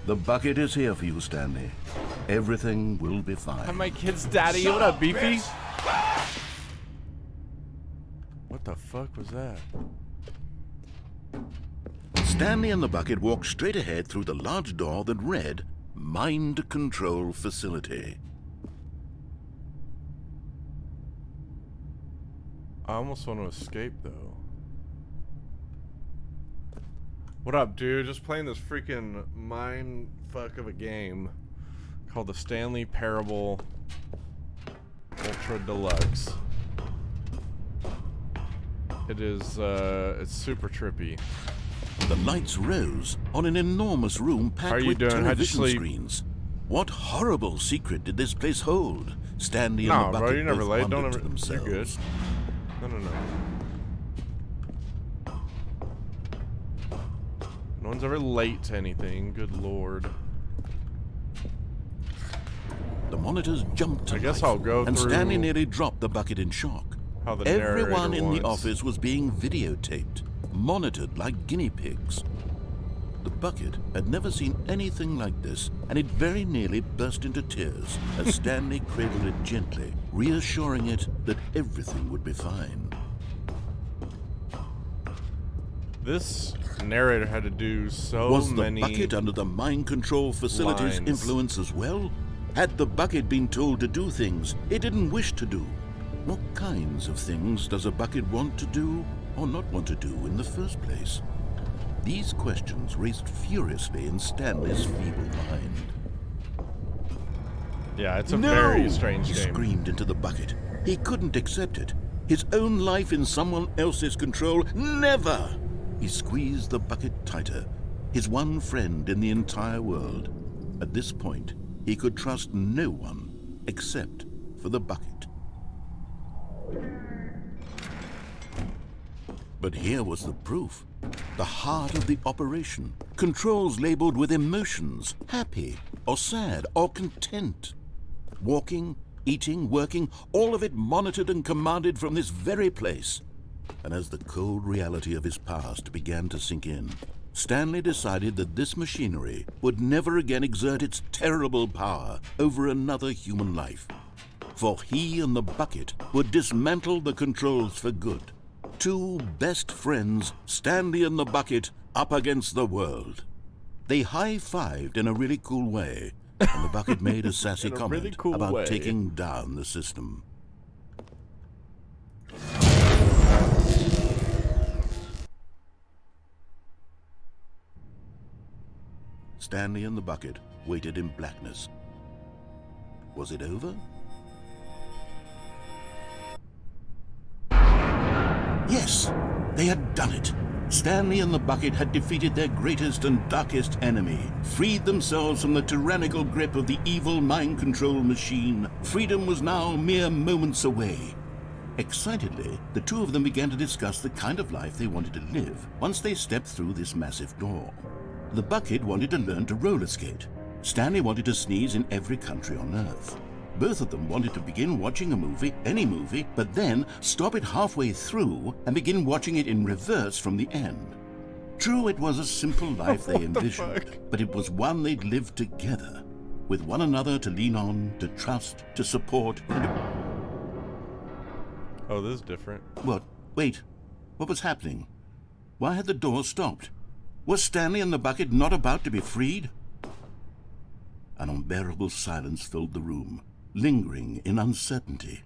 The bucket is here for you, Stanley. Everything will be fine. Hi, my kid's daddy. What up, Beefy? What the fuck was that? Stanley and the bucket walked straight ahead through the large door that read, Mind Control Facility. I almost want to escape, though. What up, dude? Just playing this freaking mind fuck of a game called the Stanley Parable Ultra Deluxe. It is, it's super trippy. The lights rose on an enormous room packed with television screens. What horrible secret did this place hold? Stanley and the bucket bro, you're never both late. wondered Don't ever. to themselves. You're good. No. No one's ever late to anything. Good lord. The monitors jumped to I guess life, I'll go and through Stanley nearly dropped the bucket in shock. How the Everyone in narrator the wants. office was being videotaped, monitored like guinea pigs. The bucket had never seen anything like this, and it very nearly burst into tears as Stanley cradled it gently, reassuring it that everything would be fine. This narrator had to do so Was the many. bucket under the mind control facility's lines. influence as well? Had the bucket been told to do things it didn't wish to do? What kinds of things does a bucket want to do or not want to do in the first place? These questions raced furiously in Stanley's feeble mind. Yeah, it's a very strange He game. screamed into the bucket. He couldn't accept it. His own life in someone else's control, never! He squeezed the bucket tighter, his one friend in the entire world. At this point, he could trust no one except for the bucket. But here was the proof. The heart of the operation. Controls labeled with emotions, happy or sad or content. Walking, eating, working, all of it monitored and commanded from this very place. And as the cold reality of his past began to sink in, Stanley decided that this machinery would never again exert its terrible power over another human life. For he and the bucket would dismantle the controls for good. Two best friends, Stanley and the bucket, up against the world. They high-fived in a really cool way, and the bucket made a sassy comment really cool about way. taking down the system. Stanley and the bucket waited in blackness. Was it over? Yes, they had done it. Stanley and the bucket had defeated their greatest and darkest enemy, freed themselves from the tyrannical grip of the evil mind control machine. Freedom was now mere moments away. Excitedly, the two of them began to discuss the kind of life they wanted to live once they stepped through this massive door. The bucket wanted to learn to roller skate. Stanley wanted to sneeze in every country on Earth. Both of them wanted to begin watching a movie, any movie, but then stop it halfway through and begin watching it in reverse from the end. True, it was a simple life they envisioned, but it was one they'd lived together, with one another to lean on, to trust, to support. Oh, this is different. What? Wait. What was happening? Why had the door stopped? Was Stanley and the bucket not about to be freed? An unbearable silence filled the room, lingering in uncertainty,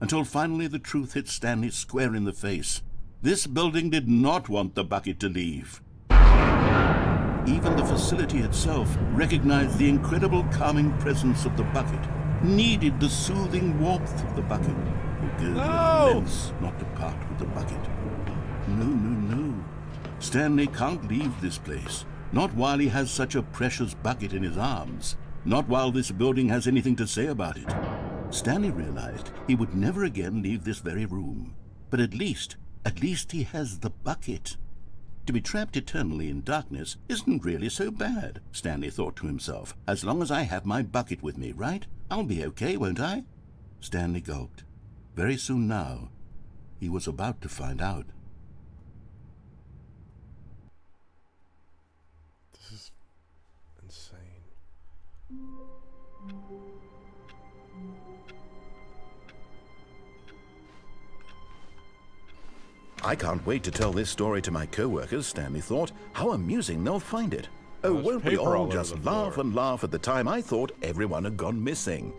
until finally the truth hit Stanley square in the face. This building did not want the bucket to leave. Even the facility itself recognized the incredible calming presence of the bucket, needed the soothing warmth of the bucket. Lens not to part with the bucket. No. Stanley can't leave this place. Not while he has such a precious bucket in his arms. Not while this building has anything to say about it. Stanley realized he would never again leave this very room. But at least he has the bucket. To be trapped eternally in darkness isn't really so bad, Stanley thought to himself. As long as I have my bucket with me, right? I'll be okay, won't I? Stanley gulped. Very soon now, he was about to find out. This is insane. I can't wait to tell this story to my co-workers, Stanley thought. How amusing they'll find it. Oh, There's won't we paper all all over just the laugh floor. and laugh at the time I thought everyone had gone missing.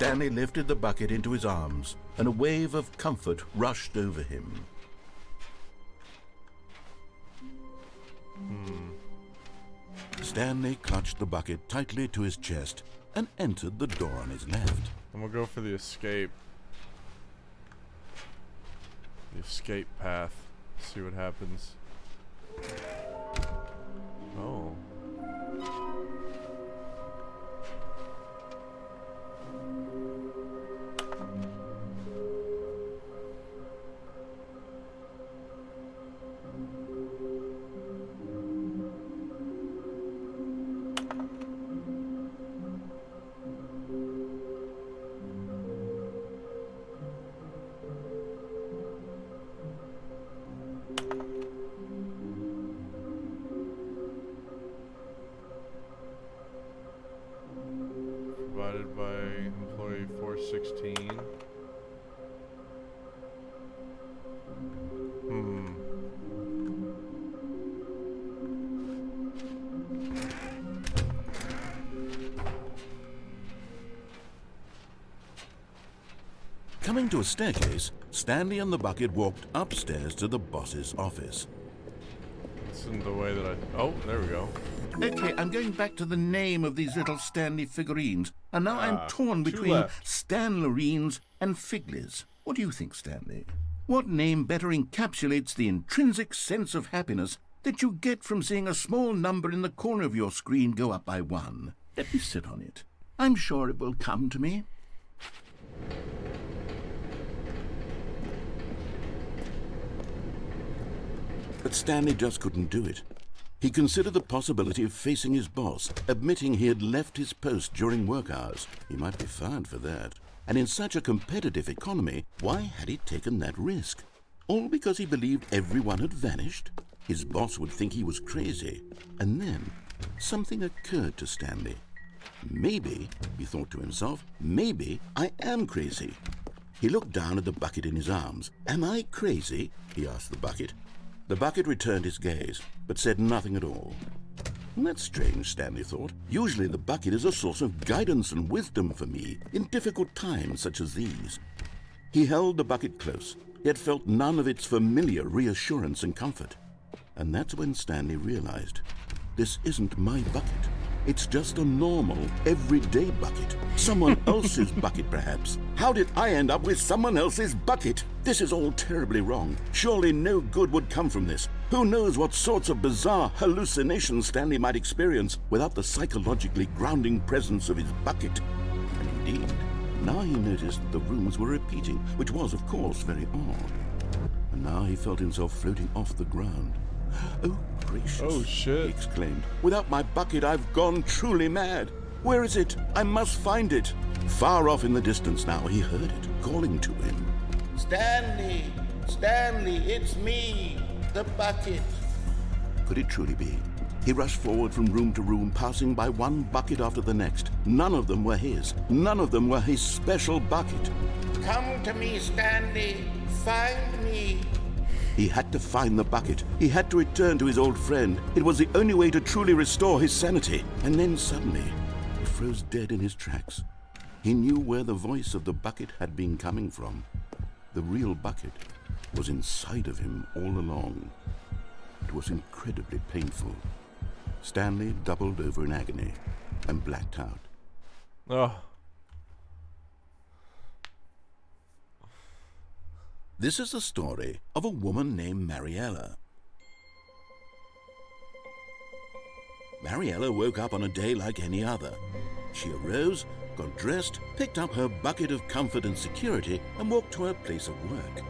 Stanley lifted the bucket into his arms, and a wave of comfort rushed over him. Stanley clutched the bucket tightly to his chest and entered the door on his left. I'm gonna go for the escape. The escape path. See what happens. Oh. Provided by employee 416. Coming to a staircase, Stanley and the bucket walked upstairs to the boss's office. This isn't the way that I... Oh, there we go. Okay, I'm going back to the name of these little Stanley figurines, and now I'm torn between Stanlerines and Figlies. What do you think, Stanley? What name better encapsulates the intrinsic sense of happiness that you get from seeing a small number in the corner of your screen go up by 1? Let me sit on it. I'm sure it will come to me. But Stanley just couldn't do it. He considered the possibility of facing his boss, admitting he had left his post during work hours. He might be fired for that. And in such a competitive economy, why had he taken that risk? All because he believed everyone had vanished? His boss would think he was crazy. And then something occurred to Stanley. Maybe, he thought to himself, maybe I am crazy. He looked down at the bucket in his arms. Am I crazy? He asked the bucket. The bucket returned his gaze, but said nothing at all. That's strange, Stanley thought. Usually the bucket is a source of guidance and wisdom for me in difficult times such as these. He held the bucket close, yet felt none of its familiar reassurance and comfort. And that's when Stanley realized, this isn't my bucket. It's just a normal, everyday bucket. Someone else's bucket, perhaps. How did I end up with someone else's bucket? This is all terribly wrong. Surely no good would come from this. Who knows what sorts of bizarre hallucinations Stanley might experience without the psychologically grounding presence of his bucket. And indeed, now he noticed the rooms were repeating, which was, of course, very odd. And now he felt himself floating off the ground. Oh, gracious, oh, shit. He exclaimed. Without my bucket, I've gone truly mad. Where is it? I must find it. Far off in the distance now, he heard it, calling to him. Stanley! Stanley, it's me, the bucket. Could it truly be? He rushed forward from room to room, passing by one bucket after the next. None of them were his. None of them were his special bucket. Come to me, Stanley. Find me. He had to find the bucket. He had to return to his old friend. It was the only way to truly restore his sanity. And then suddenly, he froze dead in his tracks. He knew where the voice of the bucket had been coming from. The real bucket was inside of him all along. It was incredibly painful. Stanley doubled over in agony and blacked out. Oh. This is the story of a woman named Mariella. Mariella woke up on a day like any other. She arose, got dressed, picked up her bucket of comfort and security, and walked to her place of work.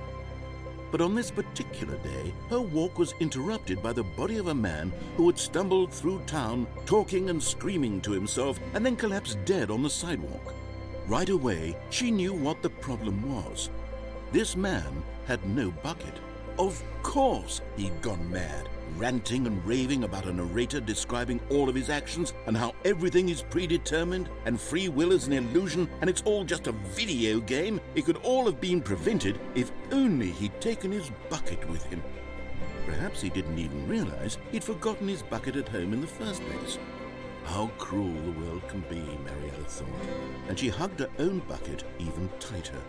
But on this particular day, her walk was interrupted by the body of a man who had stumbled through town, talking and screaming to himself, and then collapsed dead on the sidewalk. Right away, she knew what the problem was. This man had no bucket. Of course he'd gone mad, ranting and raving about a narrator describing all of his actions and how everything is predetermined and free will is an illusion and it's all just a video game. It could all have been prevented if only he'd taken his bucket with him. Perhaps he didn't even realize he'd forgotten his bucket at home in the first place. How cruel the world can be, Marietta thought, and she hugged her own bucket even tighter.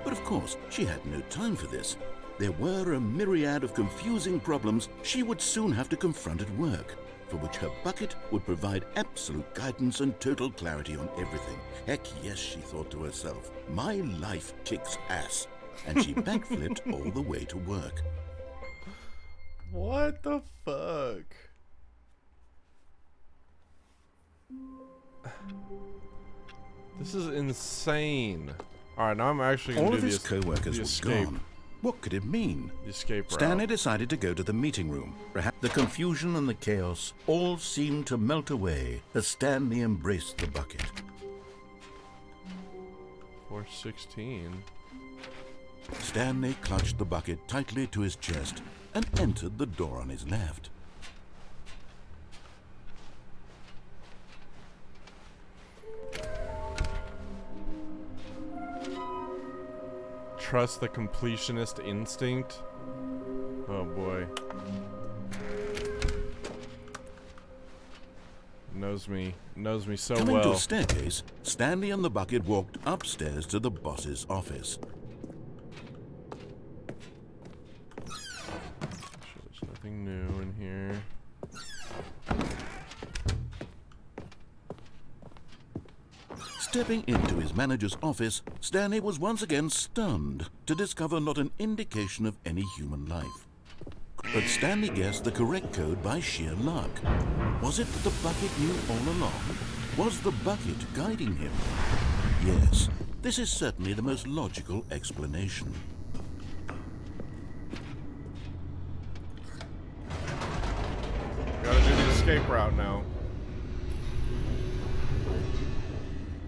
But of course, she had no time for this. There were a myriad of confusing problems she would soon have to confront at work, for which her bucket would provide absolute guidance and total clarity on everything. Heck yes, she thought to herself, my life kicks ass. And she backflipped all the way to work. What the fuck? This is insane. Alright, now I'm actually going All to of do his co-workers were gone. What could it mean? The escape route. Stanley decided to go to the meeting room. Perhaps the confusion and the chaos all seemed to melt away as Stanley embraced the bucket. 416. Stanley clutched the bucket tightly to his chest and entered the door on his left. Trust the completionist instinct. Oh boy. Knows me so Coming well. to a staircase, Stanley and the bucket walked upstairs to the boss's office. There's nothing new in here. Stepping into his manager's office, Stanley was once again stunned to discover not an indication of any human life. But Stanley guessed the correct code by sheer luck. Was it that the bucket knew all along? Was the bucket guiding him? Yes, this is certainly the most logical explanation. Gotta do the escape route now.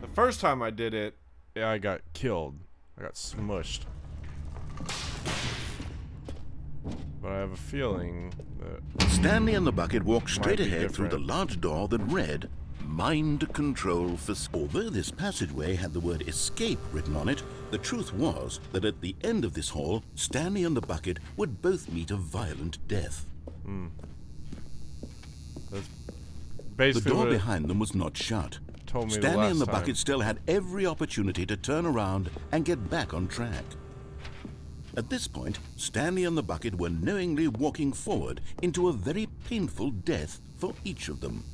The first time I did it, yeah, I got killed. I got smushed. But I have a feeling that Stanley and the bucket walked straight be ahead through the different. large door that read, Mind Control for... Although this passageway had the word escape written on it, the truth was that at the end of this hall, Stanley and the bucket would both meet a violent death. that's The basically door what it behind them was not shut. told me the Stanley last and the time. bucket still had every opportunity to turn around and get back on track. At this point, Stanley and the bucket were knowingly walking forward into a very painful death for each of them.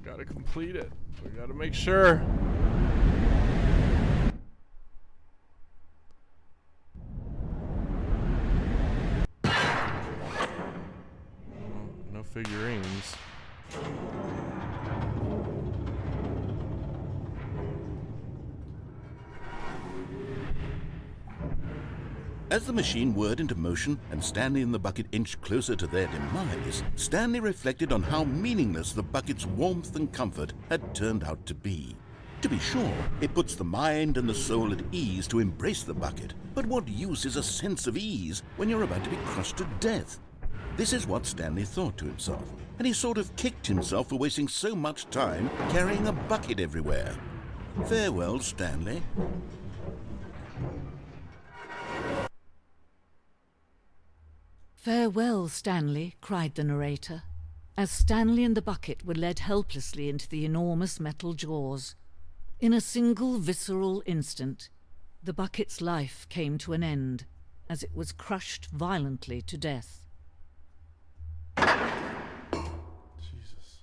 Gotta complete it. We gotta make sure. No figurines. As the machine whirred into motion and Stanley and the bucket inched closer to their demise, Stanley reflected on how meaningless the bucket's warmth and comfort had turned out to be. To be sure, it puts the mind and the soul at ease to embrace the bucket, but what use is a sense of ease when you're about to be crushed to death? This is what Stanley thought to himself, and he sort of kicked himself for wasting so much time carrying a bucket everywhere. Farewell, Stanley. Farewell, Stanley, cried the narrator, as Stanley and the bucket were led helplessly into the enormous metal jaws. In a single visceral instant, the bucket's life came to an end, as it was crushed violently to death. Jesus.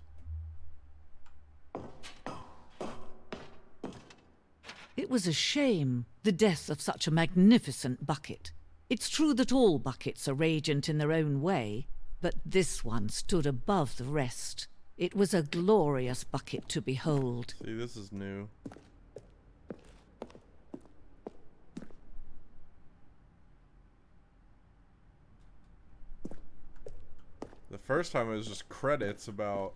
It was a shame, the death of such a magnificent bucket. It's true that all buckets are radiant in their own way, but this one stood above the rest. It was a glorious bucket to behold. See, this is new. The first time it was just credits about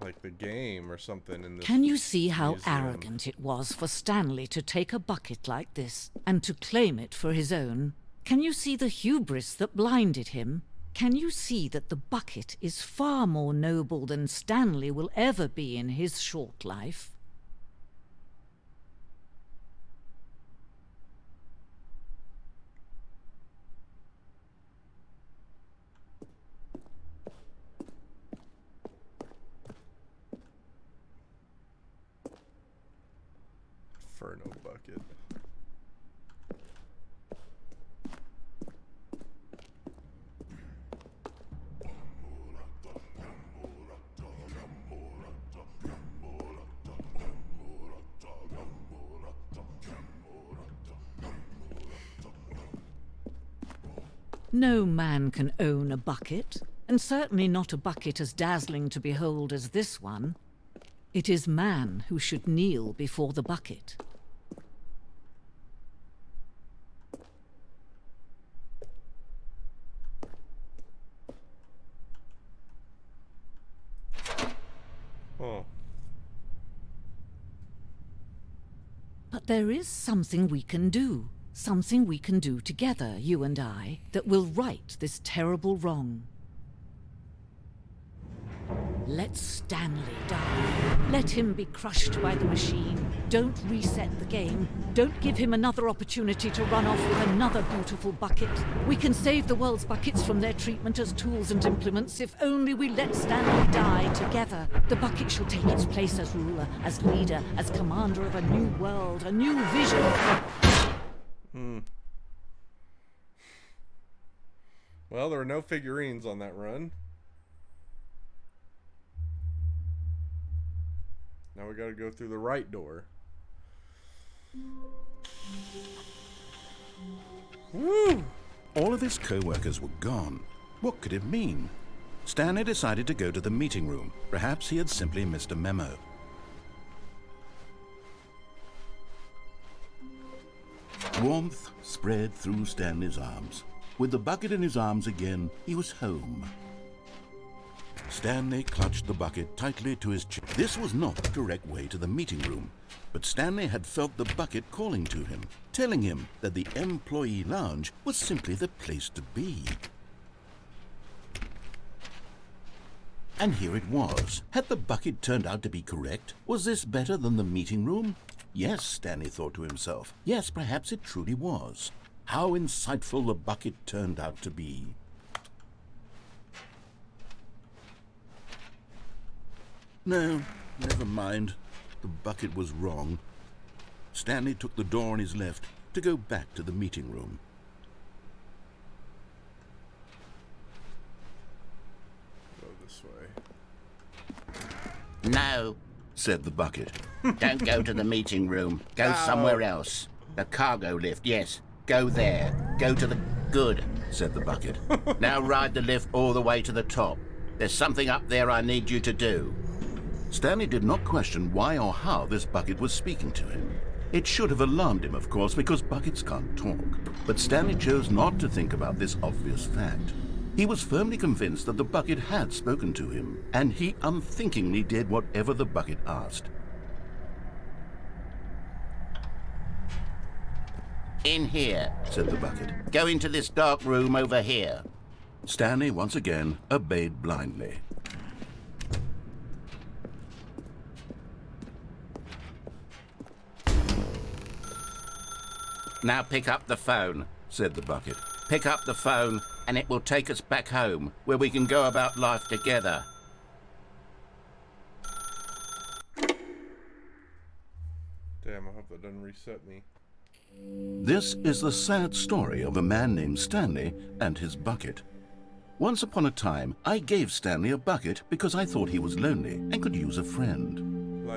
like the game or something in this. Can you see how museum. arrogant it was for Stanley to take a bucket like this and to claim it for his own? Can you see the hubris that blinded him? Can you see that the bucket is far more noble than Stanley will ever be in his short life? car, no bucket. No man can own a bucket, and certainly not a bucket as dazzling to behold as this one. It is man who should kneel before the bucket. Oh. But there is something we can do. Something we can do together, you and I, that will right this terrible wrong. Let Stanley die. Let him be crushed by the machine. Don't reset the game. Don't give him another opportunity to run off with another beautiful bucket. We can save the world's buckets from their treatment as tools and implements if only we let Stanley die together. The bucket shall take its place as ruler, as leader, as commander of a new world, a new vision. Well, there were no figurines on that run. Now we gotta go through the right door. Woo! All of his co-workers were gone. What could it mean? Stanley decided to go to the meeting room. Perhaps he had simply missed a memo. Warmth spread through Stanley's arms. With the bucket in his arms again, he was home. Stanley clutched the bucket tightly to his chest. This was not the correct way to the meeting room, but Stanley had felt the bucket calling to him, telling him that the employee lounge was simply the place to be. And here it was. Had the bucket turned out to be correct? Was this better than the meeting room? Yes, Stanley thought to himself. Yes, perhaps it truly was. How insightful the bucket turned out to be. No, never mind. The bucket was wrong. Stanley took the door on his left to go back to the meeting room. Go this way. No, said the bucket. Don't go to the meeting room. Go somewhere else. The cargo lift, yes. Go there. Go to the... Good, said the bucket. Now ride the lift all the way to the top. There's something up there I need you to do. Stanley did not question why or how this bucket was speaking to him. It should have alarmed him, of course, because buckets can't talk. But Stanley chose not to think about this obvious fact. He was firmly convinced that the bucket had spoken to him, and he unthinkingly did whatever the bucket asked. In here, said the bucket. Go into this dark room over here. Stanley once again obeyed blindly. Now pick up the phone, said the bucket. Pick up the phone and it will take us back home, where we can go about life together. Damn, I hope that doesn't reset me. This is the sad story of a man named Stanley and his bucket. Once upon a time, I gave Stanley a bucket because I thought he was lonely and could use a friend.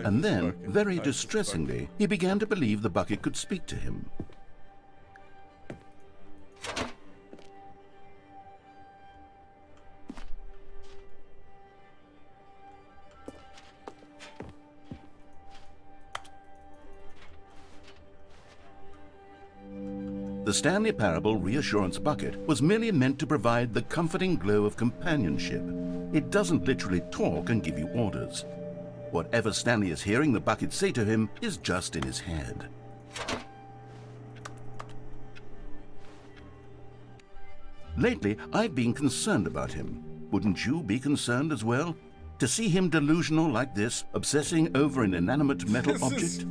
And then, very distressingly, he began to believe the bucket could speak to him. The Stanley Parable Reassurance Bucket was merely meant to provide the comforting glow of companionship. It doesn't literally talk and give you orders. Whatever Stanley is hearing the bucket say to him is just in his head. Lately, I've been concerned about him. Wouldn't you be concerned as well? To see him delusional like this, obsessing over an inanimate metal object?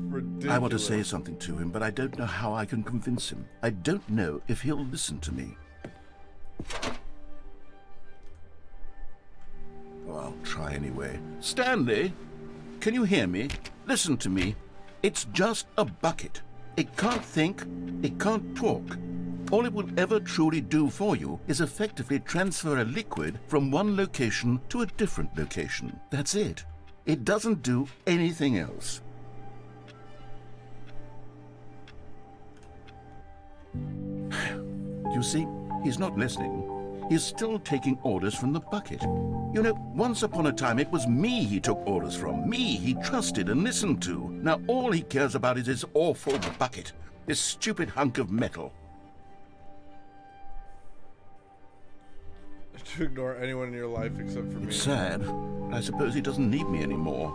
I want to say something to him, but I don't know how I can convince him. I don't know if he'll listen to me. Oh, I'll try anyway. Stanley, can you hear me? Listen to me. It's just a bucket. It can't think, it can't talk. All it will ever truly do for you is effectively transfer a liquid from one location to a different location. That's it. It doesn't do anything else. You see, he's not listening. He's still taking orders from the bucket. You know, once upon a time it was me he took orders from. Me he trusted and listened to. Now all he cares about is his awful bucket. This stupid hunk of metal. To ignore anyone in your life except for me. It's sad. I suppose he doesn't need me anymore.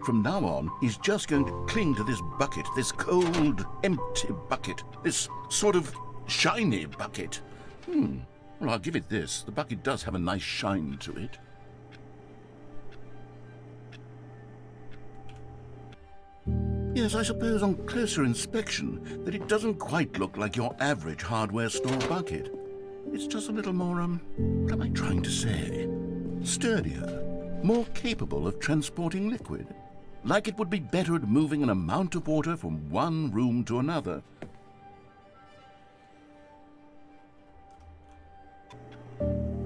From now on, he's just going to cling to this bucket, this cold, empty bucket, this sort of shiny bucket. Well, I'll give it this. The bucket does have a nice shine to it. Yes, I suppose on closer inspection that it doesn't quite look like your average hardware store bucket. It's just a little more, what am I trying to say? Sturdier, more capable of transporting liquid. Like it would be better at moving an amount of water from one room to another.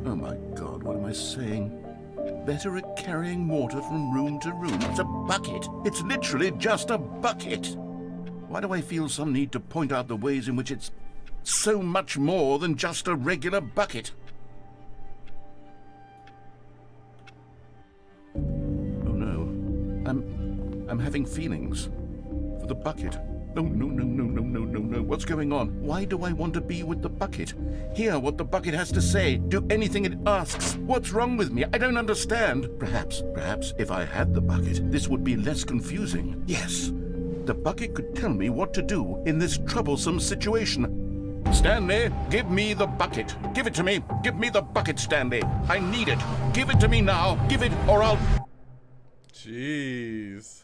Oh my God, what am I saying? Better at carrying water from room to room. It's a bucket. It's literally just a bucket. Why do I feel some need to point out the ways in which it's so much more than just a regular bucket? Oh no, I'm having feelings for the bucket. No, no, no, no, no, no, no, no. What's going on? Why do I want to be with the bucket? Hear what the bucket has to say. Do anything it asks. What's wrong with me? I don't understand. Perhaps if I had the bucket, this would be less confusing. Yes, the bucket could tell me what to do in this troublesome situation. Stanley, give me the bucket. Give it to me. Give me the bucket, Stanley. I need it. Give it to me now. Give it or I'll... Jeez.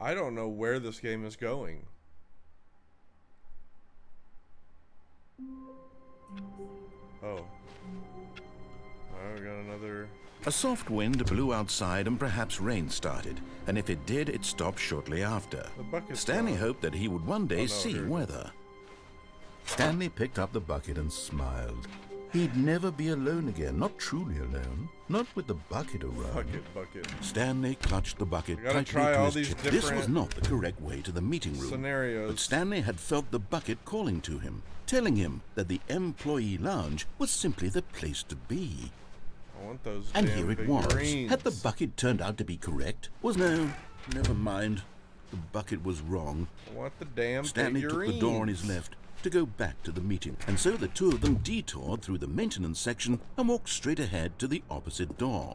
I don't know where this game is going. Oh. Alright, we got another... A soft wind blew outside and perhaps rain started, and if it did, it stopped shortly after. Stanley hoped that he would one day see weather. Stanley picked up the bucket and smiled. He'd never be alone again, not truly alone, not with the bucket around. Bucket. Stanley clutched the bucket tightly try to all his these chest. This was not the correct way to the meeting room. Scenarios. But Stanley had felt the bucket calling to him, telling him that the employee lounge was simply the place to be. I want those and damn here it figurines. was. Had the bucket turned out to be correct? Never mind. The bucket was wrong. I want the damn Stanley figurines. took the door on his left to go back to the meeting, and so the two of them detoured through the maintenance section and walked straight ahead to the opposite door.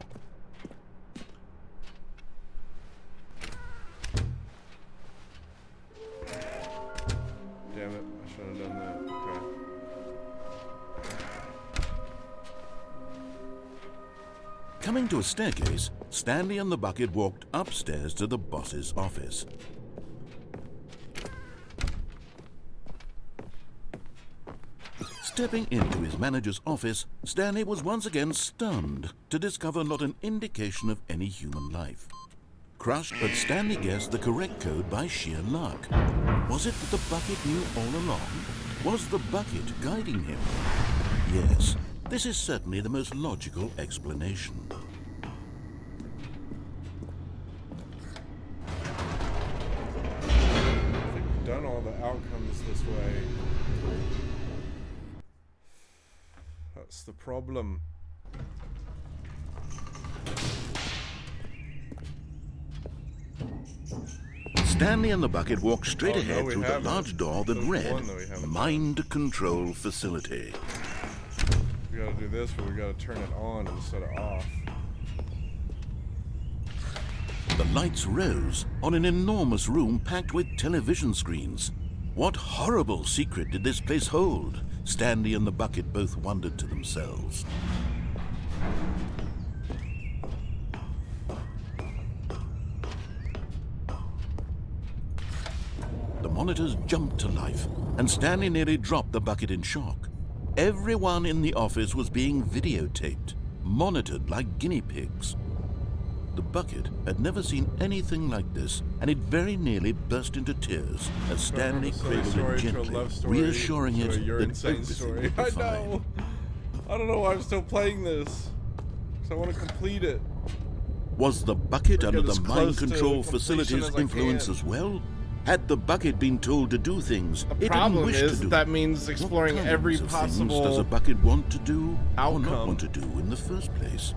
Damn it, I should have done that. Okay. Coming to a staircase, Stanley and the bucket walked upstairs to the boss's office. Stepping into his manager's office, Stanley was once again stunned to discover not an indication of any human life. Crushed, but Stanley guessed the correct code by sheer luck. Was it that the bucket knew all along? Was the bucket guiding him? Yes, this is certainly the most logical explanation. I think we've done all the outcomes this way. That's the problem. Stanley and the bucket walked straight ahead no, through the large door that There's read, one that we haven't Mind Control Facility. We gotta do this, but we gotta turn it on instead of off. The lights rose on an enormous room packed with television screens. What horrible secret did this place hold? Stanley and the bucket both wondered to themselves. The monitors jumped to life, and Stanley nearly dropped the bucket in shock. Everyone in the office was being videotaped. monitored like guinea pigs. The bucket had never seen anything like this, and it very nearly burst into tears as Stanley cradled it gently, reassuring it your that insane everything story. would be I fine. know. I don't know why I'm still playing this. Because I want to complete it. Was the bucket Or under get the as mind close to control completion facility's as I influence can. as well? Had the bucket been told to do things The it didn't problem wish is to do? that means exploring What every kinds of things possible does a bucket want to do or not outcome. want to do in the first place?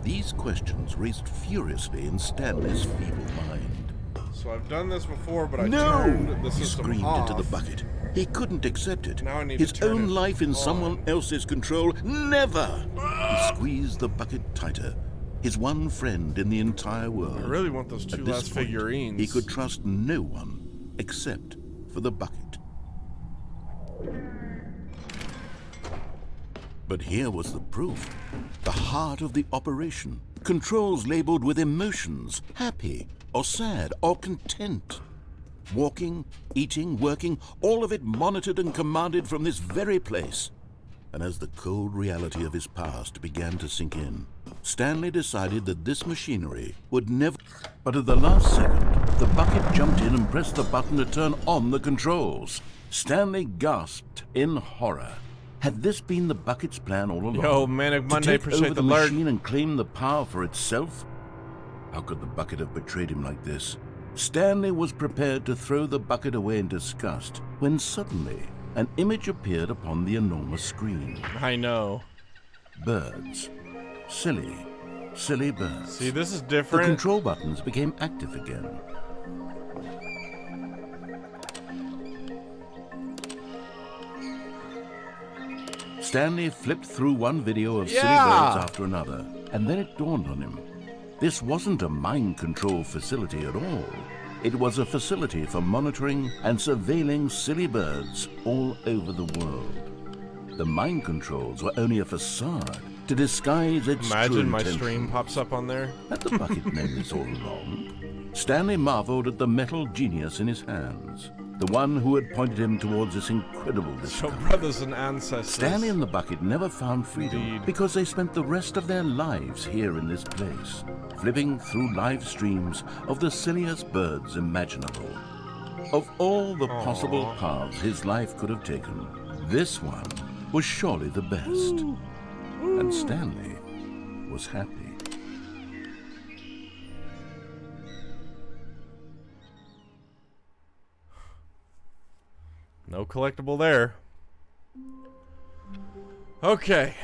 These questions raced furiously in Stanley's feeble mind. So I've done this before, but I No! turned the He system screamed off. into the bucket. He couldn't accept it. Now I need His to turn own it life in on. someone else's control. Never! He squeezed the bucket tighter. His one friend in the entire world. I really want those At two this last point, figurines. he could trust no one except for the bucket. But here was the proof. The heart of the operation. Controls labeled with emotions, happy or sad or content. Walking, eating, working, all of it monitored and commanded from this very place. And as the cold reality of his past began to sink in, Stanley decided that this machinery would never... But at the last second, the bucket jumped in and pressed the button to turn on the controls. Stanley gasped in horror. Had this been the bucket's plan all along? Yo, Manic Monday, to take appreciate over the the alert. machine and claim the power for itself? How could the bucket have betrayed him like this? Stanley was prepared to throw the bucket away in disgust when suddenly an image appeared upon the enormous screen. I know. Birds. Silly, silly birds. See, this is The different. control buttons became active again. Stanley flipped through one video of silly birds after another, and then it dawned on him. This wasn't a mind control facility at all. It was a facility for monitoring and surveilling silly birds all over the world. The mind controls were only a facade to disguise its true Imagine my intentions. stream pops up on there. Had the bucket known this all along? Stanley marveled at the metal genius in his hands, the one who had pointed him towards this incredible So discovery. brothers and ancestors. Stanley and the bucket never found freedom Indeed. because they spent the rest of their lives here in this place, flipping through live streams of the silliest birds imaginable. Of all the possible paths his life could have taken, this one was surely the best. And Stanley was happy. No collectible there. Okay.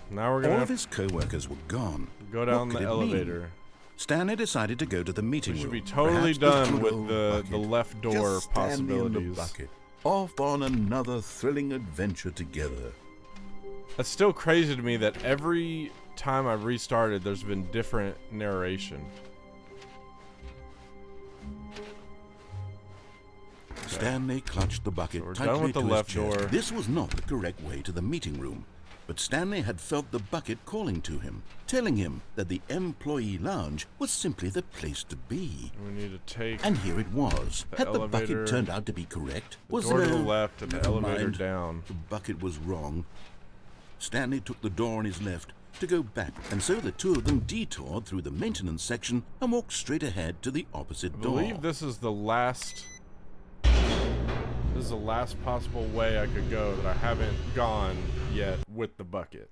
Now we're All gonna of his co-workers were gone. go down What the could it mean? elevator. Stanley decided to go to the meeting We should room. be totally Perhaps done good with old the bucket. left door Just Stanley and the possibilities. bucket, off on another thrilling adventure together. It's still crazy to me that every time I've restarted, there's been different narration. Stanley clutched the bucket So we're tightly done with the to his left chest. door. This was not the correct way to the meeting room, but Stanley had felt the bucket calling to him, telling him that the employee lounge was simply the place to be. We need to take And here it was. The Had the elevator- bucket turned out to be correct? the Was door to there the left and the Never elevator mind. down. The bucket was wrong. Stanley took the door on his left to go back, and so the two of them detoured through the maintenance section and walked straight ahead to the opposite I door. believe this is the last. This is the last possible way I could go that I haven't gone yet with the bucket.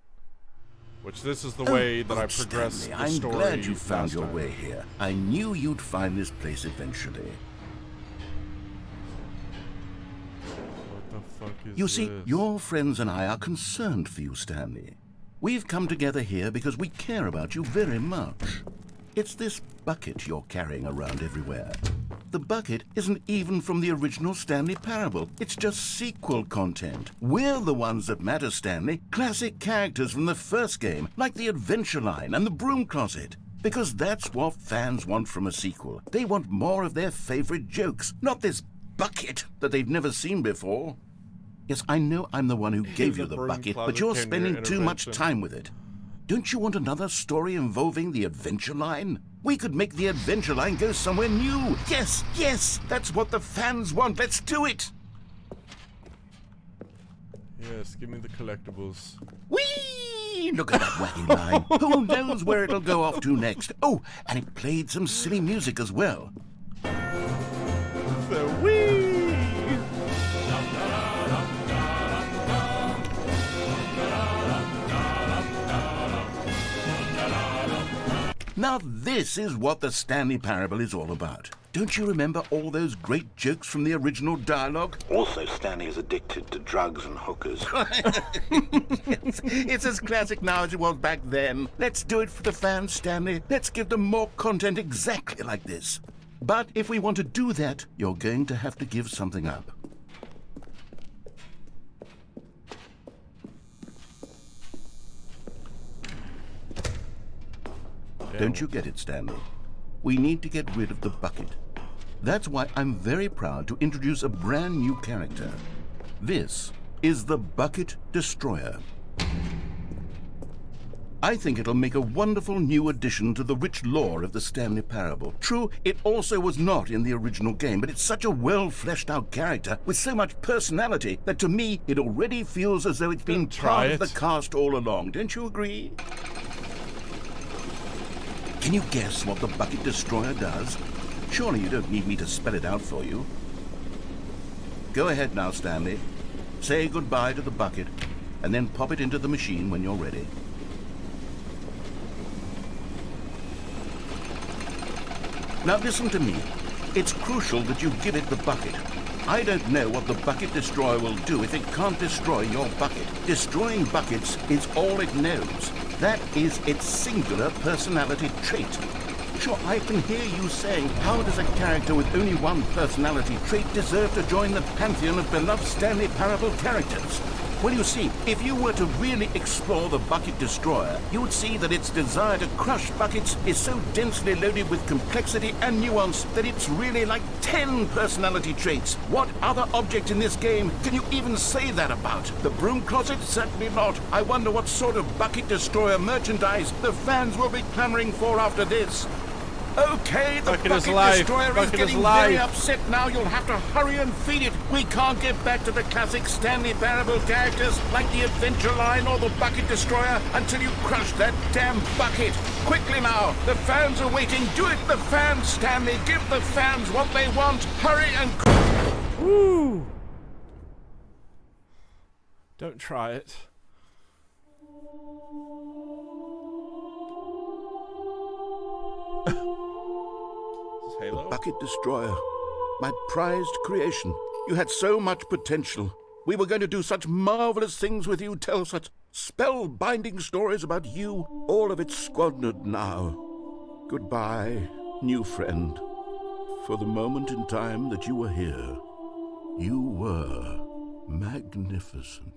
Which this is the way that I good progressed Stanley, the I'm story. glad you found last your time. way here. I knew you'd find this place eventually. What the fuck is You see, this? your friends and I are concerned for you, Stanley. We've come together here because we care about you very much. It's this bucket you're carrying around everywhere. The bucket isn't even from the original Stanley Parable. It's just sequel content. We're the ones that matter, Stanley. Classic characters from the first game, like the Adventure Line and the Broom Closet. Because that's what fans want from a sequel. They want more of their favorite jokes, not this bucket that they've never seen before. Yes, I know I'm the one who gave The you the broom bucket, but closet you're came to spending your too much intervention. time with it. Don't you want another story involving the Adventure Line? We could make the Adventure Line go somewhere new. Yes, yes, that's what the fans want. Let's do it. Yes, give me the collectibles. Whee! Whee! Look at that wacky line. Who knows where it'll go off to next? Oh, and it played some silly music as well. The wee. Now this is what the Stanley Parable is all about. Don't you remember all those great jokes from the original dialogue? Also, Stanley is addicted to drugs and hookers. It's as classic now as it was back then. Let's do it for the fans, Stanley. Let's give them more content exactly like this. But if we want to do that, you're going to have to give something up. Don't you get it, Stanley? We need to get rid of the bucket. That's why I'm very proud to introduce a brand new character. This is the Bucket Destroyer. I think it'll make a wonderful new addition to the rich lore of the Stanley Parable. True, it also was not in the original game, but it's such a well-fleshed-out character with so much personality that to me it already feels as though it's been part of the cast all along. Don't you agree? Can you guess what the Bucket Destroyer does? Surely you don't need me to spell it out for you. Go ahead now, Stanley. Say goodbye to the bucket, and then pop it into the machine when you're ready. Now listen to me. It's crucial that you give it the bucket. I don't know what the Bucket Destroyer will do if it can't destroy your bucket. Destroying buckets is all it knows. That is its singular personality trait. Sure, I can hear you saying, how does a character with only one personality trait deserve to join the pantheon of beloved Stanley Parable characters? Well, you see, if you were to really explore the Bucket Destroyer, you would see that its desire to crush buckets is so densely loaded with complexity and nuance that it's really like 10 personality traits. What other object in this game can you even say that about? The broom closet? Certainly not. I wonder what sort of Bucket Destroyer merchandise the fans will be clamoring for after this. Okay, the Bucket Destroyer is getting very upset now. You'll have to hurry and feed it. We can't get back to the classic Stanley Parable characters like the Adventure Line or the Bucket Destroyer until you crush that damn bucket. Quickly now, the fans are waiting. Do it, the fans, Stanley. Give the fans what they want. Hurry and... Woo! Don't try it. The Bucket Destroyer, my prized creation. You had so much potential. We were going to do such marvelous things with you, tell such spellbinding stories about you. All of it squandered now. Goodbye, new friend. For the moment in time that you were here, you were magnificent.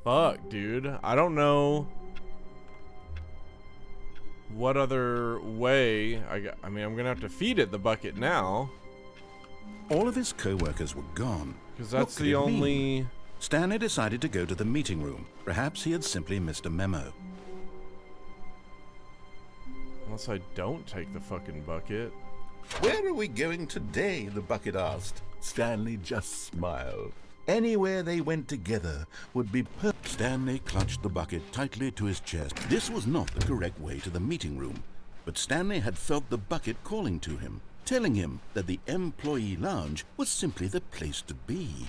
Fuck, dude. I don't know what other way. I mean, I'm gonna have to feed it the bucket now. All of his co-workers were gone. Because that's the only... Stanley decided to go to the meeting room. Perhaps he had simply missed a memo. Unless I don't take the fucking bucket. Where are we going today? The bucket asked. Stanley just smiled. Anywhere they went together would be perfect. Stanley clutched the bucket tightly to his chest. This was not the correct way to the meeting room, but Stanley had felt the bucket calling to him, telling him that the employee lounge was simply the place to be.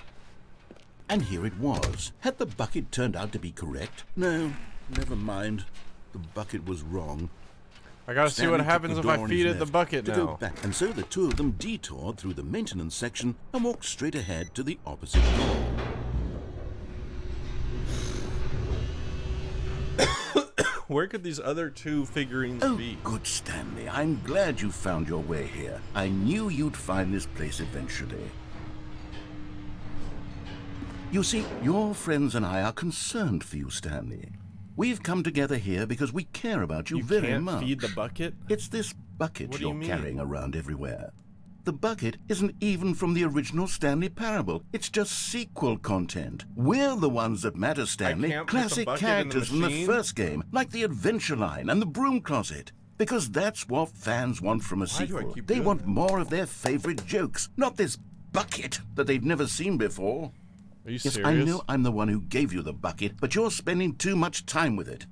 And here it was. Had the bucket turned out to be correct? No, never mind. The bucket was wrong. I gotta see what happens if I feed it the bucket now. And so the two of them detoured through the maintenance section and walked straight ahead to the opposite door. Where could these other two figurines be? Good Stanley, I'm glad you found your way here. I knew you'd find this place eventually. You see, your friends and I are concerned for you, Stanley. We've come together here because we care about you very much. You can't feed the bucket? It's this bucket you're carrying around everywhere. the bucket isn't even from the original Stanley Parable. It's just sequel content. We're the ones that matter, Stanley. can't put the Classic bucket in the characters from the machine? first game, like the Adventure Line and the Broom Closet. Because that's what fans want from a Why do I sequel. keep They doing want that? more of their favorite jokes, not this bucket that they've never seen before. Are you Yes, serious? I know I'm the one who gave you the bucket, but you're spending too much time with it.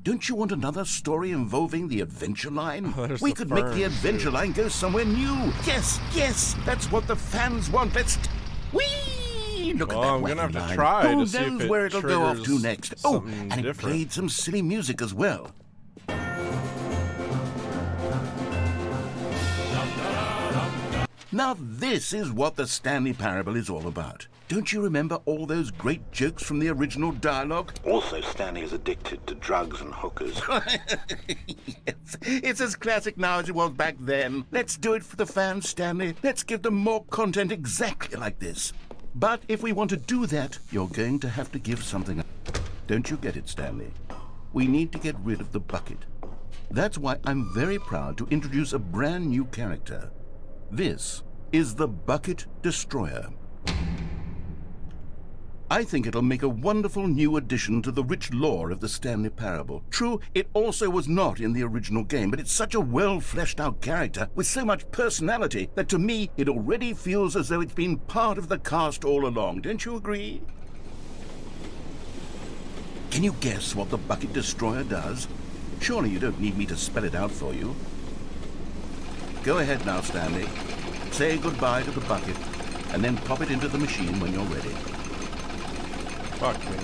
Don't you want another story involving the Adventure Line? Oh, there's We the could make the ferns, Adventure dude. Line go somewhere new. Yes, yes, that's what the fans want. Whee! Look Well, at that I'm gonna have wacky to line. try Who to see if knows it where it'll go off to triggers next? Oh, something and it different. played some silly music as well. Now this is what the Stanley Parable is all about. Don't you remember all those great jokes from the original dialogue? Also, Stanley is addicted to drugs and hookers. Yes, it's as classic now as it was back then. Let's do it for the fans, Stanley. Let's give them more content exactly like this. But if we want to do that, you're going to have to give something up. Don't you get it, Stanley? We need to get rid of the bucket. That's why I'm very proud to introduce a brand new character. This is the Bucket Destroyer. I think it'll make a wonderful new addition to the rich lore of the Stanley Parable. True, it also was not in the original game, but it's such a well-fleshed-out character with so much personality that to me it already feels as though it's been part of the cast all along. Don't you agree? Can you guess what the Bucket Destroyer does? Surely you don't need me to spell it out for you. Go ahead now, Stanley. Say goodbye to the bucket, and then pop it into the machine when you're ready. Fuck me.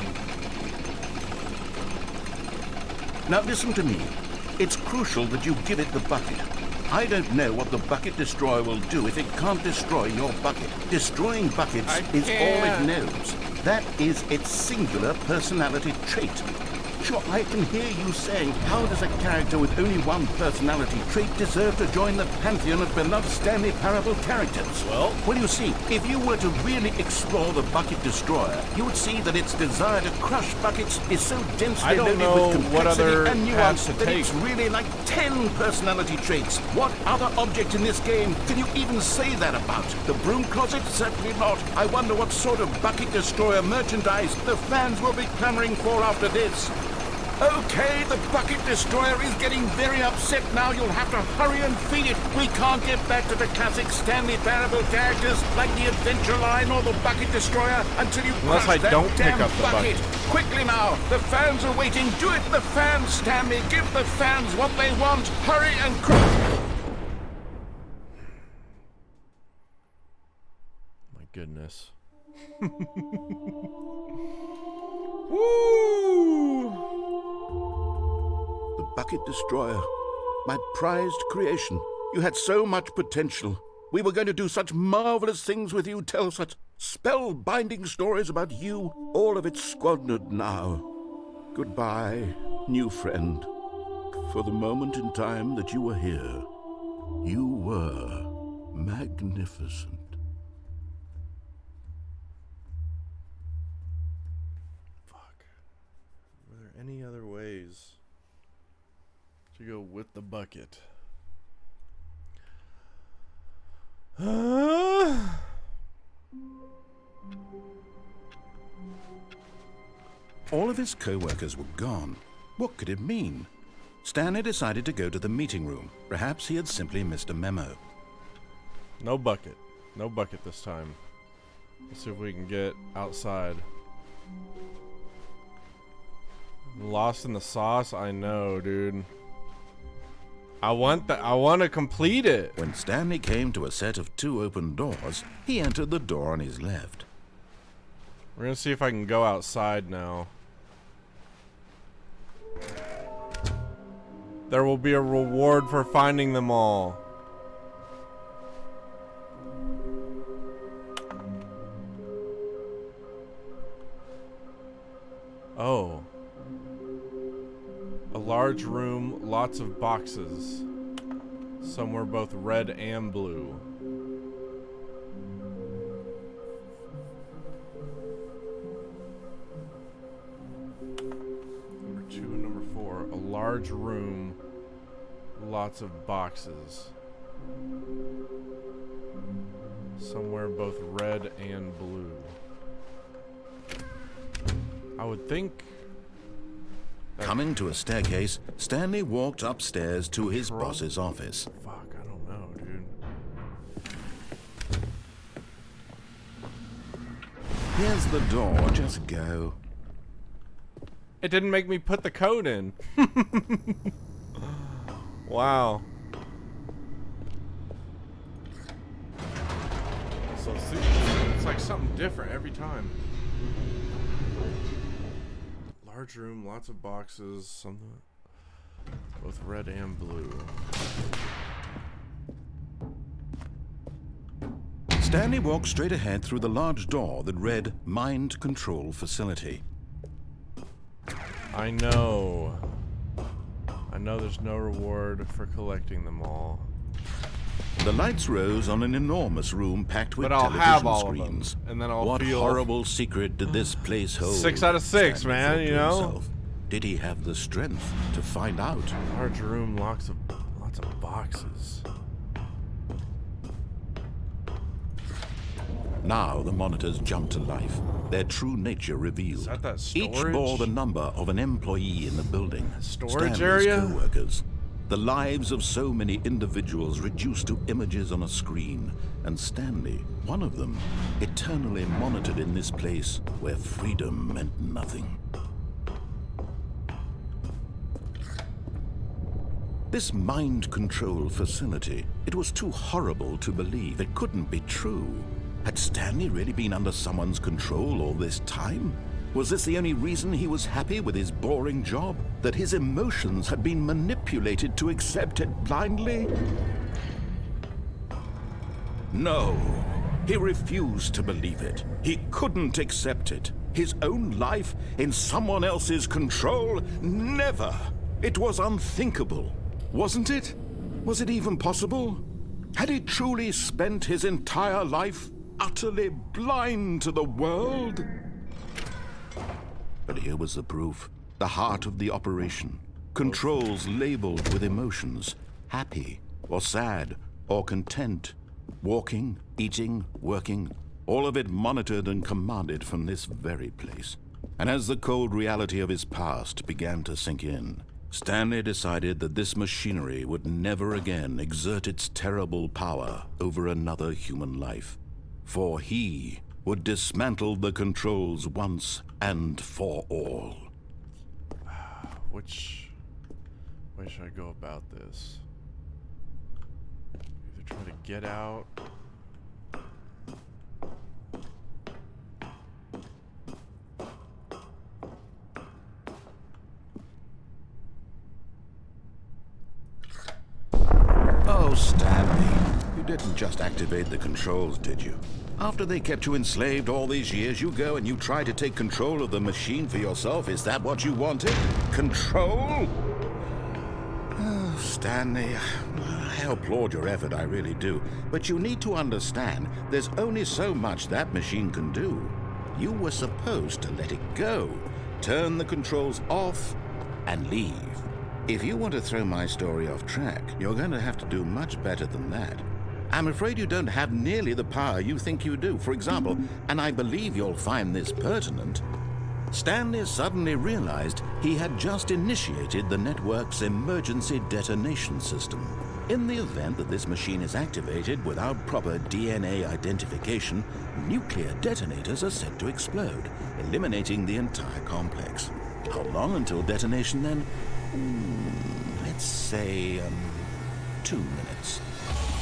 Now listen to me. It's crucial that you give it the bucket. I don't know what the Bucket Destroyer will do if it can't destroy your bucket. Destroying buckets is all it knows. That is its singular personality trait. Sure, I can hear you saying, how does a character with only one personality trait deserve to join the pantheon of beloved Stanley Parable characters? Well, you see, if you were to really explore the Bucket Destroyer, you would see that its desire to crush buckets is so densely I don't loaded know with what complexity other and paths nuance to that it's take. really like 10 personality traits. What other object in this game can you even say that about? The Broom Closet? Certainly not. I wonder what sort of Bucket Destroyer merchandise the fans will be clamoring for after this. Okay, the Bucket Destroyer is getting very upset now. You'll have to hurry and feed it. We can't get back to the classic Stanley Parable characters like the Adventure Line or the Bucket Destroyer until you Unless crush I that don't pick damn up the bucket. Quickly now, the fans are waiting. Do it, the fans, Stanley. Give the fans what they want. Hurry and crush. My goodness. Woo! The Bucket Destroyer, my prized creation. You had so much potential. We were going to do such marvelous things with you, tell such spellbinding stories about you. All of it squandered now. Goodbye, new friend. For the moment in time that you were here, you were magnificent. Fuck. Were there any other ways to go with the bucket? All of his co-workers were gone. What could it mean? Stanley decided to go to the meeting room. Perhaps he had simply missed a memo. No bucket. No bucket this time. Let's see if we can get outside. Lost in the sauce? I know, dude. I want to complete it. When Stanley came to a set of 2 open doors, he entered the door on his left. We're gonna see if I can go outside now. There will be a reward for finding them all. Oh. A large room, lots of boxes. Some were both red and blue. Number 2 and number 4. A large room, lots of boxes. somewhere both red and blue. I would think... Coming to a staircase, Stanley walked upstairs to his Control? boss's office. Fuck, I don't know, dude. Here's the door, just go. It didn't make me put the code in. Wow. So see, it's like something different every time. Large room, lots of boxes, something both red and blue. Stanley walked straight ahead through the large door that read Mind Control Facility. I know there's no reward for collecting them all. The lights rose on an enormous room packed with But I'll television have all screens. of them, and then I'll what feel... horrible secret did this place hold? 6 out of 6, Stanley man, thought you to know? himself. Did he have the strength to find out? Large room, lots of boxes. Now the monitors jumped to life, their true nature revealed. Is that Each storage? bore the number of an employee in the building. Storage Stanley's area? co-workers. The lives of so many individuals reduced to images on a screen, and Stanley, one of them, eternally monitored in this place where freedom meant nothing. This mind control facility, it was too horrible to believe. It couldn't be true. Had Stanley really been under someone's control all this time? Was this the only reason he was happy with his boring job? That his emotions had been manipulated to accept it blindly? No, he refused to believe it. He couldn't accept it. His own life in someone else's control? Never! It was unthinkable. Wasn't it? Was it even possible? Had he truly spent his entire life utterly blind to the world? But here was the proof. The heart of the operation. Controls labeled with emotions. Happy, or sad, or content. Walking, eating, working. All of it monitored and commanded from this very place. And as the cold reality of his past began to sink in, Stanley decided that this machinery would never again exert its terrible power over another human life. For he would dismantle the controls once and for all. Which way should I go about this? Either try to get out. Oh, Stanley, you didn't just activate the controls, did you? After they kept you enslaved all these years, you go and you try to take control of the machine for yourself. Is that what you wanted? Control? Oh, Stanley, I applaud your effort, I really do. But you need to understand, there's only so much that machine can do. You were supposed to let it go, turn the controls off, and leave. If you want to throw my story off track, you're going to have to do much better than that. I'm afraid you don't have nearly the power you think you do. For example, and I believe you'll find this pertinent, Stanley suddenly realized he had just initiated the network's emergency detonation system. In the event that this machine is activated without proper DNA identification, nuclear detonators are set to explode, eliminating the entire complex. How long until detonation then? Let's say, 2 minutes.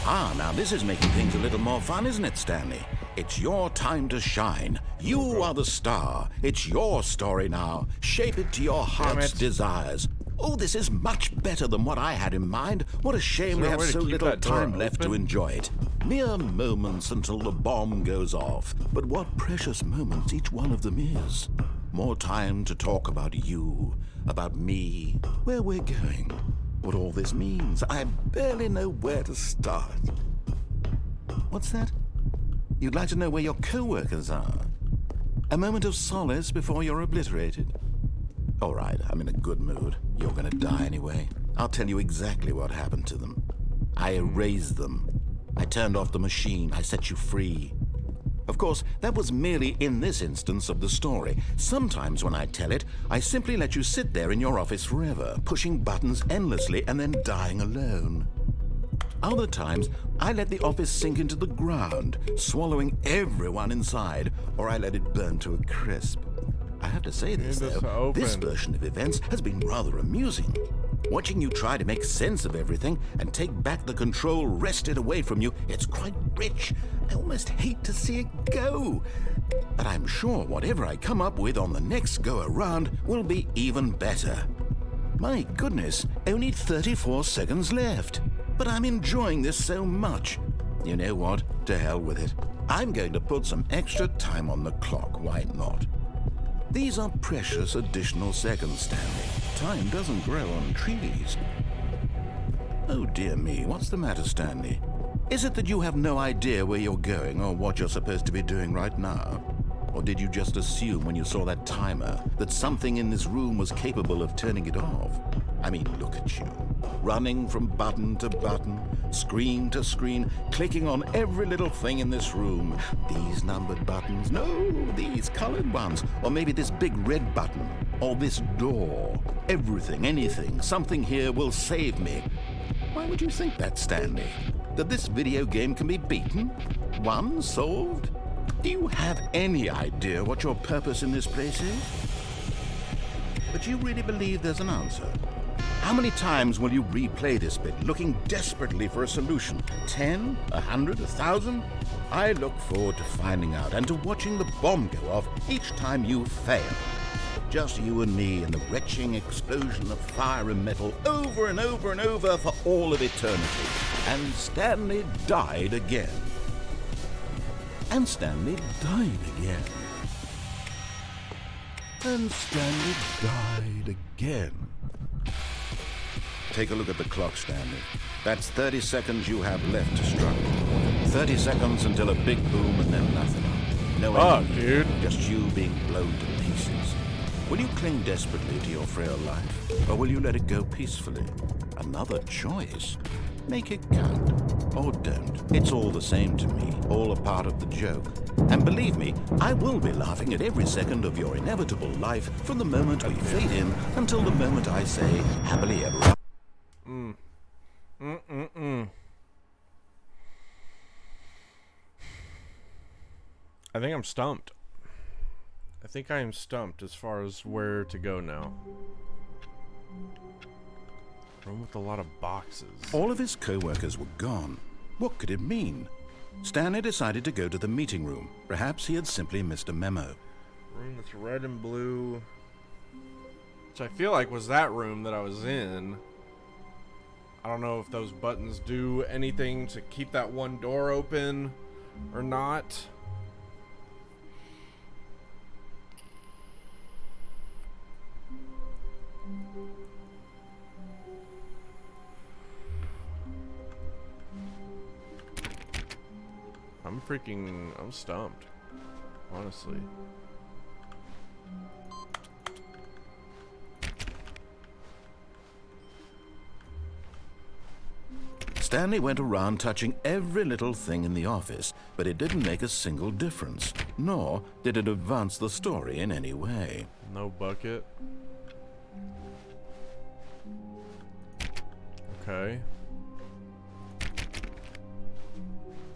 Ah, now this is making things a little more fun, isn't it, Stanley? It's your time to shine. You are the star. It's your story now. Shape it to your heart's desires. Oh, this is much better than what I had in mind. What a shame we have so little time left to enjoy it. Mere moments until the bomb goes off. But what precious moments each one of them is. More time to talk about you, about me, where we're going, what all this means. I barely know where to start. What's that? You'd like to know where your co-workers are? A moment of solace before you're obliterated? All right, I'm in a good mood. You're gonna die anyway. I'll tell you exactly what happened to them. I erased them. I turned off the machine. I set you free. Of course, that was merely in this instance of the story. Sometimes when I tell it, I simply let you sit there in your office forever, pushing buttons endlessly and then dying alone. Other times, I let the office sink into the ground, swallowing everyone inside, or I let it burn to a crisp. I have to say this, though, this version of events has been rather amusing. Watching you try to make sense of everything and take back the control wrested away from you, it's quite rich. I almost hate to see it go. But I'm sure whatever I come up with on the next go-around will be even better. My goodness, only 34 seconds left. But I'm enjoying this so much. You know what? To hell with it. I'm going to put some extra time on the clock, why not? These are precious additional seconds, Stanley. Time doesn't grow on trees. Oh dear me, what's the matter, Stanley? Is it that you have no idea where you're going or what you're supposed to be doing right now? Or did you just assume when you saw that timer that something in this room was capable of turning it off? I mean, look at you. Running from button to button, screen to screen, clicking on every little thing in this room. These numbered buttons, no, these colored ones. Or maybe this big red button, or this door. Everything, anything, something here will save me. Why would you think that, Stanley? That this video game can be beaten? Won? Solved? Do you have any idea what your purpose in this place is? But you really believe there's an answer? How many times will you replay this bit, looking desperately for a solution? 10? 100? 1,000? I look forward to finding out and to watching the bomb go off each time you fail. Just you and me and the retching explosion of fire and metal over and over and over for all of eternity. And Stanley died again. And Stanley died again. And Stanley died again. Take a look at the clock, Stanley. That's 30 seconds you have left to struggle. 30 seconds until a big boom and then nothing. No end, dude. Just you being blown to pieces. Will you cling desperately to your frail life, or will you let it go peacefully? Another choice. Make it count. Or don't. It's all the same to me, all a part of the joke. And believe me, I will be laughing at every second of your inevitable life from the moment we fade in until the moment I say, happily ever after. I think I'm stumped. I think I am stumped as far as where to go now. Room with a lot of boxes. All of his co-workers were gone. What could it mean? Stanley decided to go to the meeting room. Perhaps he had simply missed a memo. Room that's red and blue. Which I feel like was that room that I was in. I don't know if those buttons do anything to keep that one door open or not. I'm stumped, honestly. Stanley went around touching every little thing in the office, but it didn't make a single difference, nor did it advance the story in any way. No bucket. Okay.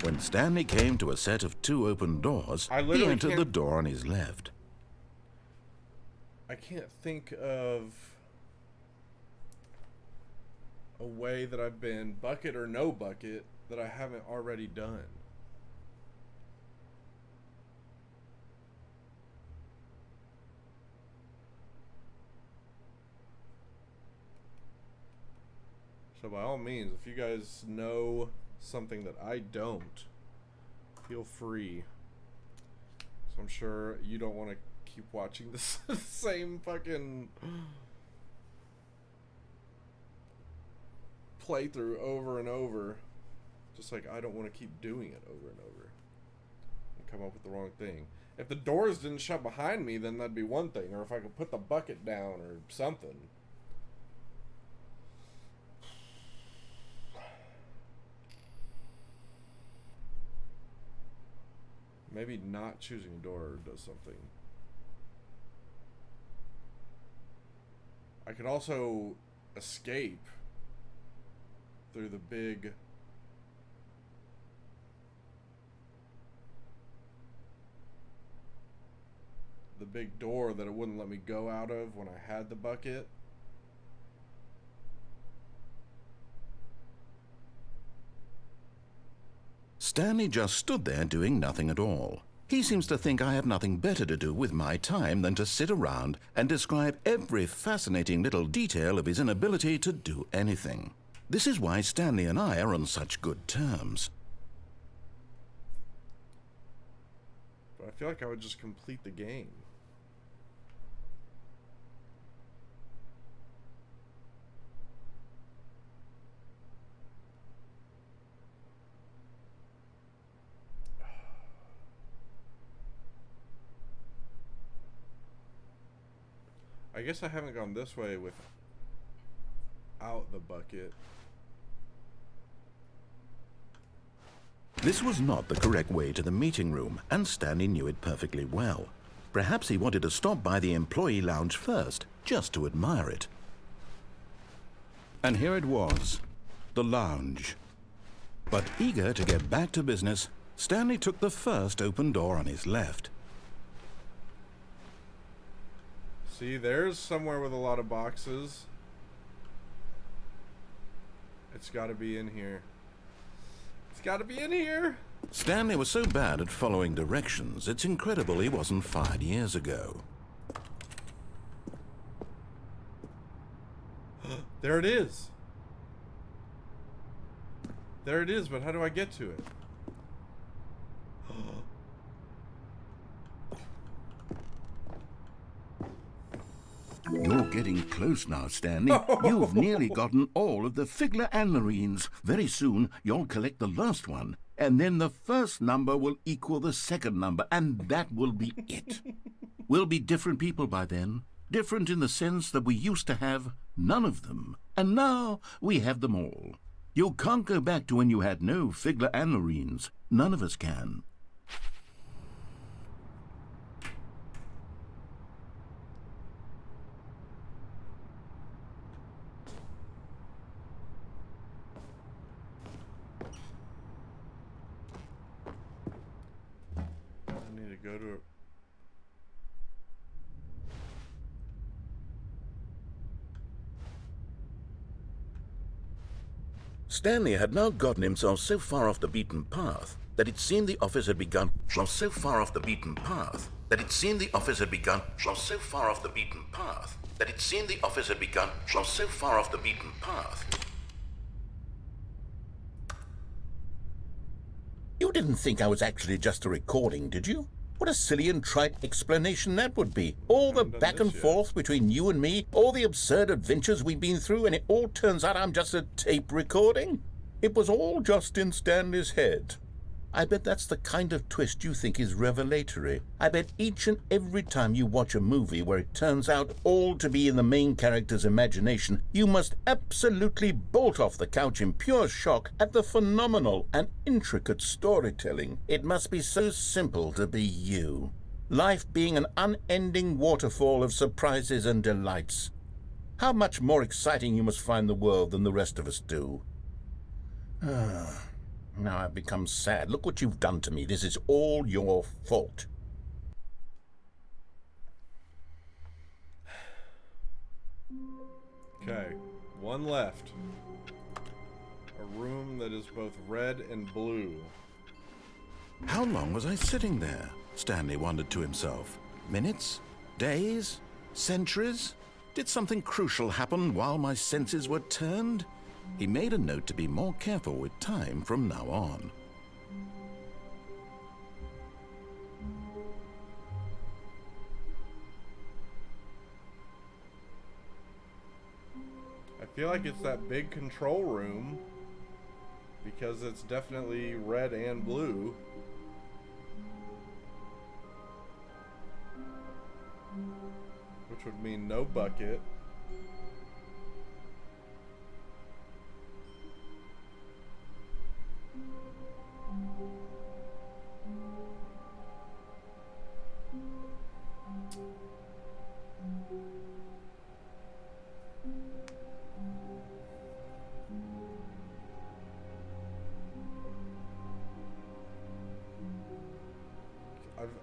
When Stanley came to a set of 2 open doors, he entered the door on his left. I can't think of a way that I've been bucket or no bucket that I haven't already done. So by all means, if you guys know something that I don't, feel free. So I'm sure you don't want to keep watching this same fucking playthrough over and over, just like I don't want to keep doing it over and over and come up with the wrong thing. If the doors didn't shut behind me, then that'd be one thing, or if I could put the bucket down or something. Maybe not choosing a door does something. I could also escape through the big door that it wouldn't let me go out of when I had the bucket. Stanley just stood there doing nothing at all. He seems to think I have nothing better to do with my time than to sit around and describe every fascinating little detail of his inability to do anything. This is why Stanley and I are on such good terms. But I feel like I would just complete the game. I guess I haven't gone this way without the bucket. This was not the correct way to the meeting room, and Stanley knew it perfectly well. Perhaps he wanted to stop by the employee lounge first, just to admire it. And here it was, the lounge. But eager to get back to business, Stanley took the first open door on his left. See, there's somewhere with a lot of boxes. It's got to be in here. It's got to be in here. Stanley was so bad at following directions, it's incredible he wasn't fired years ago. There it is. There it is, but how do I get to it? You're getting close now, Stanley. You've nearly gotten all of the Figler anlarines. Very soon, you'll collect the last one, and then the first number will equal the second number, and that will be it. We'll be different people by then. Different in the sense that we used to have none of them, and now we have them all. You can't go back to when you had no Figler anlarines. None of us can. Go to Stanley had now gotten himself so far off the beaten path that it seemed the office had begun. So far off the beaten path that it seemed the office had begun. So far off the beaten path that it seemed the office had begun. So far off the beaten path. You didn't think I was actually just a recording, did you? What a silly and trite explanation that would be. All the back and forth between you and me, all the absurd adventures we've been through, and it all turns out I'm just a tape recording? It was all just in Stanley's head. I bet that's the kind of twist you think is revelatory. I bet each and every time you watch a movie where it turns out all to be in the main character's imagination, you must absolutely bolt off the couch in pure shock at the phenomenal and intricate storytelling. It must be so simple to be you. Life being an unending waterfall of surprises and delights. How much more exciting you must find the world than the rest of us do. Now I've become sad. Look what you've done to me. This is all your fault. Okay, one left. A room that is both red and blue. How long was I sitting there? Stanley wondered to himself. Minutes? Days? Centuries? Did something crucial happen while my senses were turned? He made a note to be more careful with time from now on. I feel like it's that big control room because it's definitely red and blue. Which would mean no bucket.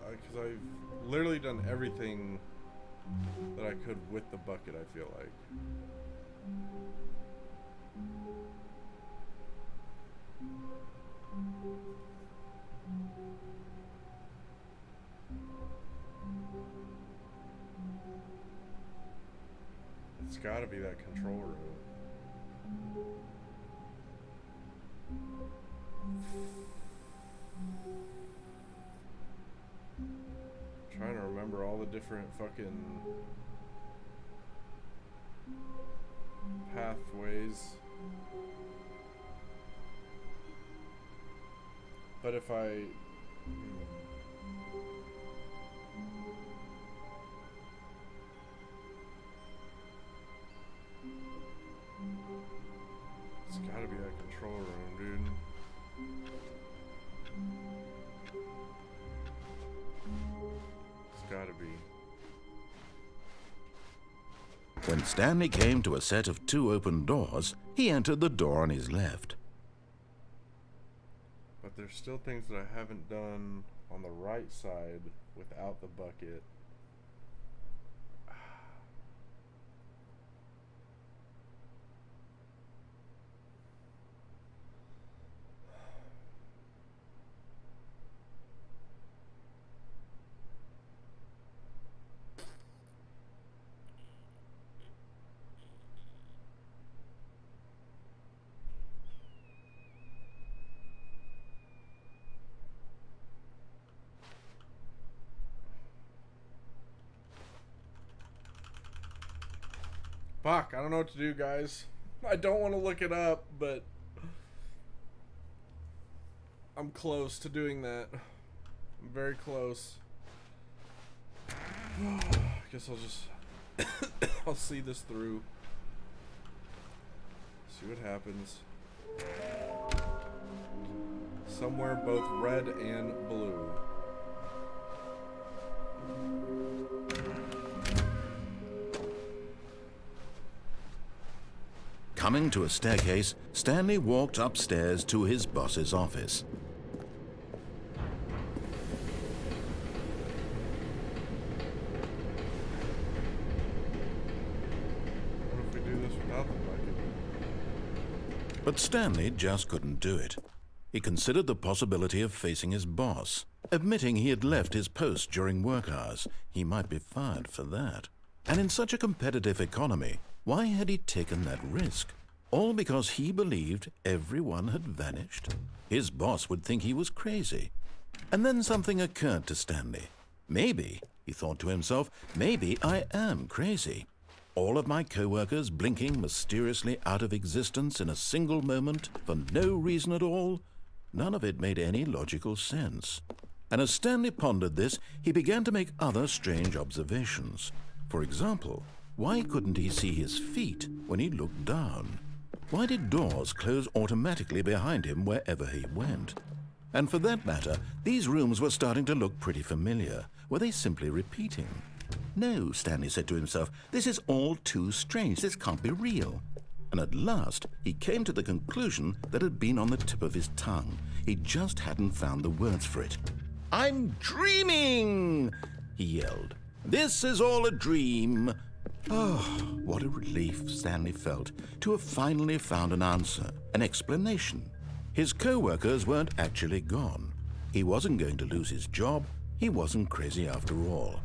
Because I've literally done everything that I could with the bucket, I feel like. It's gotta be that control room. Trying to remember all the different fucking pathways. But if I it's gotta be that control room, dude. It's gotta be. When Stanley came to a set of 2 open doors, he entered the door on his left. But there's still things that I haven't done on the right side without the bucket. Fuck, I don't know what to do, guys. I don't want to look it up, but I'm close to doing that. I'm very close. I guess I'll just I'll see this through. See what happens. Somewhere both red and blue. Coming to a staircase, Stanley walked upstairs to his boss's office. What if we do this without the bucket? But Stanley just couldn't do it. He considered the possibility of facing his boss. Admitting he had left his post during work hours, he might be fired for that. And in such a competitive economy, why had he taken that risk? All because he believed everyone had vanished? His boss would think he was crazy. And then something occurred to Stanley. Maybe, he thought to himself, maybe I am crazy. All of my co-workers blinking mysteriously out of existence in a single moment for no reason at all? None of it made any logical sense. And as Stanley pondered this, he began to make other strange observations. For example, why couldn't he see his feet when he looked down? Why did doors close automatically behind him wherever he went? And for that matter, these rooms were starting to look pretty familiar. Were they simply repeating? No, Stanley said to himself, this is all too strange. This can't be real. And at last, he came to the conclusion that had been on the tip of his tongue. He just hadn't found the words for it. I'm dreaming, he yelled. This is all a dream. Oh, what a relief Stanley felt to have finally found an answer, an explanation. His co-workers weren't actually gone. He wasn't going to lose his job. He wasn't crazy after all.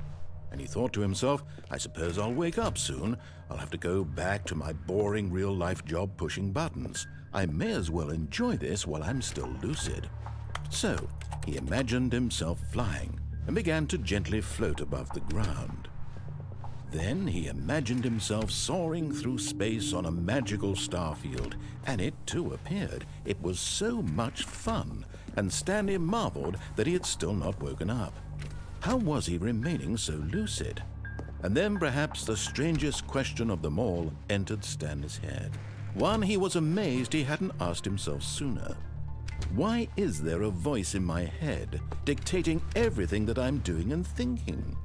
And he thought to himself, I suppose I'll wake up soon. I'll have to go back to my boring real-life job pushing buttons. I may as well enjoy this while I'm still lucid. So, he imagined himself flying and began to gently float above the ground. Then he imagined himself soaring through space on a magical starfield, and it too appeared. It was so much fun, and Stanley marveled that he had still not woken up. How was he remaining so lucid? And then perhaps the strangest question of them all entered Stanley's head. One he was amazed he hadn't asked himself sooner. Why is there a voice in my head dictating everything that I'm doing and thinking?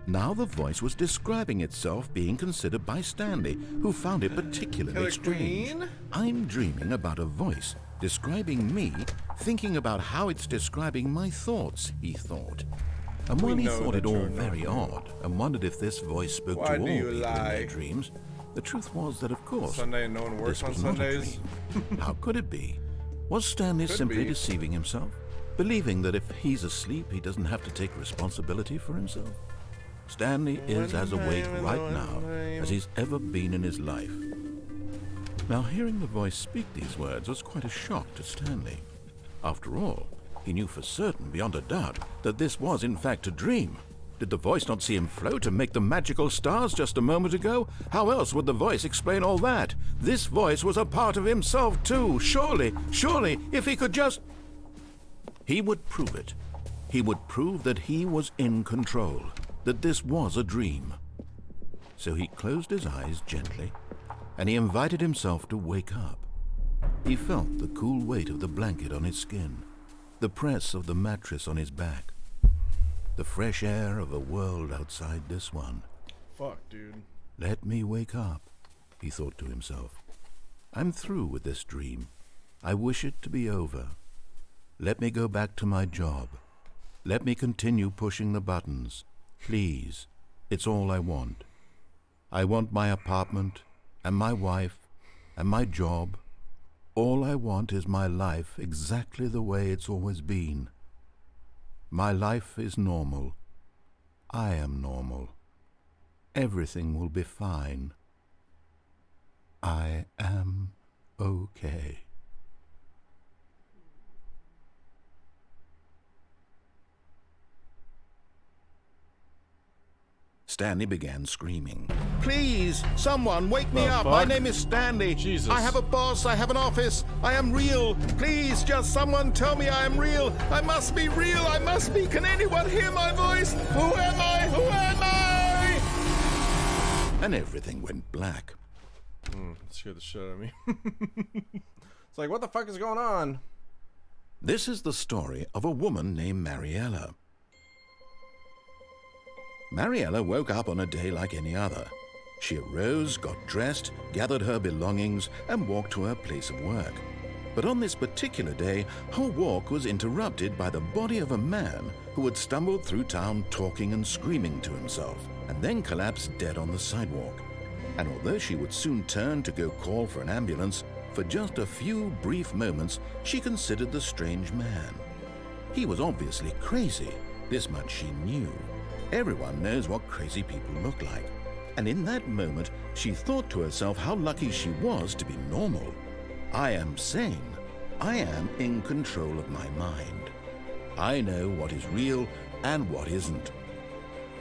Now the voice was describing itself being considered by Stanley, who found it particularly strange. I'm dreaming about a voice describing me, thinking about how it's describing my thoughts, he thought. And while he know thought that it all you're not very real. odd and wondered if this voice spoke Why to all do you people in lie? their dreams, the truth was that, of course, Sunday and no one works this on was not a Sundays. dream. How could it be? Was Stanley Could simply be. deceiving himself, believing that if he's asleep, he doesn't have to take responsibility for himself? Stanley is as awake right now as he's ever been in his life. Now, hearing the voice speak these words was quite a shock to Stanley. After all, he knew for certain, beyond a doubt, that this was in fact a dream. Did the voice not see him float and make the magical stars just a moment ago? How else would the voice explain all that? This voice was a part of himself too. Surely, if he could just... He would prove it. He would prove that he was in control, that this was a dream. So he closed his eyes gently, and he invited himself to wake up. He felt the cool weight of the blanket on his skin, the press of the mattress on his back, the fresh air of a world outside this one. Fuck, dude. Let me wake up, he thought to himself. I'm through with this dream. I wish it to be over. Let me go back to my job. Let me continue pushing the buttons. Please, it's all I want. I want my apartment, and my wife, and my job. All I want is my life exactly the way it's always been. My life is normal. I am normal. Everything will be fine. I am okay. Stanley began screaming. Please, someone, wake me up. My name is Stanley. Jesus. I have a boss. I have an office. I am real. Please, just someone tell me I am real. I must be real. I must be. Can anyone hear my voice? Who am I? Who am I? And everything went black. That scared the shit out of me. It's like, what the fuck is going on? This is the story of a woman named Mariella. Mariella woke up on a day like any other. She arose, got dressed, gathered her belongings, and walked to her place of work. But on this particular day, her walk was interrupted by the body of a man who had stumbled through town talking and screaming to himself, and then collapsed dead on the sidewalk. And although she would soon turn to go call for an ambulance, for just a few brief moments she considered the strange man. He was obviously crazy, this much she knew. Everyone knows what crazy people look like. And in that moment, she thought to herself how lucky she was to be normal. I am sane. I am in control of my mind. I know what is real and what isn't.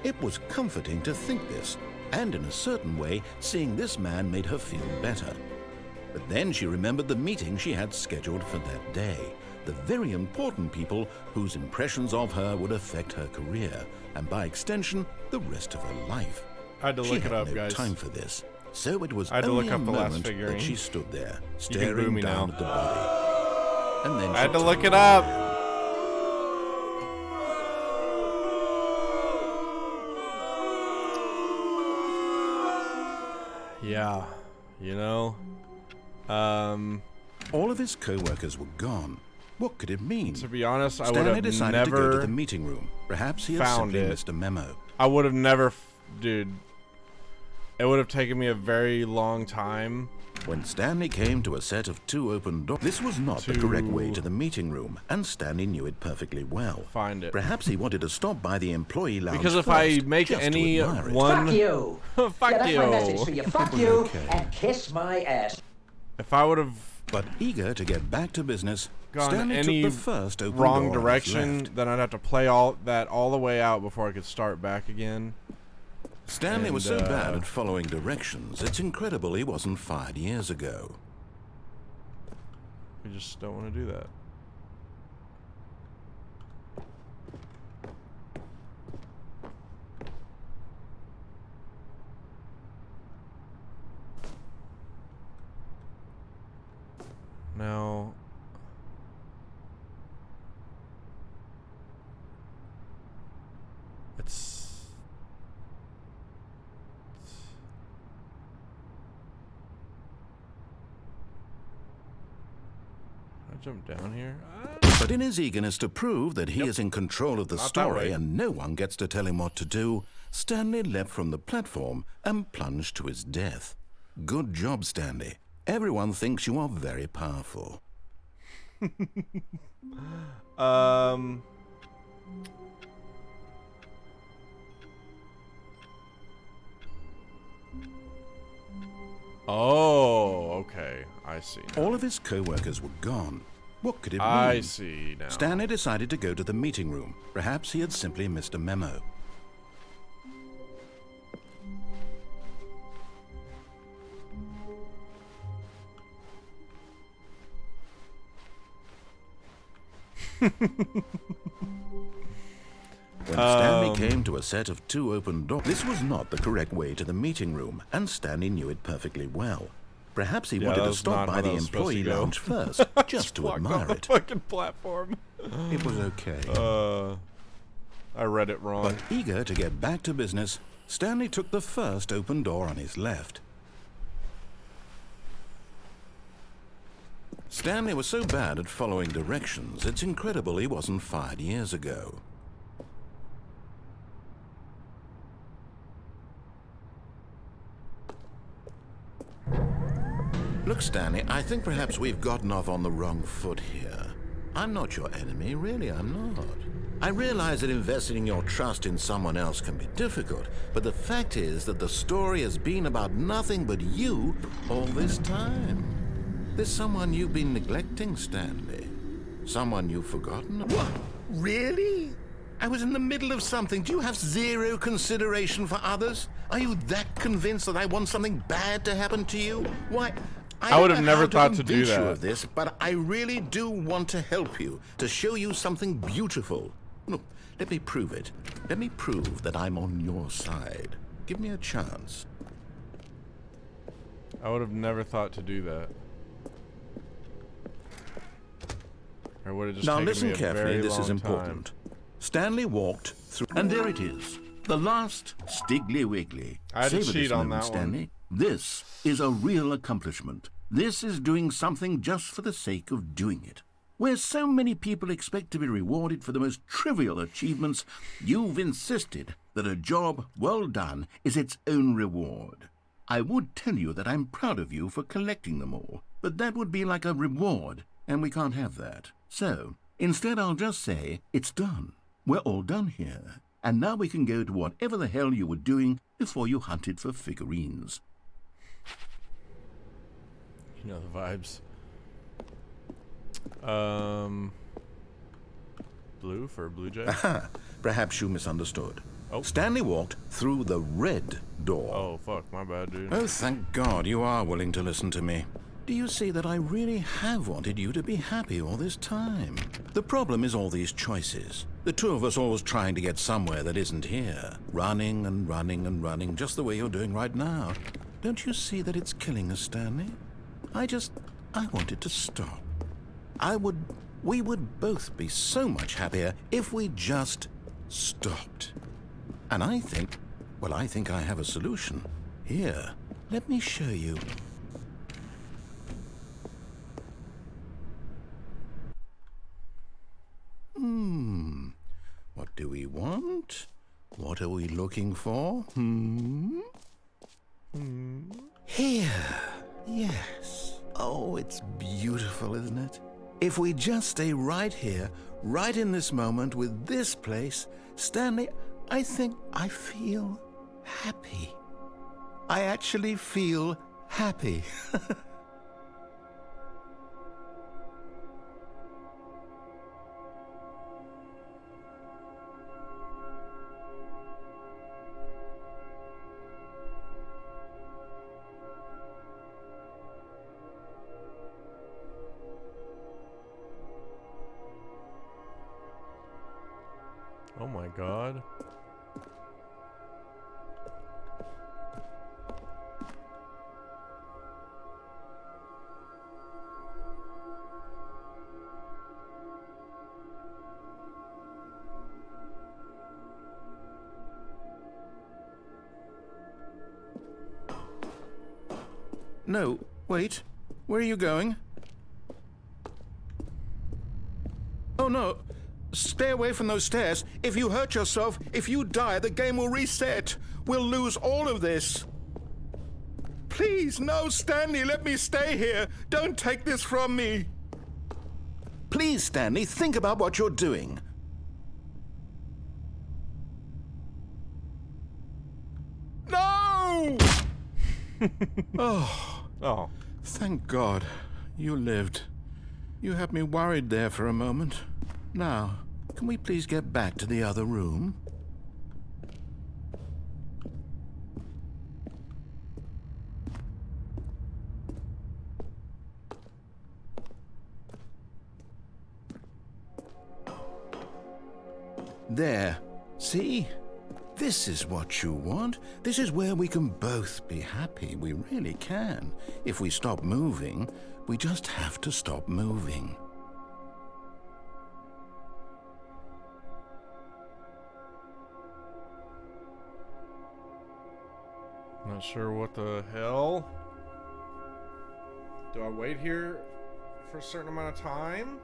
It was comforting to think this, and in a certain way, seeing this man made her feel better. But then she remembered the meeting she had scheduled for that day. The very important people whose impressions of her would affect her career, and by extension, the rest of her life. I had to look it up, no guys. time for this, so it was I had to only look up a the last moment figurine. that she stood there, You can boo staring me down now. at the body. And then I had she to look turned it up. Yeah, you know, All of his co-workers were gone. What could it mean? to be honest, I would Stanley have decided to go to never the meeting room. Perhaps he had found simply it. missed a memo. I would have never, dude. It would have taken me a very long time. When Stanley came to a set of 2 open doors, this was not the correct way to the meeting room, and Stanley knew it perfectly well. Find it. Perhaps he wanted to stop by the employee lounge Because if I first, make just to any admire it. one, Fuck you. fuck Yeah, that's you. my message to you. Fuck you Okay. and kiss my ass. If I would have But eager to get back to business, gone Stanley any took the first open wrong door and direction, left. then I'd have to play all the way out before I could start back again. Stanley was so And, bad at following directions, it's incredible he wasn't fired years ago. We just don't want to do that. Now, I jump down here? But in his eagerness to prove that he is in control of the Not that story way. and no one gets to tell him what to do, Stanley leapt from the platform and plunged to his death. Good job, Stanley. Everyone thinks you are very powerful. Oh, okay. I see. All of his co-workers were gone. What could it mean? I see now. Stanley decided to go to the meeting room. Perhaps he had simply missed a memo. When Stanley came to a set of 2 open doors, this was not the correct way to the meeting room, and Stanley knew it perfectly well. Perhaps he wanted to that's stop not by how the that was supposed to employee go. lounge first, just to Walked admire off the it. fucking platform. It was okay. I read it wrong. But eager to get back to business, Stanley took the first open door on his left. Stanley was so bad at following directions, it's incredible he wasn't fired years ago. Look, Stanley, I think perhaps we've gotten off on the wrong foot here. I'm not your enemy, really, I'm not. I realize that investing your trust in someone else can be difficult, but the fact is that the story has been about nothing but you all this time. There's someone you've been neglecting, Stanley. Someone you've forgotten. What? Really? I was in the middle of something. Do you have zero consideration for others? Are you that convinced that I want something bad to happen to you? Why, I would have don't know never how thought to do convince you that. of this, but I really do want to help you, to show you something beautiful. Look, let me prove it. Let me prove that I'm on your side. Give me a chance. I would have never thought to do that. Or would have just Now taken listen me a carefully, very this is long important. time. Stanley walked through, and there it is, the last Stiggly Wiggly. I had to Savor cheat this on moment, that one. Stanley. This is a real accomplishment. This is doing something just for the sake of doing it. Where so many people expect to be rewarded for the most trivial achievements, you've insisted that a job well done is its own reward. I would tell you that I'm proud of you for collecting them all, but that would be like a reward, and we can't have that. So, instead I'll just say, it's done. We're all done here. And now we can go to whatever the hell you were doing before you hunted for figurines. You know the vibes. Blue for Blue Jay? Perhaps you misunderstood. Oh. Stanley walked through the red door. Oh, fuck. My bad, dude. Oh, thank God you are willing to listen to me. Do you see that I really have wanted you to be happy all this time? The problem is all these choices. The two of us always trying to get somewhere that isn't here. Running and running and running, just the way you're doing right now. Don't you see that it's killing us, Stanley? I want it to stop. We would both be so much happier if we just stopped. And I think I have a solution. Here, let me show you. What do we want? What are we looking for? Here. Yes. Oh, it's beautiful, isn't it? If we just stay right here, right in this moment with this place, Stanley, I think I feel happy. I actually feel happy. Oh my god. No, wait. Where are you going? No, no. Stay away from those stairs. If you hurt yourself, if you die, the game will reset. We'll lose all of this. Please, no, Stanley, let me stay here. Don't take this from me. Please, Stanley, think about what you're doing. No! Oh. Thank God. You lived. You had me worried there for a moment. Now, can we please get back to the other room? There. See? This is what you want. This is where we can both be happy. We really can. If we stop moving, we just have to stop moving. Not sure what the hell. Do I wait here for a certain amount of time?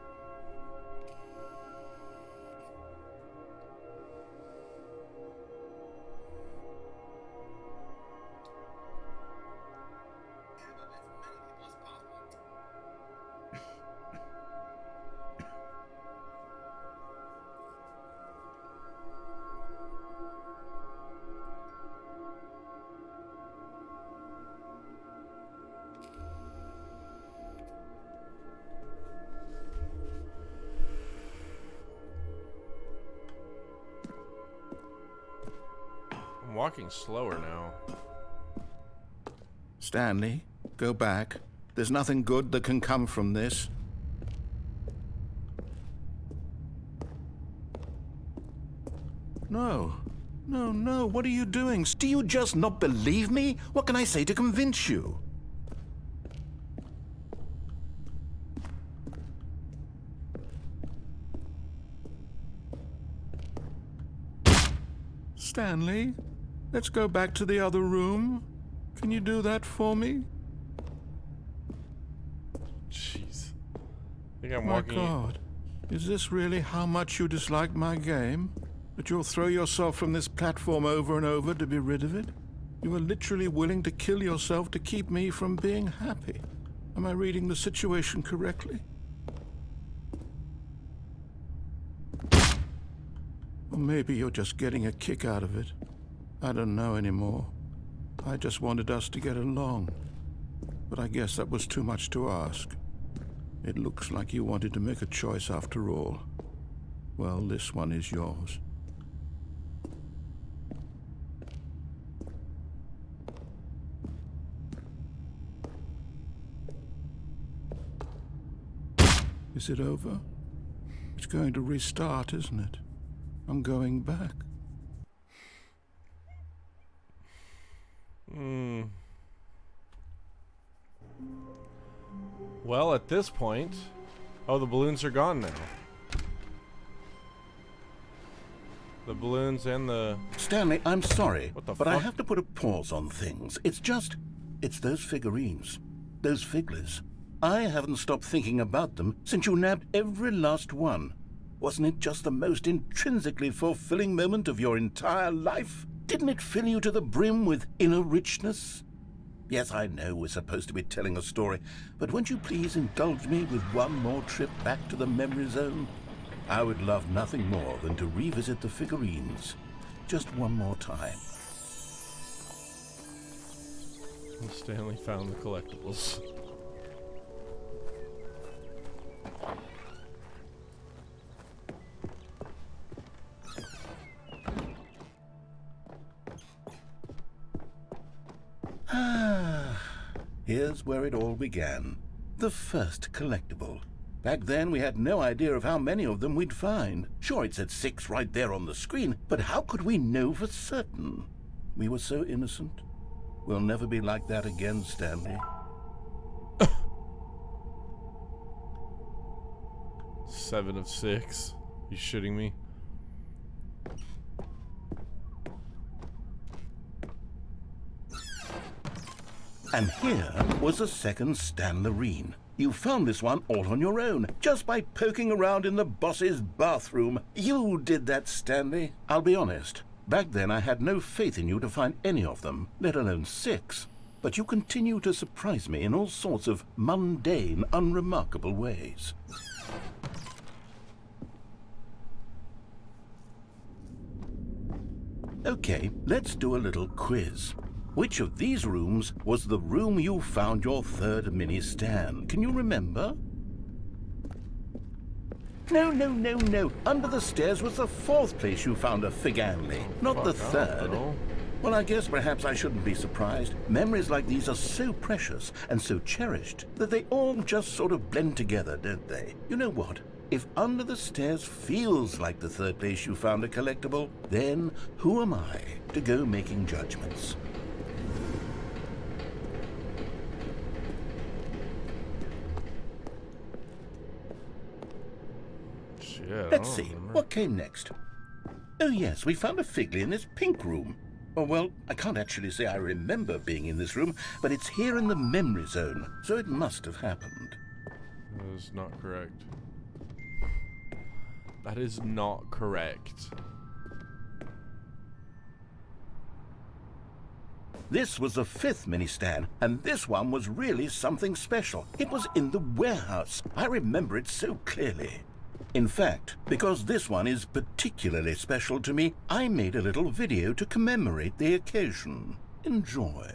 I'm walking slower now. Stanley, go back. There's nothing good that can come from this. No. No, no, what are you doing? Do you just not believe me? What can I say to convince you? Stanley, let's go back to the other room. Can you do that for me? Jeez. I think I'm My walking. God, is this really how much you dislike my game? That you'll throw yourself from this platform over and over to be rid of it? You are literally willing to kill yourself to keep me from being happy. Am I reading the situation correctly? Or maybe you're just getting a kick out of it. I don't know anymore. I just wanted us to get along. But I guess that was too much to ask. It looks like you wanted to make a choice after all. Well, this one is yours. Is it over? It's going to restart, isn't it? I'm going back. Well, at this point... Oh, the balloons are gone now. The balloons and the... Stanley, I'm sorry, What the but I fuck? have to put a pause on things. It's those figurines. Those figglers. I haven't stopped thinking about them since you nabbed every last one. Wasn't it just the most intrinsically fulfilling moment of your entire life? Didn't it fill you to the brim with inner richness? Yes, I know we're supposed to be telling a story, but won't you please indulge me with one more trip back to the memory zone? I would love nothing more than to revisit the figurines. Just one more time. Stanley found the collectibles. Here's where it all began. The first collectible. Back then, we had no idea of how many of them we'd find. Sure, it said 6 right there on the screen, but how could we know for certain? We were so innocent. We'll never be like that again, Stanley. 7 of 6. You shitting me? And here was a second Stanlerine. You found this one all on your own, just by poking around in the boss's bathroom. You did that, Stanley. I'll be honest. Back then I had no faith in you to find any of them, let alone 6. But you continue to surprise me in all sorts of mundane, unremarkable ways. Okay, let's do a little quiz. Which of these rooms was the room you found your 3rd mini Stan? Can you remember? No. Under the stairs was the 4th place you found a Stanley, not the 3rd. Well, I guess perhaps I shouldn't be surprised. Memories like these are so precious and so cherished that they all just sort of blend together, don't they? You know what? If under the stairs feels like the 3rd place you found a collectible, then who am I to go making judgments? Shit, Let's see, what came next? Oh yes, we found a Figley in this pink room. Oh, well, I can't actually say I remember being in this room, but it's here in the memory zone, so it must have happened. That is not correct. That is not correct. This was the 5th mini Stan, and this one was really something special. It was in the warehouse. I remember it so clearly. In fact, because this one is particularly special to me, I made a little video to commemorate the occasion. Enjoy.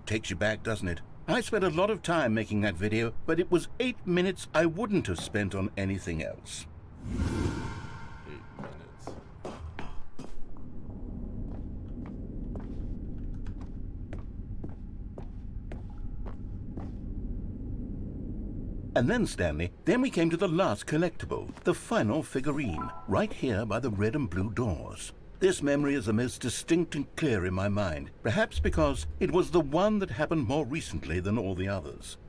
Takes you back, doesn't it? I spent a lot of time making that video, but it was 8 minutes I wouldn't have spent on anything else. 8 minutes. And then, Stanley, then we came to the last collectible, the final figurine, right here by the red and blue doors. This memory is the most distinct and clear in my mind, perhaps because it was the one that happened more recently than all the others.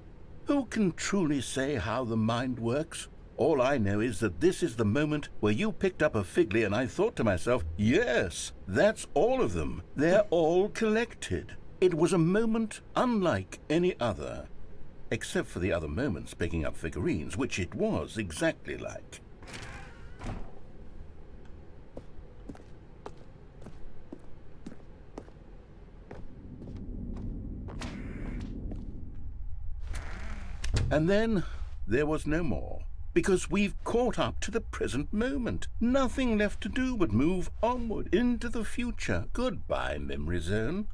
Who can truly say how the mind works? All I know is that this is the moment where you picked up a Figley and I thought to myself, yes, that's all of them. They're all collected. It was a moment unlike any other, except for the other moments picking up figurines, which it was exactly like. And then there was no more, because we've caught up to the present moment. Nothing left to do but move onward into the future. Goodbye, memory zone.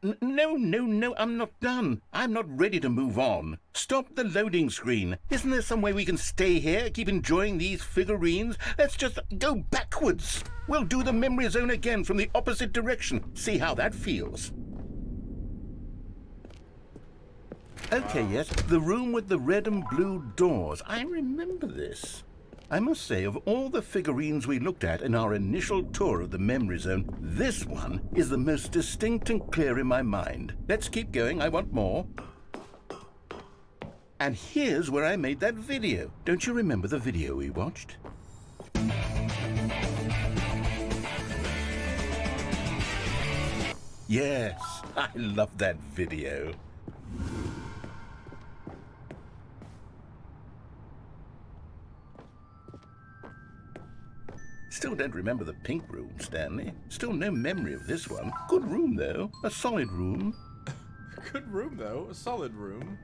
No, I'm not done. I'm not ready to move on. Stop the loading screen. Isn't there some way we can stay here, keep enjoying these figurines? Let's just go backwards. We'll do the memory zone again from the opposite direction. See how that feels. Okay, yes, the room with the red and blue doors. I remember this. I must say, of all the figurines we looked at in our initial tour of the memory zone, this one is the most distinct and clear in my mind. Let's keep going, I want more. And here's where I made that video. Don't you remember the video we watched? Yes, I love that video. Still don't remember the pink room, Stanley. Still no memory of this one. Good room, though. A solid room. Good room, though. A solid room.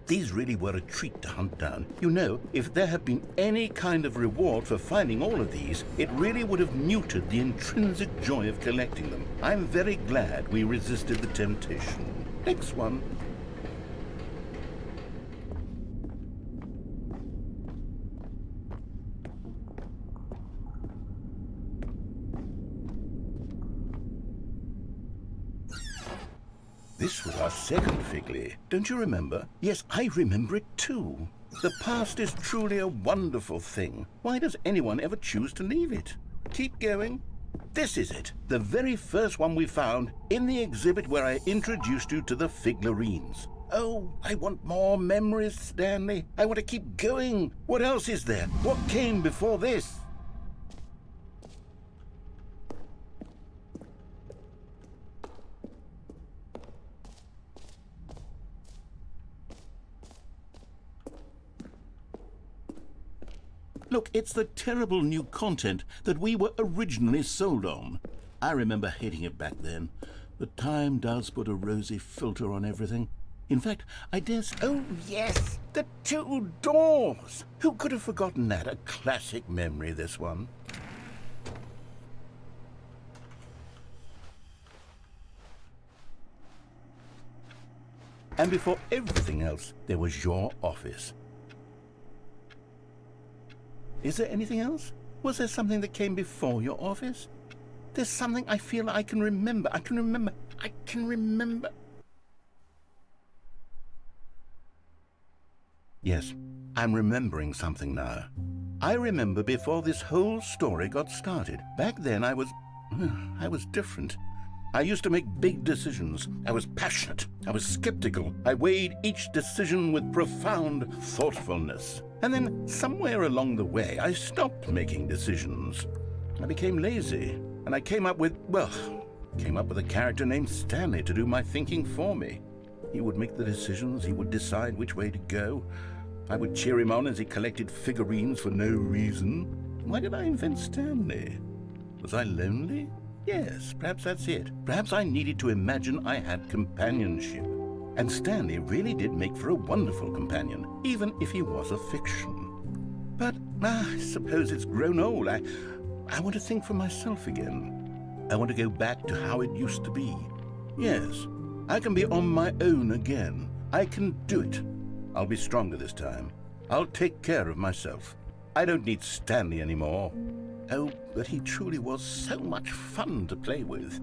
These really were a treat to hunt down. You know, if there had been any kind of reward for finding all of these, it really would have muted the intrinsic joy of collecting them. I'm very glad we resisted the temptation. Next one. This was our second Figley. Don't you remember? Yes, I remember it too. The past is truly a wonderful thing. Why does anyone ever choose to leave it? Keep going. This is it. The very first one we found in the exhibit where I introduced you to the figlarines. Oh, I want more memories, Stanley. I want to keep going. What else is there? What came before this? Look, it's the terrible new content that we were originally sold on. I remember hating it back then, but time does put a rosy filter on everything. In fact, I dare say... Oh, yes! The two doors! Who could have forgotten that? A classic memory, this one. And before everything else, there was your office. Is there anything else? Was there something that came before your office? There's something I feel I can remember. I can remember. Yes, I'm remembering something now. I remember before this whole story got started. Back then I was different. I used to make big decisions. I was passionate. I was skeptical. I weighed each decision with profound thoughtfulness. And then somewhere along the way, I stopped making decisions. I became lazy, and I came up with a character named Stanley to do my thinking for me. He would make the decisions. He would decide which way to go. I would cheer him on as he collected figurines for no reason. Why did I invent Stanley? Was I lonely? Yes, perhaps that's it. Perhaps I needed to imagine I had companionship. And Stanley really did make for a wonderful companion, even if he was a fiction. But I suppose it's grown old. I want to think for myself again. I want to go back to how it used to be. Yes, I can be on my own again. I can do it. I'll be stronger this time. I'll take care of myself. I don't need Stanley anymore. Oh, but he truly was so much fun to play with.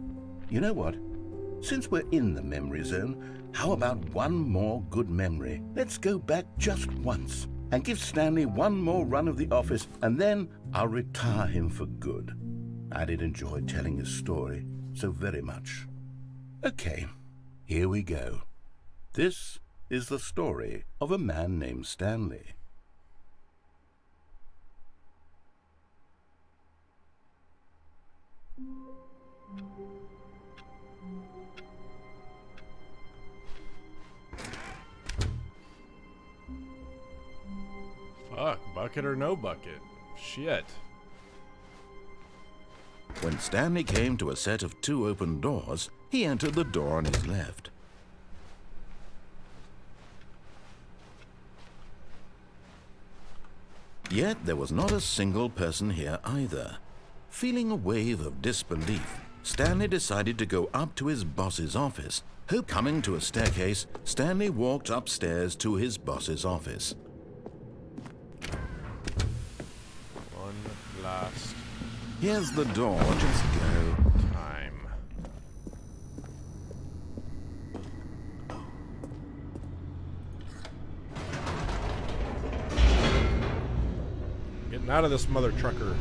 You know what? Since we're in the memory zone, how about one more good memory? Let's go back just once and give Stanley one more run of the office, and then I'll retire him for good. I did enjoy telling his story so very much. Okay, here we go. This is the story of a man named Stanley. Fuck, bucket or no bucket. Shit. When Stanley came to a set of 2 open doors, he entered the door on his left. Yet there was not a single person here either. Feeling a wave of disbelief, Stanley decided to go up to his boss's office. Coming to a staircase, Stanley walked upstairs to his boss's office. One last Here's the door, just go. time. Getting out of this mother trucker.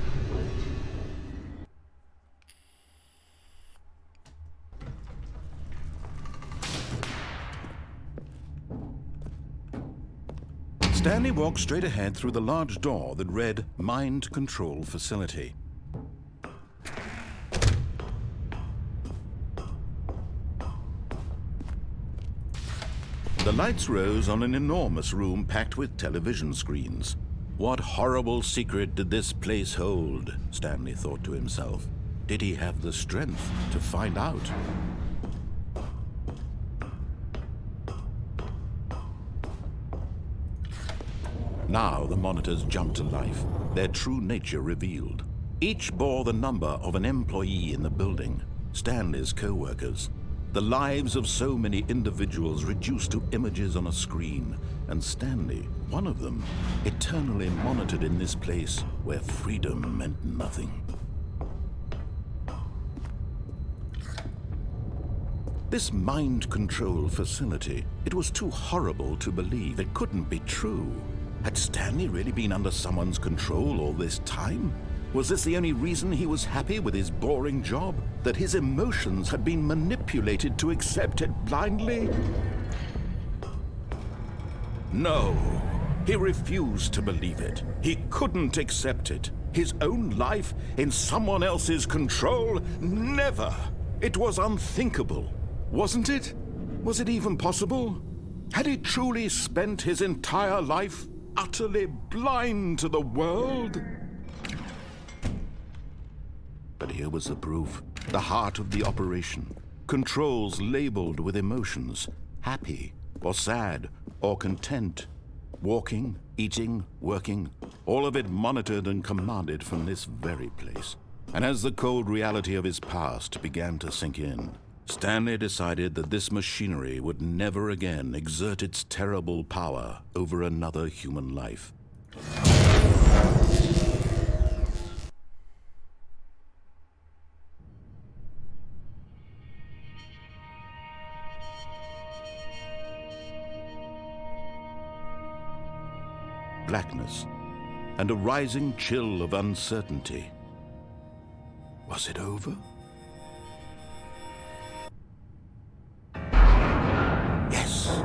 Stanley walked straight ahead through the large door that read Mind Control Facility. The lights rose on an enormous room packed with television screens. What horrible secret did this place hold? Stanley thought to himself. Did he have the strength to find out? Now the monitors jumped to life, their true nature revealed. Each bore the number of an employee in the building, Stanley's co-workers. The lives of so many individuals reduced to images on a screen, and Stanley, one of them, eternally monitored in this place where freedom meant nothing. This mind control facility, it was too horrible to believe. It couldn't be true. Had Stanley really been under someone's control all this time? Was this the only reason he was happy with his boring job? That his emotions had been manipulated to accept it blindly? No, he refused to believe it. He couldn't accept it. His own life in someone else's control? Never! It was unthinkable. Wasn't it? Was it even possible? Had he truly spent his entire life utterly blind to the world? But here was the proof. The heart of the operation. Controls labeled with emotions. Happy, or sad, or content. Walking, eating, working. All of it monitored and commanded from this very place. And as the cold reality of his past began to sink in, Stanley decided that this machinery would never again exert its terrible power over another human life. Blackness and a rising chill of uncertainty. Was it over? Yes.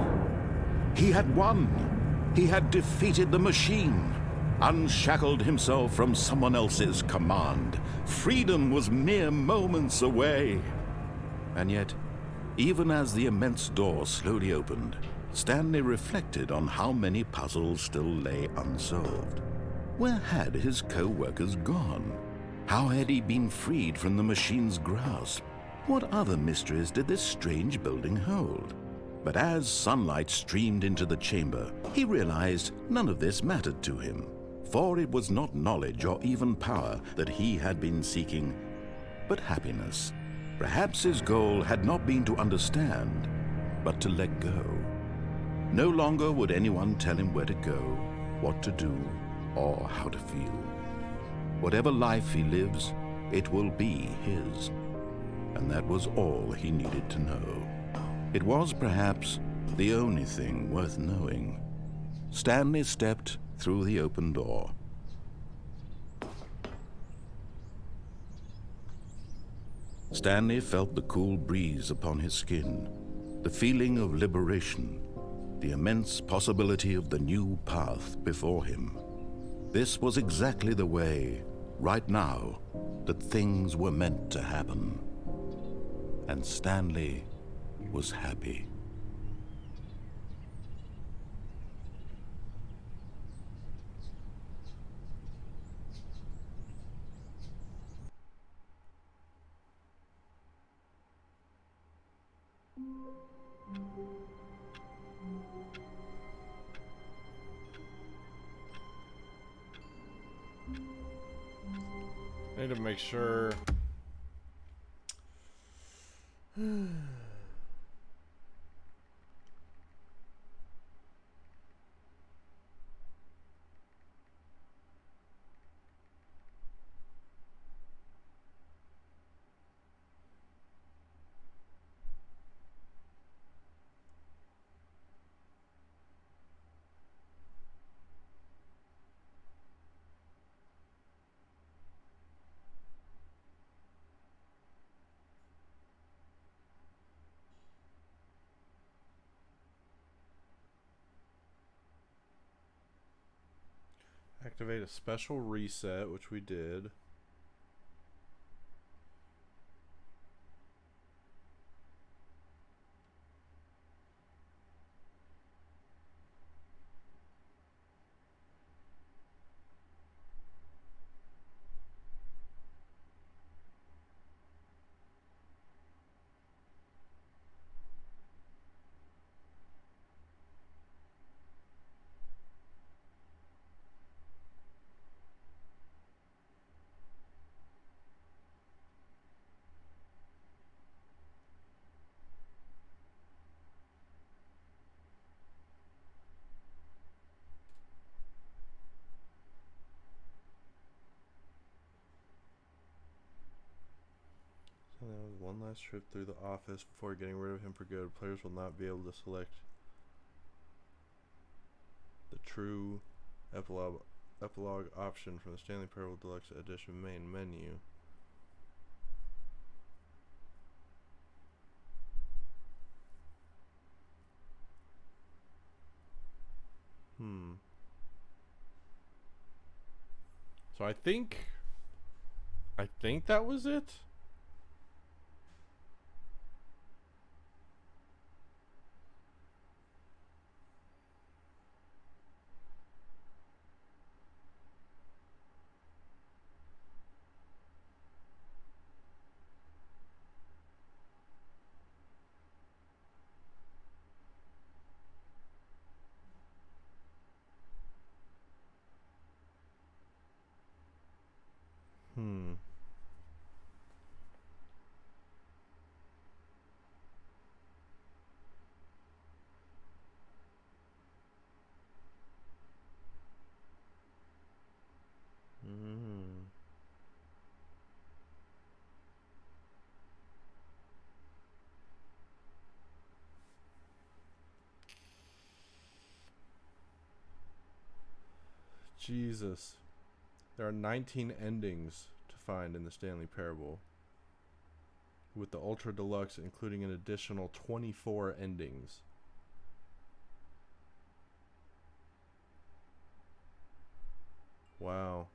He had won. He had defeated the machine, unshackled himself from someone else's command. Freedom was mere moments away. And yet, even as the immense door slowly opened, Stanley reflected on how many puzzles still lay unsolved. Where had his co-workers gone? How had he been freed from the machine's grasp? What other mysteries did this strange building hold? But as sunlight streamed into the chamber, he realized none of this mattered to him, for it was not knowledge or even power that he had been seeking, but happiness. Perhaps his goal had not been to understand, but to let go. No longer would anyone tell him where to go, what to do, or how to feel. Whatever life he lives, it will be his. And that was all he needed to know. It was perhaps the only thing worth knowing. Stanley stepped through the open door. Stanley felt the cool breeze upon his skin, the feeling of liberation, the immense possibility of the new path before him. This was exactly the way, right now, that things were meant to happen. And Stanley was happy. Need to make sure. Activate a special reset, which we did. one last trip through the office before getting rid of him for good. Players will not be able to select the true epilogue option from the Stanley Parable Deluxe Edition main menu. So I think that was it. Jesus. There are 19 endings to find in the Stanley Parable, with the Ultra Deluxe including an additional 24 endings. Wow.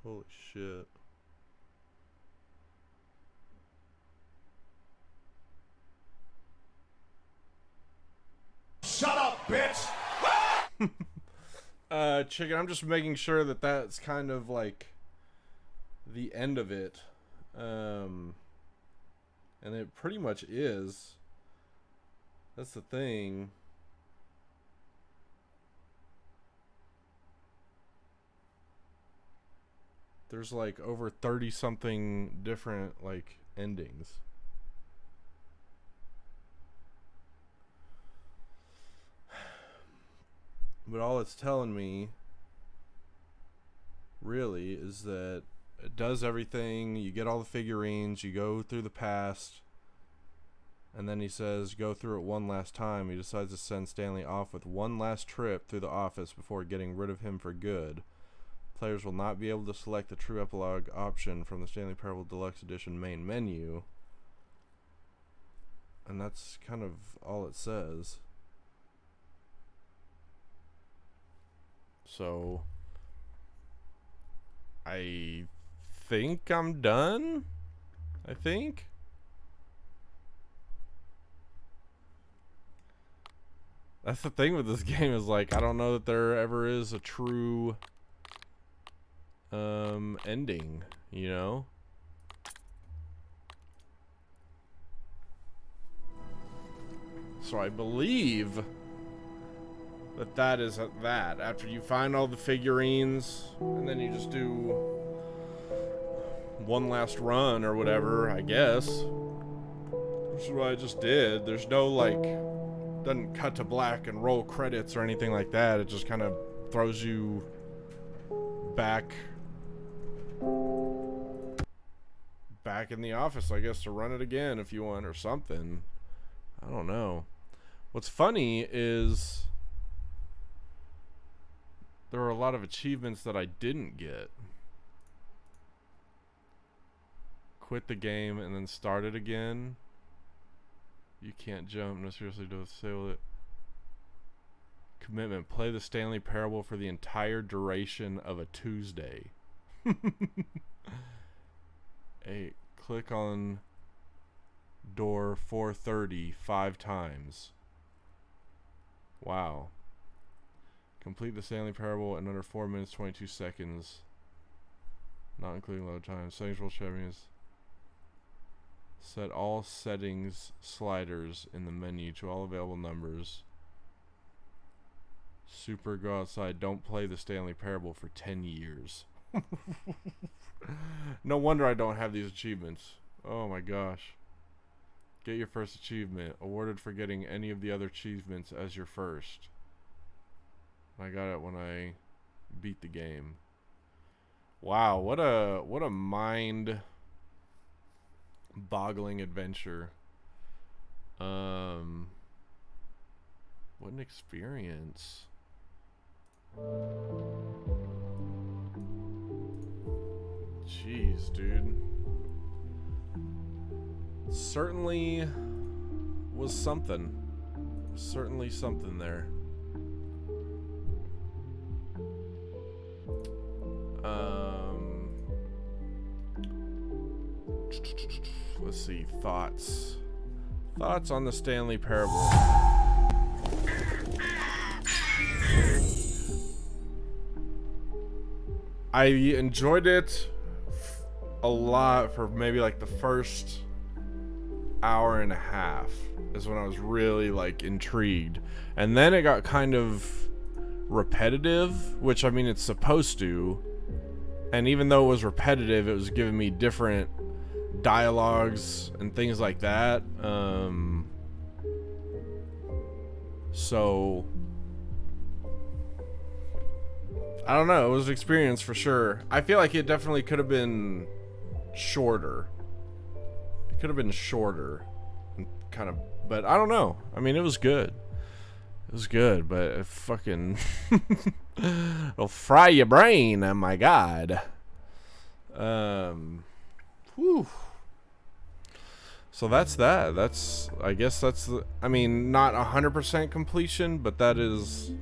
Holy shit. Shut up, bitch! Chicken, I'm just making sure that that's kind of like the end of it. And it pretty much is. That's the thing. There's like over 30 something different like endings. But all it's telling me really is that it does everything. You get all the figurines, you go through the past, and then he says go through it one last time. He decides to send Stanley off with one last trip through the office before getting rid of him for good. Players will not be able to select the true epilogue option from the Stanley Parable Deluxe Edition main menu. And that's kind of all it says. So I think I'm done. I think. That's the thing with this game, is like I don't know that there ever is a true ending, you know? So I believe that is that. After you find all the figurines, and then you just do one last run or whatever, I guess. Which is what I just did. There's no, like, doesn't cut to black and roll credits or anything like that. It just kind of throws you back in the office, I guess, to run it again if you want or something. I don't know. What's funny is there are a lot of achievements that I didn't get. Quit the game and then start it again. You can't jump. No, seriously, don't save it. Commitment. Play the Stanley Parable for the entire duration of a Tuesday. Hey, click on door 430 5 times. Wow. Complete the Stanley Parable in under 4 minutes 22 seconds. Not including load time. Settings will champions. Set all settings sliders in the menu to all available numbers. Super go outside. Don't play the Stanley Parable for 10 years. No wonder I don't have these achievements. Oh my gosh. Get your first achievement. Awarded for getting any of the other achievements as your first. I got it when I beat the game. Wow, what a mind boggling adventure. What an experience. Jeez, dude. Certainly was something. Certainly something there. Let's see, thoughts on the Stanley Parable. I enjoyed it a lot for maybe like the first hour and a half is when I was really like intrigued, and then it got kind of repetitive, which I mean it's supposed to, and even though it was repetitive, it was giving me different dialogues and things like that. So I don't know, it was an experience for sure. I feel like it definitely could have been shorter. It could have been shorter and kind of, but I don't know. I mean, it was good. It was good, but it fucking it'll fry your brain. Oh my god. Whew. So that's that. That's, I guess that's the, I mean, not 100% completion, but that is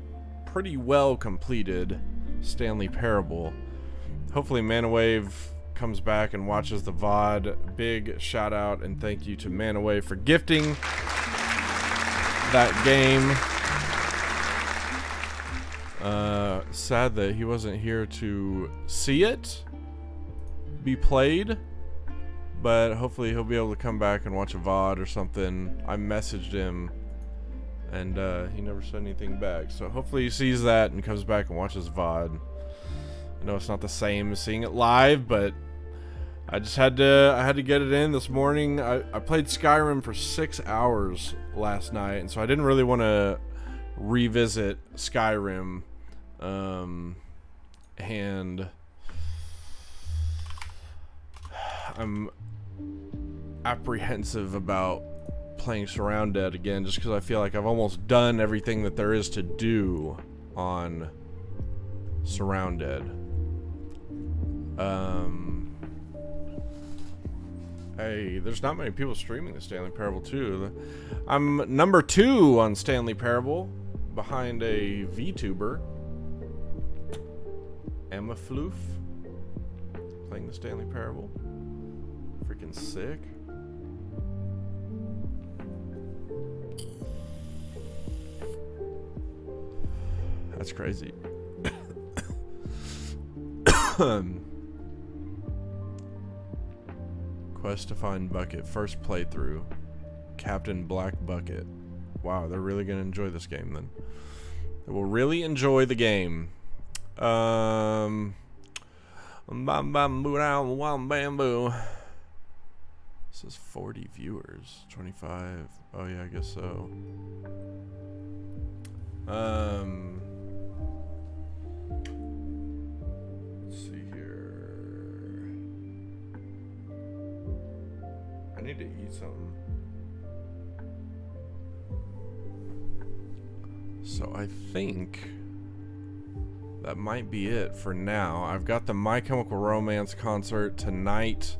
pretty well completed Stanley Parable. Hopefully Manawave comes back and watches the VOD. Big shout out and thank you to Manawave for gifting that game. Sad that he wasn't here to see it be played, but hopefully he'll be able to come back and watch a VOD or something. I messaged him and he never said anything back, so hopefully he sees that and comes back and watches VOD. I know it's not the same as seeing it live, but I just had to get it in this morning. I played Skyrim for 6 hours last night, and so I didn't really want to revisit Skyrim, and I'm apprehensive about playing Surrounded again, just because I feel like I've almost done everything that there is to do on Surrounded. Hey, there's not many people streaming the Stanley Parable 2. I'm number 2 on Stanley Parable, behind a VTuber, Emma Floof, playing the Stanley Parable. Freaking sick. That's crazy. Quest to find Bucket. First playthrough. Captain Black Bucket. Wow, they're really going to enjoy this game then. They will really enjoy the game. Bam bamboo down one bamboo. This is 40 viewers. 25. Oh yeah, I guess so. Let's see here. I need to eat something. So I think that might be it for now. I've got the My Chemical Romance concert tonight,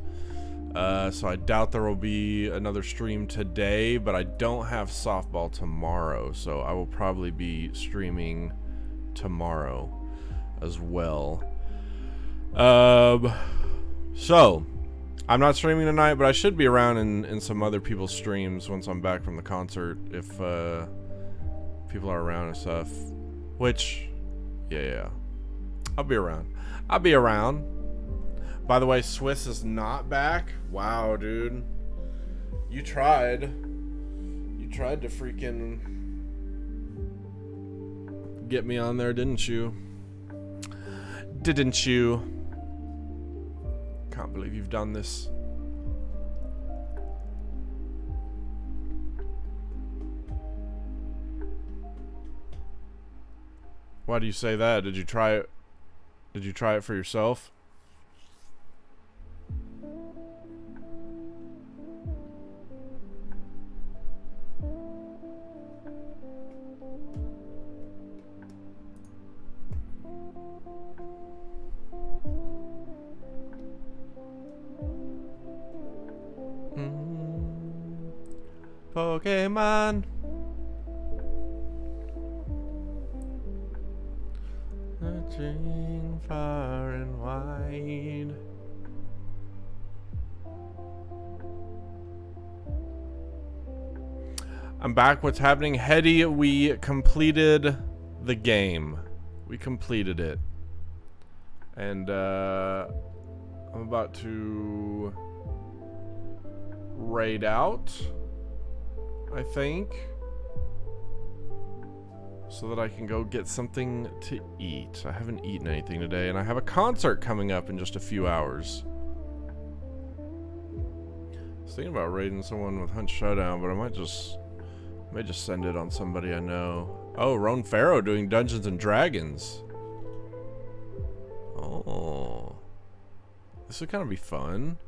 so I doubt there will be another stream today, but I don't have softball tomorrow, so I will probably be streaming tomorrow as well. So I'm not streaming tonight, but I should be around in some other people's streams once I'm back from the concert, if people are around and stuff, which yeah, I'll be around. By the way, Swiss is not back. Wow, dude. You tried. You tried to freaking get me on there, didn't you? Didn't you? Can't believe you've done this. Why do you say that? Did you try it? Did you try it for yourself? Pokemon. Searching far and wide. I'm back. What's happening? Hetty, we completed the game. We completed it. And I'm about to raid out, I think, so that I can go get something to eat. I haven't eaten anything today, and I have a concert coming up in just a few hours. I was thinking about raiding someone with Hunt Showdown, but I might just send it on somebody I know. Oh, Roan Farrow doing Dungeons and Dragons. Oh, this would kind of be fun.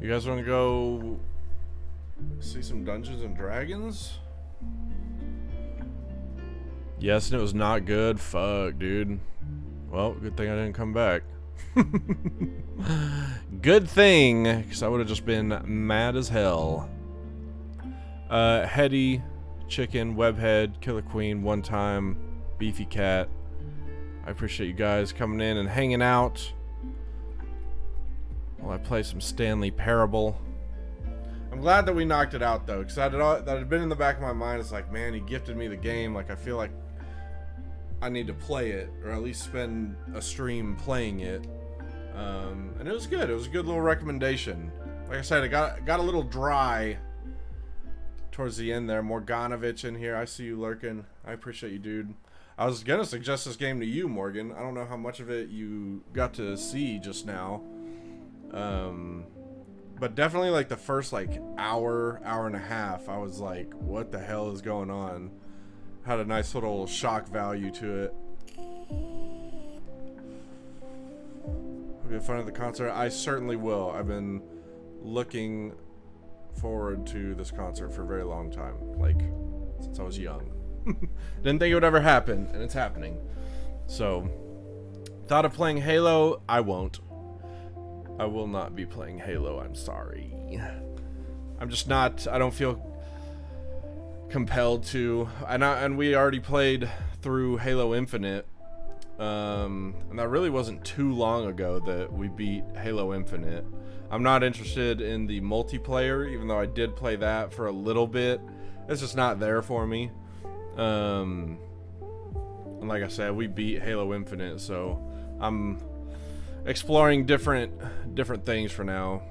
You guys want to go see some Dungeons and Dragons? Yes, and it was not good. Fuck, dude. Well, good thing I didn't come back. Good thing, because I would have just been mad as hell. Hetty, Chicken, Webhead, Killer Queen, One Time, Beefy Cat. I appreciate you guys coming in and hanging out while I play some Stanley Parable. I'm glad that we knocked it out, though, because that had been in the back of my mind. It's like, man, he gifted me the game. Like, I feel like I need to play it, or at least spend a stream playing it. And it was good. It was a good little recommendation. Like I said, it got a little dry towards the end there. Morganovich in here. I see you lurking. I appreciate you, dude. I was going to suggest this game to you, Morgan. I don't know how much of it you got to see just now. But definitely like the first like hour and a half, I was like, what the hell is going on? Had a nice little shock value to it. Have you had fun at the concert? I certainly will. I've been looking forward to this concert for a very long time, like since I was young. Didn't think it would ever happen, and it's happening. So, thought of playing Halo. I won't. I will not be playing Halo. I'm sorry. I'm just not. I don't feel compelled to. And we already played through Halo Infinite. And that really wasn't too long ago that we beat Halo Infinite. I'm not interested in the multiplayer, even though I did play that for a little bit. It's just not there for me. And like I said, we beat Halo Infinite, so I'm exploring different things for now.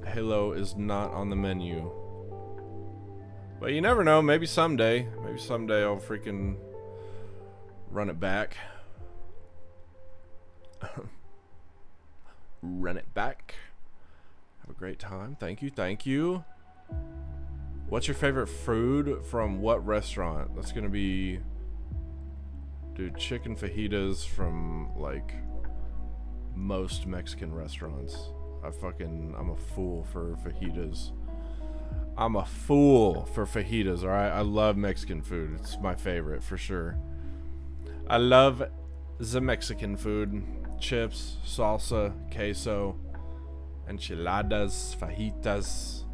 Halo is not on the menu, but you never know. Maybe someday I'll freaking run it back. Run it back. Have a great time. Thank you. What's your favorite food from what restaurant? That's gonna be, dude, chicken fajitas from like most Mexican restaurants. I'm a fool for fajitas. I'm a fool for fajitas, alright? I love Mexican food. It's my favorite for sure. I love the Mexican food. Chips, salsa, queso, enchiladas, fajitas,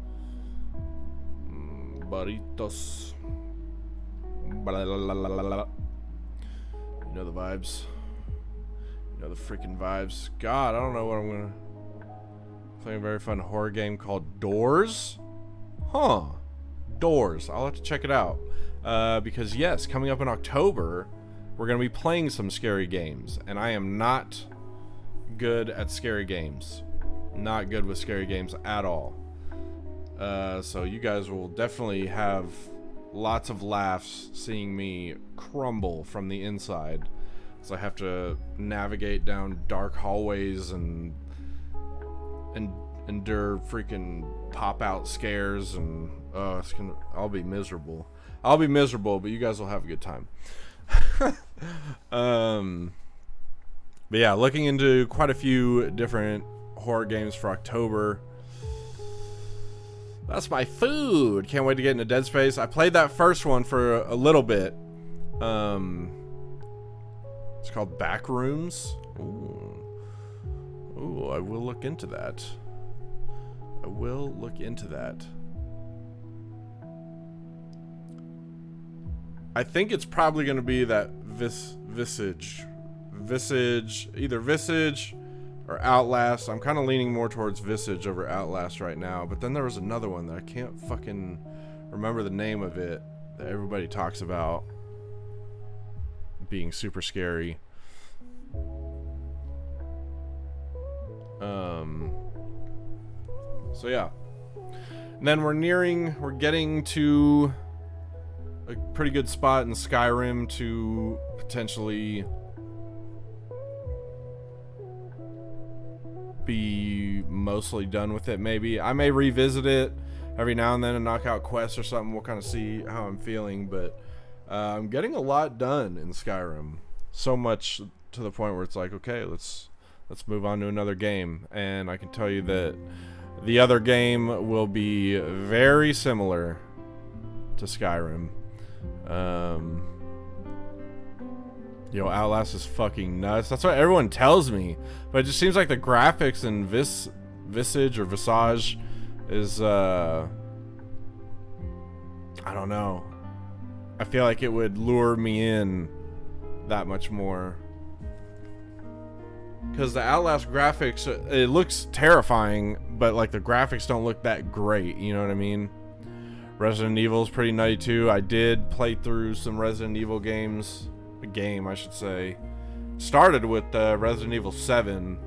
burritos. Blah, blah, blah, blah. You know the vibes. You know the freaking vibes. God, I don't know what I'm gonna play. A very fun horror game called Doors. Huh. Doors. I'll have to check it out. Because yes, coming up in October, we're going to be playing some scary games, and I am not good at scary games. Not good with scary games at all. So you guys will definitely have lots of laughs seeing me crumble from the inside. So I have to navigate down dark hallways and endure freaking pop-out scares, and I'll be miserable. I'll be miserable, but you guys will have a good time. But yeah, looking into quite a few different horror games for October. That's my food. Can't wait to get into Dead Space. I played that first one for a little bit. It's called Backrooms. Ooh, I will look into that. I think it's probably going to be that Visage, either Visage or Outlast. I'm kind of leaning more towards Visage over Outlast right now, but then there was another one that I can't fucking remember the name of it that everybody talks about being super scary. So yeah. And then we're getting to a pretty good spot in Skyrim to potentially be mostly done with it. Maybe I may revisit it every now and then and knock out quests or something. We'll kind of see how I'm feeling, but I'm getting a lot done in Skyrim, so much to the point where it's like, okay, let's move on to another game. And I can tell you that the other game will be very similar to Skyrim. Outlast is fucking nuts. That's what everyone tells me, but it just seems like the graphics in Visage or Visage is I don't know. I feel like it would lure me in that much more, because the Outlast graphics, it looks terrifying, but like the graphics don't look that great, you know what I mean? Resident Evil is pretty nutty too. I did play through some Resident Evil games. A game, I should say. Started with Resident Evil 7.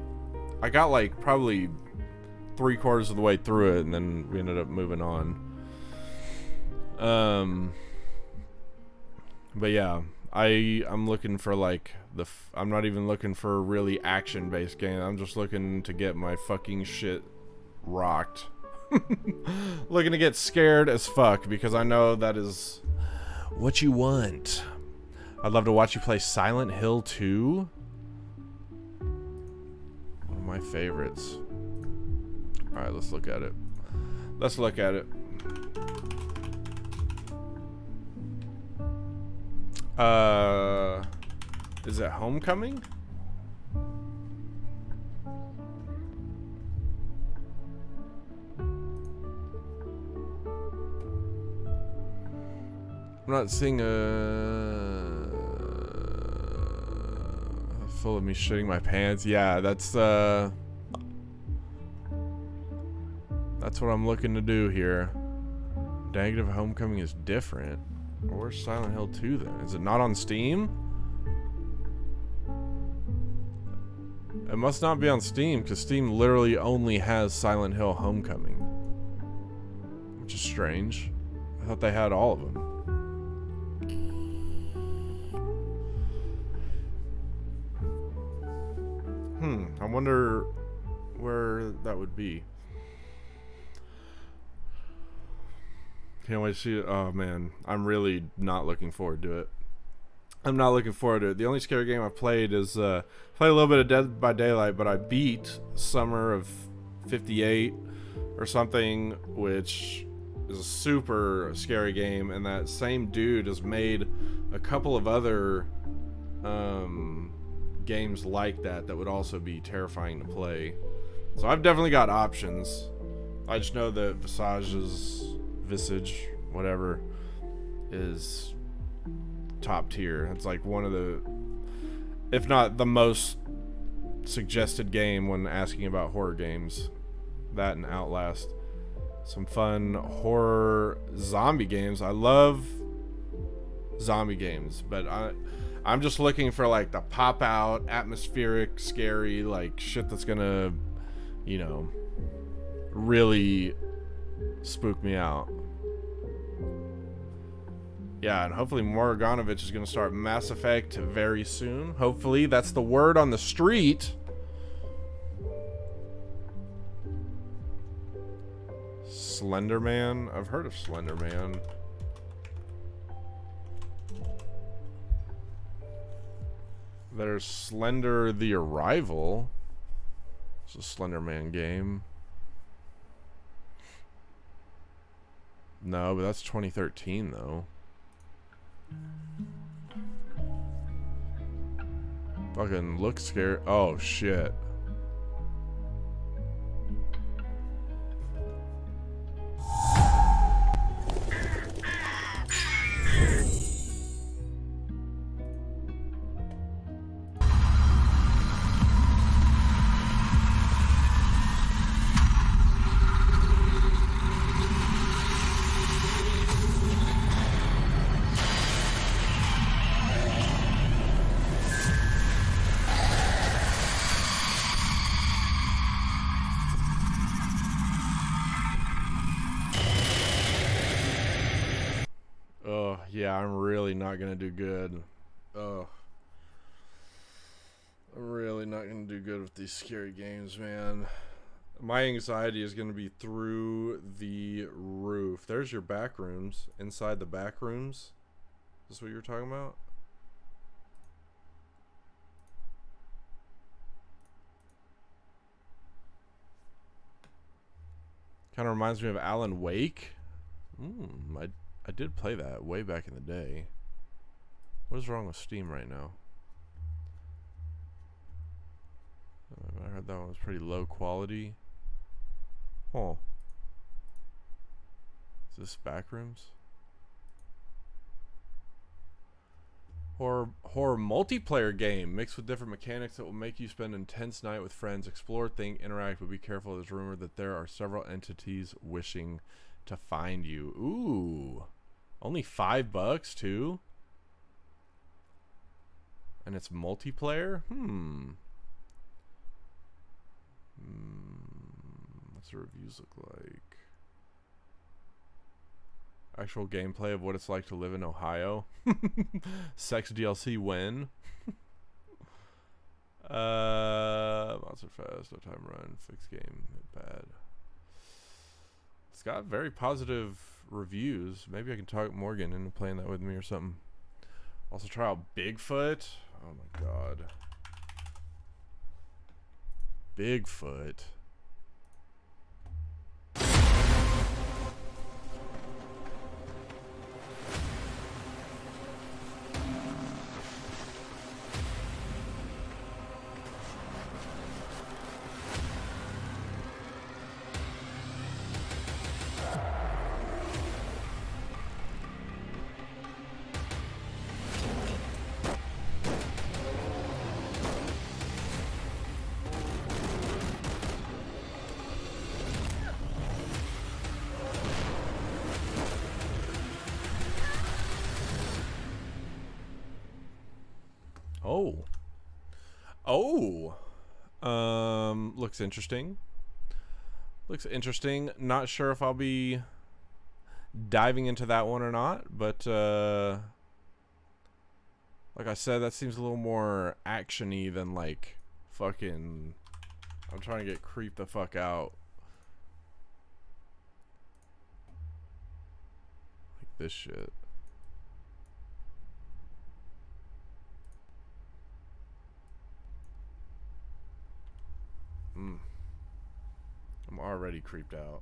I got like probably 3/4 of the way through it, and then we ended up moving on. But yeah, I'm looking for like I'm not even looking for a really action-based game. I'm just looking to get my fucking shit rocked. Looking to get scared as fuck, because I know that is what you want. I'd love to watch you play Silent Hill 2. One of my favorites. Alright, let's look at it. Is it Homecoming? I'm not seeing full of me shitting my pants. Yeah, that's what I'm looking to do here. Negative Homecoming is different. Where's Silent Hill 2 then? Is it not on Steam? It must not be on Steam, because Steam literally only has Silent Hill Homecoming, which is strange. I thought they had all of them. I wonder where that would be. Can't wait to see it. Oh man, I'm really not looking forward to it. The only scary game I've played is played a little bit of Dead by Daylight, but I beat Summer of '58 or something, which is a super scary game, and that same dude has made a couple of other games like that would also be terrifying to play. So I've definitely got options. I just know that Visage, whatever, is top tier. It's like one of the, if not the most suggested game when asking about horror games. That and Outlast. Some fun horror zombie games. I love zombie games, but I'm just looking for like the pop out, atmospheric, scary, like shit that's gonna, you know, really spook me out. Yeah, and hopefully Morganovich is gonna start Mass Effect very soon. Hopefully, that's the word on the street. Slender Man? I've heard of Slender Man. There's Slender the Arrival. It's a Slender Man game. No, but that's 2013 though. Fucking looks scary. Oh shit. Oh, yeah, I'm really not gonna do good. Oh. I'm really not gonna do good with these scary games, man. My anxiety is gonna be through the roof. There's your back rooms. Inside the back rooms. Is this what you're talking about? Kind of reminds me of Alan Wake. I did play that way back in the day. What is wrong with Steam right now? I heard that one was pretty low quality. Oh. Is this Backrooms? Horror multiplayer game mixed with different mechanics that will make you spend an intense night with friends, explore, think, interact, but be careful. There's rumored that there are several entities wishing to find you. Ooh. Only $5 too? And it's multiplayer? What's the reviews look like? Actual gameplay of what it's like to live in Ohio. Sex DLC when? Monster Fest, no time run, fixed game, bad. It's got very positive reviews. Maybe I can talk Morgan into playing that with me or something. Also try out Bigfoot. Oh my god. Bigfoot. Looks interesting. Looks interesting. Not sure if I'll be diving into that one or not, but like I said, that seems a little more action-y than like fucking I'm trying to get creeped the fuck out. Like this shit. I'm already creeped out.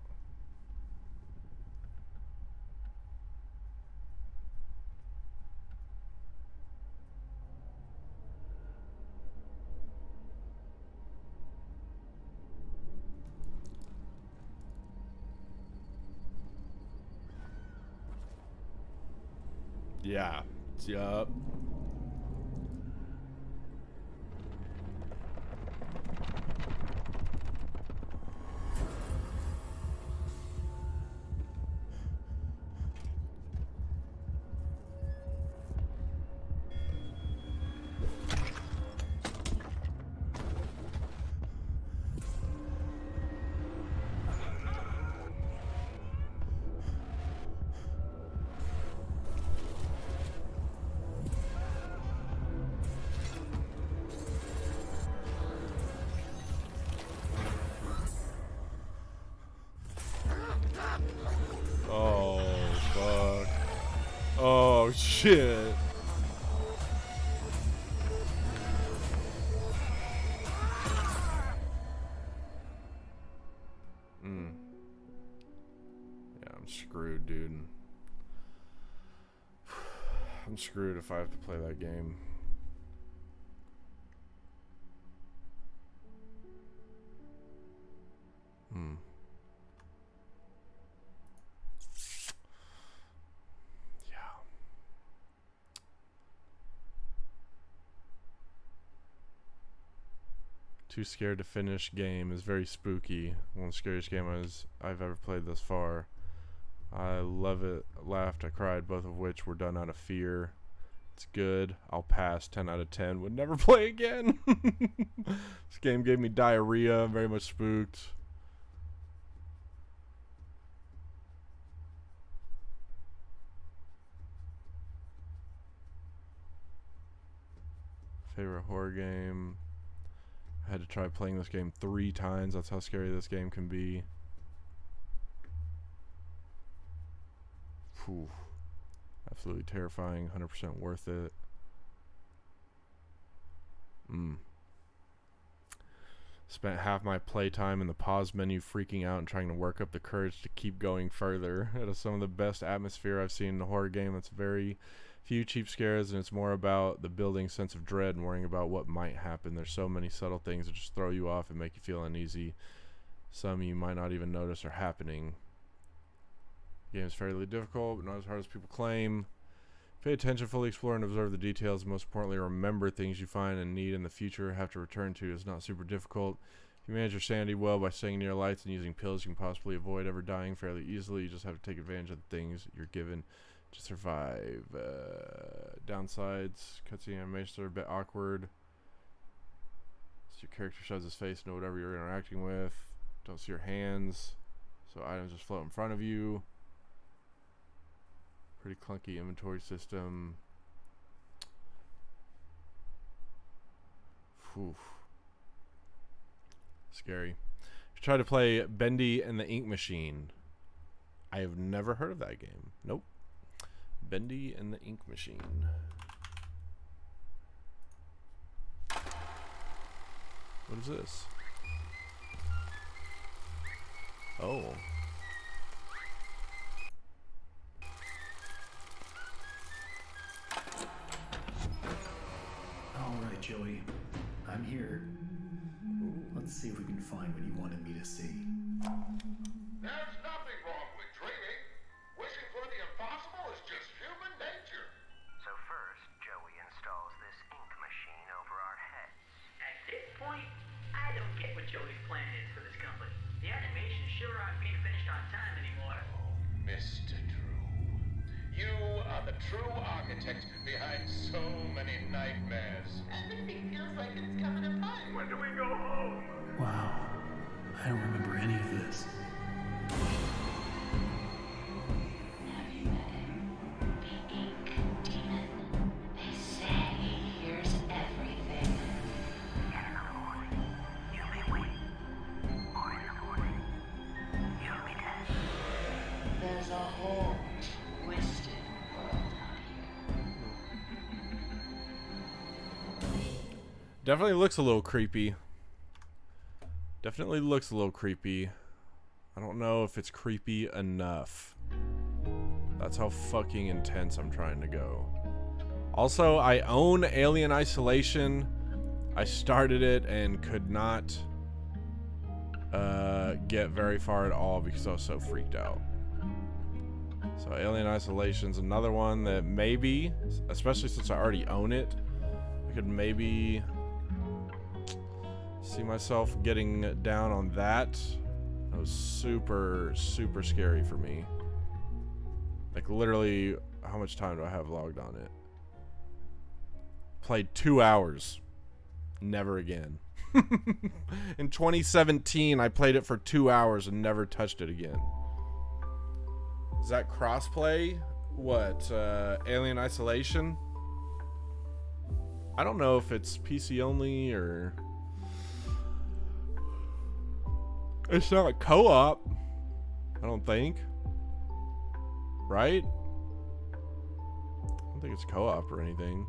Yeah. Yup. shit. Yeah, I'm screwed, dude. I'm screwed if I have to play that game. Yeah. Too scared to finish game is very spooky. One of the scariest game I've ever played thus far. I love it. Laughed, I cried, both of which were done out of fear. It's good. I'll pass. 10 out of 10. Would never play again. This game gave me diarrhea. I'm very much spooked. Favorite horror game. I had to try playing this game 3 times. That's how scary this game can be. Whew. Absolutely terrifying. 100% worth it. Spent half my playtime in the pause menu freaking out and trying to work up the courage to keep going further. It is some of the best atmosphere I've seen in a horror game. That's very few cheap scares, and it's more about the building sense of dread and worrying about what might happen. There's so many subtle things that just throw you off and make you feel uneasy. Some you might not even notice are happening. The game is fairly difficult, but not as hard as people claim. Pay attention, fully explore and observe the details. Most importantly, remember things you find and need in the future have to return to. It's not super difficult. If you manage your sanity well by staying near lights and using pills, you can possibly avoid ever dying fairly easily. You just have to take advantage of the things you're given to survive. Downsides, cutscene animations are a bit awkward. So your character shoves his face into whatever you're interacting with. Don't see your hands, so items just float in front of you. Pretty clunky inventory system. Whew. Scary. Try to play Bendy and the Ink Machine. I have never heard of that game. Nope. Bendy and the Ink Machine. What is this? Oh. Alright, Joey. I'm here. Let's see if we can find what you wanted me to see. There's nothing wrong with dreaming. Wishing for the impossible is just human nature. So first, Joey installs this ink machine over our heads. At this point, I don't get what Joey's plan is for this company. The animations sure aren't being finished on time anymore. Oh, Mr. Drew. You are the true architect behind so many nightmares. Everything feels like it's coming apart. When do we go home? Wow. I don't remember any of this. Have you met him? The Ink Demon. They say he hears everything. And in the morning, you may wake. Or in the morning, you'll be dead. There's a whole twisted world out here. Definitely looks a little creepy. Definitely looks a little creepy. I don't know if it's creepy enough. That's how fucking intense I'm trying to go. Also, I own Alien Isolation. I started it and could not get very far at all because I was so freaked out. So Alien Isolation's another one that maybe, especially since I already own it, I could maybe see myself getting down on that. That was super, super scary for me. Like literally, how much time do I have logged on it? Played 2 hours. Never again. In 2017, I played it for 2 hours and never touched it again. Is that crossplay? What? Alien Isolation? I don't know if it's PC only or... It's not a co-op. I don't think. Right? don't think it's co-op or anything.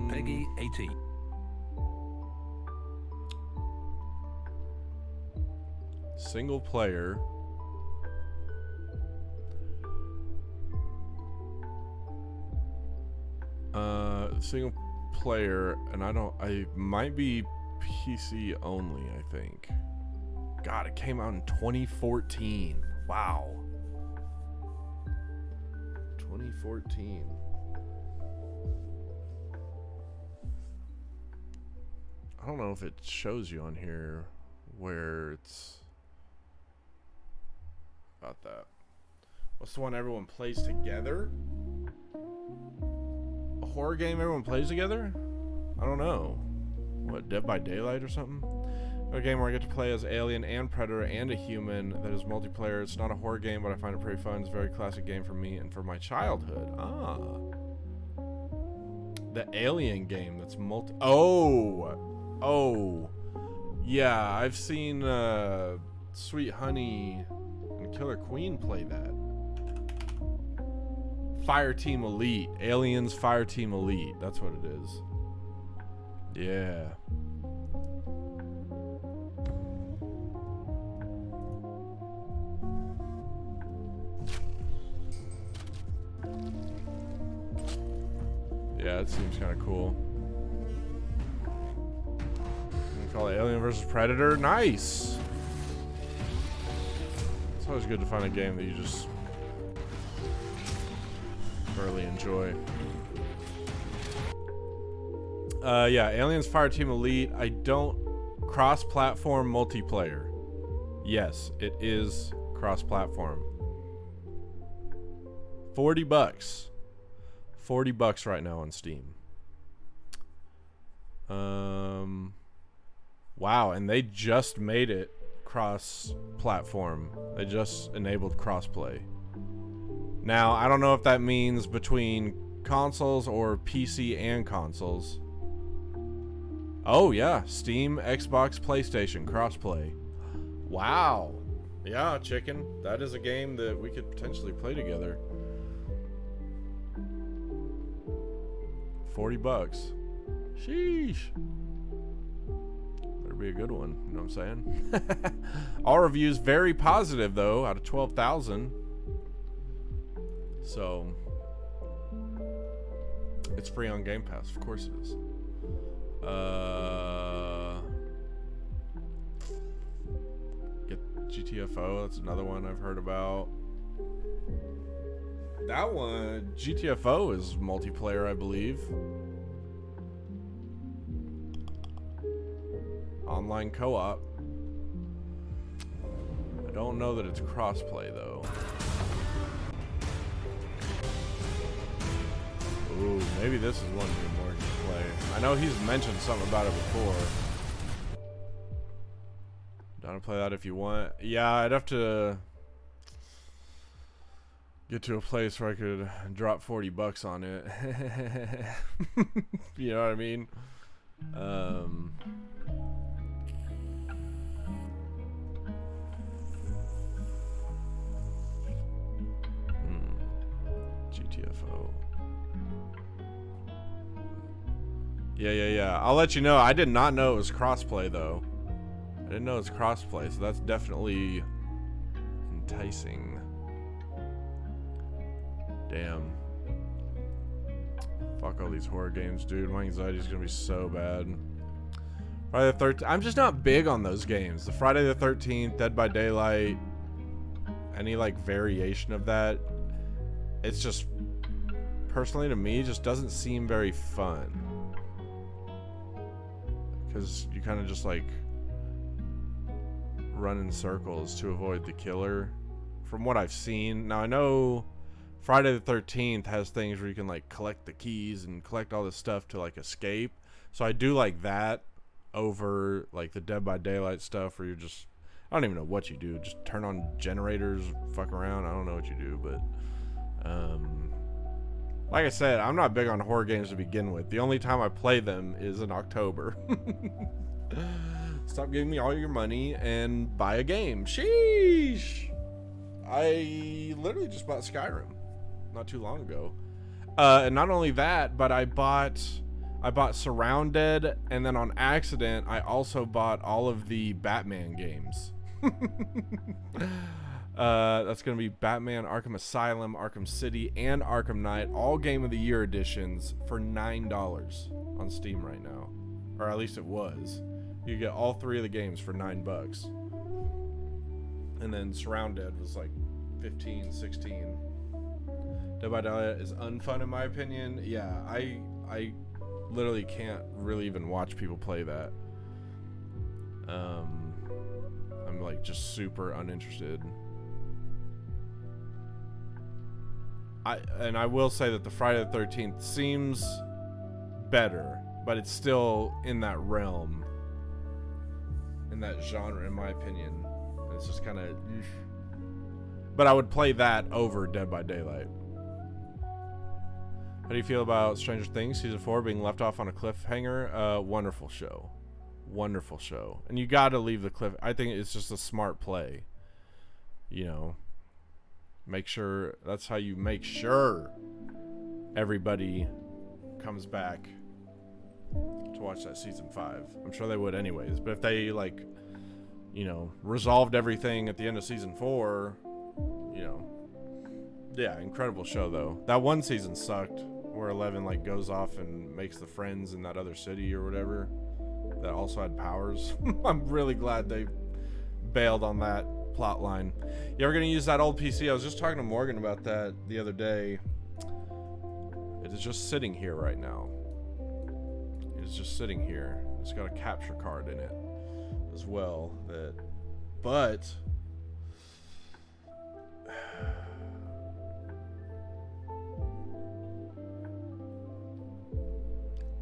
Peggy 18. Single player. Single player, and I might be PC only, I think. God, it came out in 2014. Wow. 2014. I don't know if it shows you on here where it's about that. What's the one everyone plays together? A horror game everyone plays together? I don't know. What, Dead by Daylight or something? A game where I get to play as alien and predator and a human that is multiplayer. It's not a horror game, but I find it pretty fun. It's a very classic game for me and for my childhood. Ah. The alien game that's Oh. Yeah, I've seen Sweet Honey and Killer Queen play that. Fireteam Elite. Aliens Fireteam Elite. That's what it is. Yeah. Yeah, it seems kind of cool. We call it Alien vs. Predator. Nice! It's always good to find a game that you just thoroughly enjoy. Yeah, Aliens Fireteam Elite. I don't... Cross-platform multiplayer. Yes, it is cross-platform. $40. $40 right now on Steam. Wow, and they just made it cross-platform. They just enabled crossplay. Now, I don't know if that means between consoles or PC and consoles. Oh, yeah. Steam, Xbox, PlayStation, crossplay. Wow. Yeah, chicken. That is a game that we could potentially play together. $40. Sheesh. Better be a good one. You know what I'm saying? All reviews very positive, though, out of 12,000. So, it's free on Game Pass. Of course it is. Get GTFO. That's another one I've heard about. That one, GTFO, is multiplayer, I believe. Online co-op. I don't know that it's crossplay, though. Ooh, maybe this is one you're more to play. I know he's mentioned something about it before. Down to play that if you want. Yeah, I'd have to get to a place where I could drop $40 on it. You know what I mean? GTFO. Yeah. I'll let you know. I did not know it was crossplay, though. I didn't know it was crossplay, so that's definitely enticing. Damn. Fuck all these horror games, dude. My anxiety's gonna be so bad. Friday the 13th. I'm just not big on those games. The Friday the 13th, Dead by Daylight, any like variation of that, it's just, personally to me, just doesn't seem very fun. Because you kind of just like run in circles to avoid the killer. From what I've seen. Now I know Friday the 13th has things where you can like collect the keys and collect all this stuff to like escape. So I do like that over like the Dead by Daylight stuff where you're just, I don't even know what you do. Just turn on generators, fuck around. I don't know what you do, but like I said, I'm not big on horror games to begin with. The only time I play them is in October. Stop giving me all your money and buy a game. Sheesh. I literally just bought Skyrim not too long ago. And not only that, but I bought Surrounded, and then on accident, I also bought all of the Batman games. That's going to be Batman, Arkham Asylum, Arkham City, and Arkham Knight, all Game of the Year editions for $9 on Steam right now. Or at least it was. You get all 3 of the games for $9. And then Surrounded was like 15, 16. Dead by Daylight is unfun in my opinion. Yeah, I literally can't really even watch people play that. I'm like just super uninterested. I will say that the Friday the 13th seems better, but it's still in that realm, in that genre, in my opinion. It's just kind of, but I would play that over Dead by Daylight. How do you feel about Stranger Things season 4 being left off on a cliffhanger? Wonderful show, wonderful show, and you got to leave the cliff. I think it's just a smart play. You know, make sure that's how you make sure everybody comes back to watch that season 5. I'm sure they would anyways, but if they like, you know, resolved everything at the end of season 4, you know, yeah, incredible show though. That one season sucked, where 11 like goes off and makes the friends in that other city or whatever that also had powers. I'm really glad they bailed on that plot line. You ever gonna use that old PC? I was just talking to Morgan about that the other day. It is just sitting here right now. It is just sitting here. It's got a capture card in it as well. But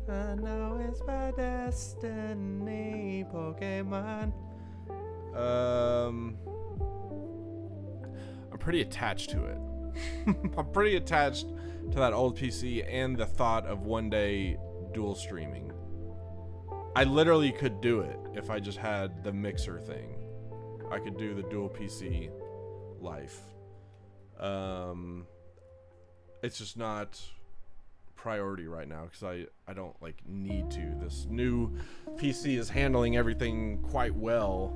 I know it's my destiny, Pokemon. I'm pretty attached to it. I'm pretty attached to that old PC and the thought of one day dual streaming. I literally could do it if I just had the mixer thing. I could do the dual PC life. It's just not priority right now because I don't like need to. This new PC is handling everything quite well,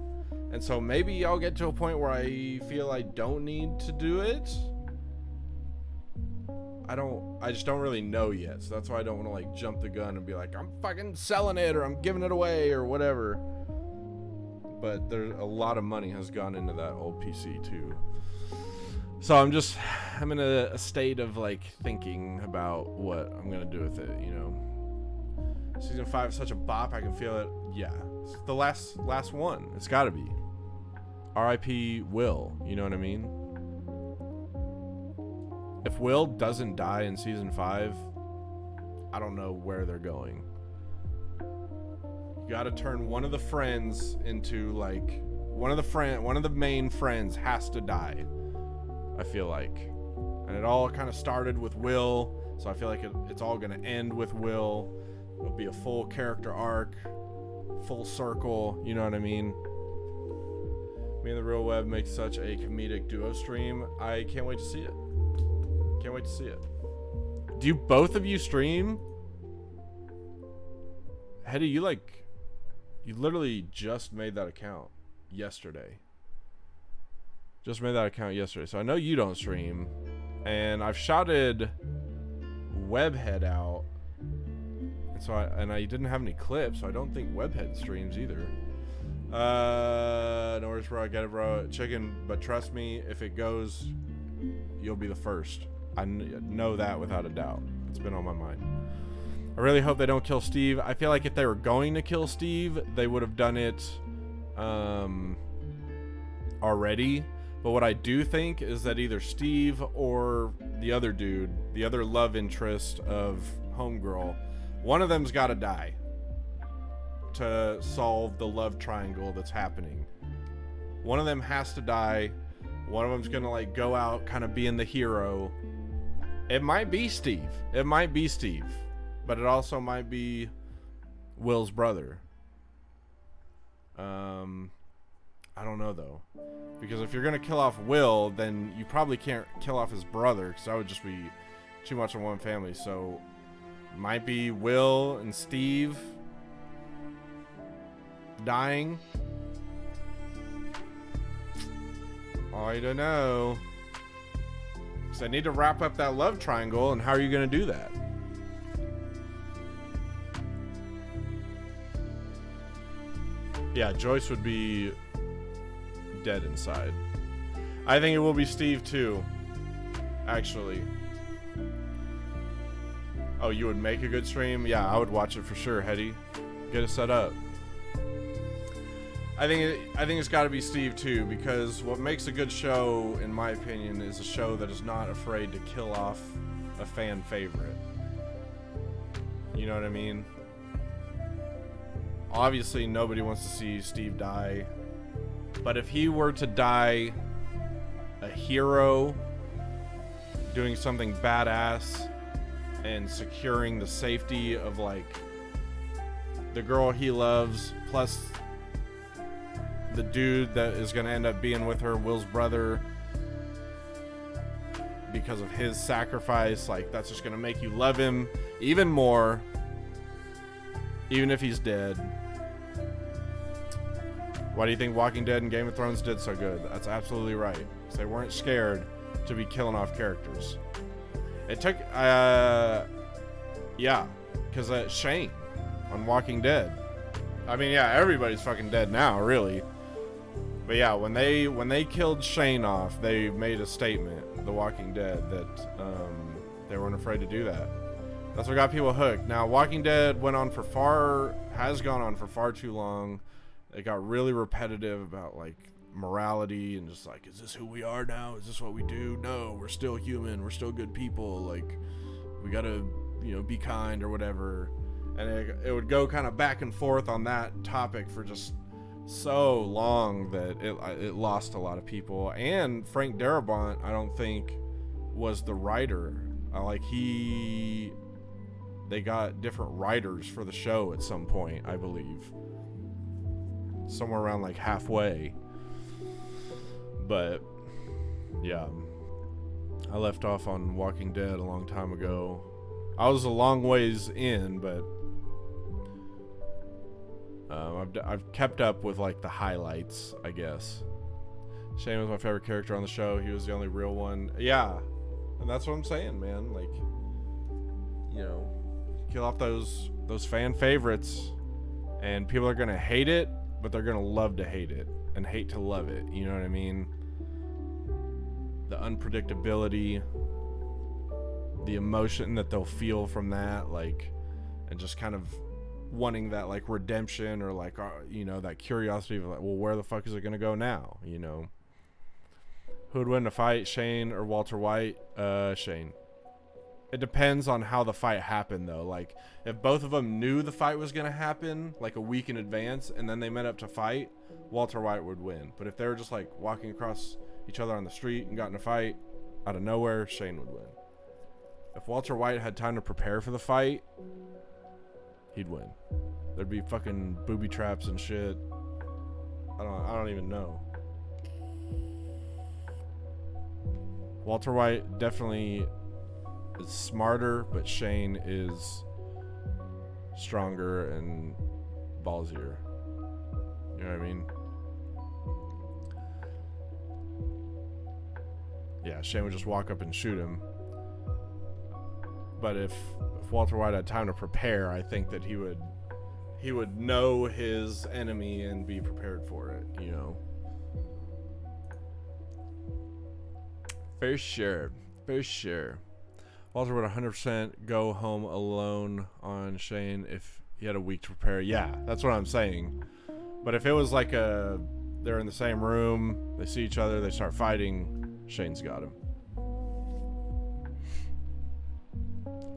and so maybe I'll get to a point where I feel I don't need to do it. I just don't really know yet, so that's why I don't want to like jump the gun and be like, I'm fucking selling it or I'm giving it away or whatever. But there's a lot of money has gone into that old PC too. So I'm in a state of like thinking about what I'm gonna do with it, you know. Season 5 is such a bop, I can feel it. Yeah, it's the last one. It's gotta be. R.I.P. Will, you know what I mean? If Will doesn't die in season 5, I don't know where they're going. You gotta turn one of the friends into like one of the main friends has to die, I feel like. And it all kind of started with Will, so I feel like it's all gonna end with Will. It'll be a full character arc, full circle, you know what I mean? Me and the Real Web make such a comedic duo stream. I can't wait to see it. Can't wait to see it. Do you both of you stream? Hetty, you literally just made that account yesterday. Just made that account yesterday. So I know you don't stream. And I've shouted Webhead out. And so I didn't have any clips, so I don't think Webhead streams either. No worries, bro. I get it, bro. Chicken, but trust me, if it goes, you'll be the first. I know that without a doubt. It's been on my mind. I really hope they don't kill Steve. I feel like if they were going to kill Steve, they would have done it already. But what I do think is that either Steve or the other dude, the other love interest of Homegirl, one of them's got to die to solve the love triangle that's happening. One of them has to die. One of them's going to like go out kind of being the hero. It might be Steve. It might be Steve. But it also might be Will's brother. I don't know though, because if you're gonna kill off Will, then you probably can't kill off his brother, because that would just be too much in one family. So might be Will and Steve dying. I don't know. So I need to wrap up that love triangle, and how are you gonna do that? Yeah, Joyce would be dead inside. I think it will be Steve too, actually. Oh, you would make a good stream? Yeah, I would watch it for sure, Hetty. Get it set up. I think it's got to be Steve too, because what makes a good show, in my opinion, is a show that is not afraid to kill off a fan favorite. You know what I mean? Obviously, nobody wants to see Steve die, but if he were to die a hero, doing something badass, and securing the safety of, like, the girl he loves, plus the dude that is going to end up being with her, Will's brother, because of his sacrifice, like, that's just going to make you love him even more, even if he's dead. Why do you think Walking Dead and Game of Thrones did so good? That's absolutely right. Because they weren't scared to be killing off characters. It took, yeah, because Shane on Walking Dead. I mean, yeah, everybody's fucking dead now, really. But yeah, when they killed Shane off, they made a statement, The Walking Dead, that they weren't afraid to do that. That's what got people hooked. Now, Walking Dead has gone on for far too long. It got really repetitive about, like, morality and just like, is this who we are now? Is this what we do? No, we're still human. We're still good people. Like, we gotta, you know, be kind or whatever. And it would go kind of back and forth on that topic for just so long that it lost a lot of people. And Frank Darabont, I don't think, was the writer. They got different writers for the show at some point, I believe. Somewhere around like halfway. But yeah, I left off on Walking Dead a long time ago. I was a long ways in, but I've kept up with, like, the highlights, I guess. Shane was my favorite character on the show. He was the only real one. Yeah, and that's what I'm saying, man. Like, you know, kill off those fan favorites, and people are gonna hate it, but they're gonna love to hate it and hate to love it. You know what I mean? The unpredictability, the emotion that they'll feel from that, like, and just kind of wanting that, like, redemption, or, like, you know, that curiosity of, like, well, where the fuck is it gonna go now? You know, who would win a fight, Shane or Walter White? Shane. It depends on how the fight happened, though. Like, if both of them knew the fight was gonna happen, like, a week in advance, and then they met up to fight, Walter White would win. But if they were just, like, walking across each other on the street and got in a fight out of nowhere, Shane would win. If Walter White had time to prepare for the fight, he'd win. There'd be fucking booby traps and shit. I don't even know. Walter White definitely is smarter, but Shane is stronger and ballsier. You know what I mean? Yeah, Shane would just walk up and shoot him. But if Walter White had time to prepare, I think that he would know his enemy and be prepared for it, you know. For sure. For sure. Walter would 100% go home alone on Shane if he had a week to prepare. Yeah, that's what I'm saying. But if it was like they're in the same room, they see each other, they start fighting, Shane's got him.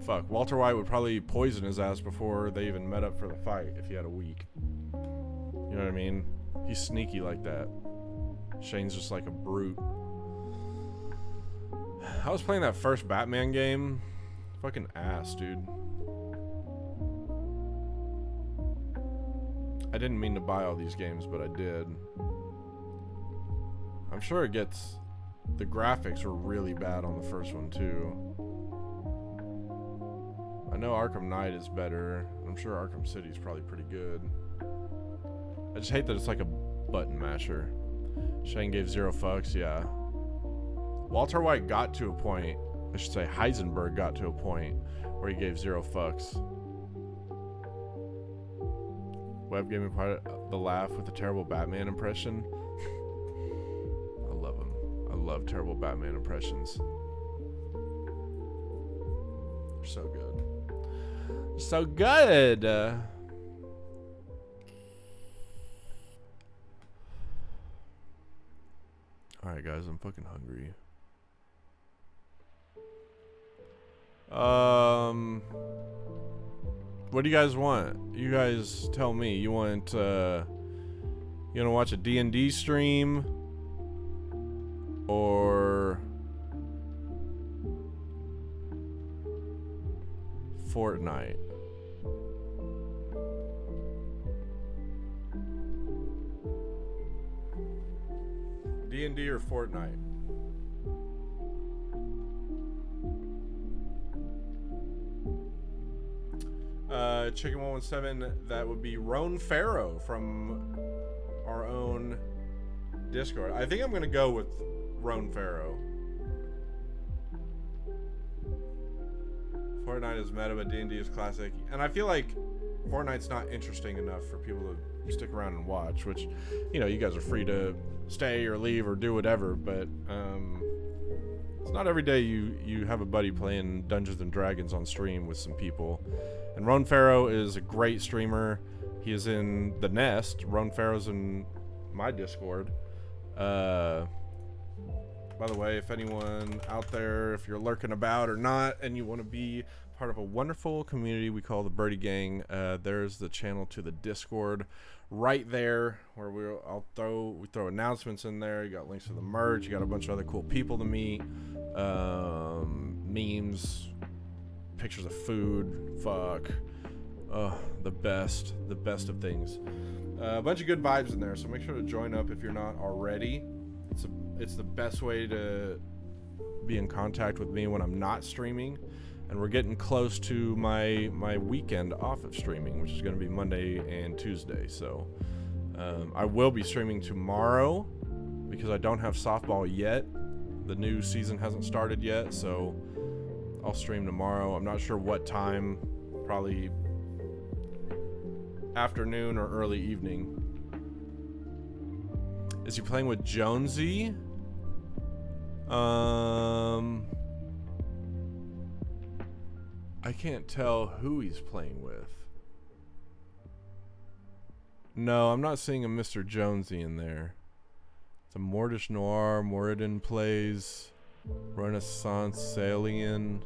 Fuck, Walter White would probably poison his ass before they even met up for the fight if he had a week. You know what I mean? He's sneaky like that. Shane's just like a brute. I was playing that first Batman game. Fucking ass, dude. I didn't mean to buy all these games, but I did. I'm sure it gets... The graphics were really bad on the first one, too. I know Arkham Knight is better. I'm sure Arkham City is probably pretty good. I just hate that it's like a button masher. Shane gave 0 fucks, yeah. Walter White got to a point, I should say Heisenberg got to a point where he gave 0 fucks. Web gave me part of the laugh with the terrible Batman impression. I love him. I love terrible Batman impressions. They're so good. So good. Alright guys, I'm fucking hungry. What do you guys want? You guys tell me. You want you wanna watch a D&D stream? Or Fortnite? D&D or Fortnite? Chicken 117, that would be Roan Farrow from our own Discord. I think I'm gonna go with Roan Farrow. Fortnite is meta, but D&D is classic. And I feel like Fortnite's not interesting enough for people to stick around and watch, which, you know, you guys are free to stay or leave or do whatever, but it's not every day you have a buddy playing Dungeons and Dragons on stream with some people. And Roan Farrow is a great streamer. He is in The Nest. Roan Farrow's in my Discord. By the way, if anyone out there, if you're lurking about or not, and you want to be part of a wonderful community we call the Birdie Gang, there's the channel to the Discord right there, where we throw announcements in there. You got links to the merch. You got a bunch of other cool people to meet, memes, pictures of food. Fuck, the best of things. A bunch of good vibes in there. So make sure to join up if you're not already. It's the best way to be in contact with me when I'm not streaming, and we're getting close to my weekend off of streaming, which is going to be Monday and Tuesday. So I will be streaming tomorrow because I don't have softball yet. The new season hasn't started yet, so I'll stream tomorrow. I'm not sure what time, probably afternoon or early evening. Is he playing with Jonesy? I can't tell who he's playing with. No, I'm not seeing a Mr. Jonesy in there. It's a Mordish Noir. Moradin plays Renaissance Alien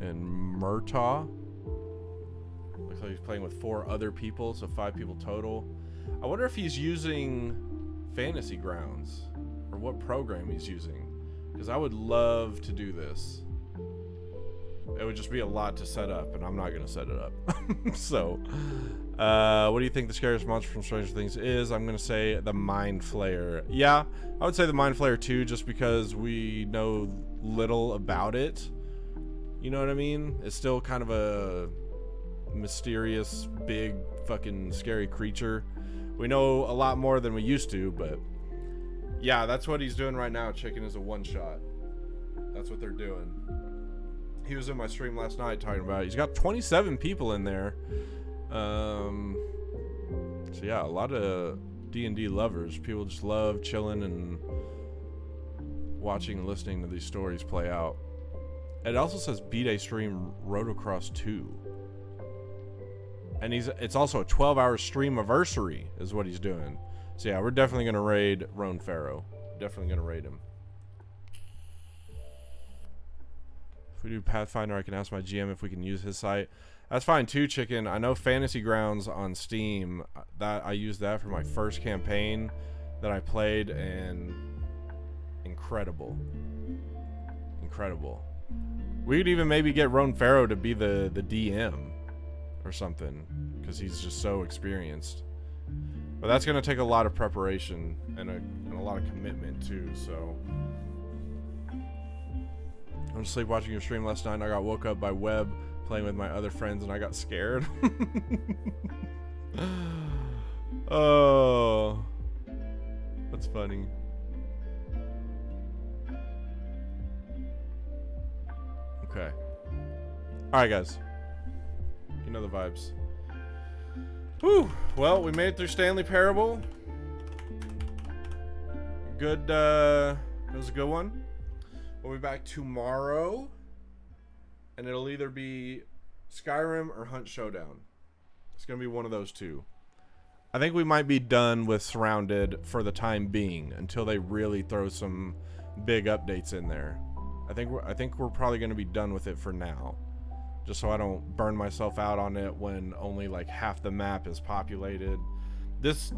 and Murtaugh. Looks like he's playing with 4 other people, so 5 people total. I wonder if he's using Fantasy Grounds or what program he's using, because I would love to do this. It would just be a lot to set up, and I'm not going to set it up. So, what do you think the scariest monster from Stranger Things is? I'm going to say the Mind Flayer. Yeah, I would say the Mind Flayer too, just because we know little about it. You know what I mean? It's still kind of a mysterious, big, fucking scary creature. We know a lot more than we used to, but yeah, that's what he's doing right now. Chicken is a one-shot. That's what they're doing. He was in my stream last night talking about it. He's got 27 people in there. So yeah, a lot of D&D lovers. People just love chilling and watching and listening to these stories play out. It also says B-Day stream Rotocross 2. And it's also a 12-hour stream anniversary is what he's doing. So yeah, we're definitely going to raid Roan Farrow. Definitely going to raid him. If we do Pathfinder, I can ask my GM if we can use his site. That's fine too, Chicken. I know Fantasy Grounds on Steam, that I used that for my first campaign that I played, and incredible. Incredible. We could even maybe get Roan Farrow to be the DM or something, because he's just so experienced But that's going to take a lot of preparation and a lot of commitment too, so. I was asleep watching your stream last night and I got woke up by Webb playing with my other friends and I got scared. Oh. That's funny. Okay. Alright, guys. You know the vibes. Whew. Well, we made it through Stanley Parable. Good, it was a good one. We'll be back tomorrow. And it'll either be Skyrim or Hunt Showdown. It's going to be one of those two. I think we might be done with Surrounded for the time being until they really throw some big updates in there. I think we're probably going to be done with it for now, just so I don't burn myself out on it when only like half the map is populated. This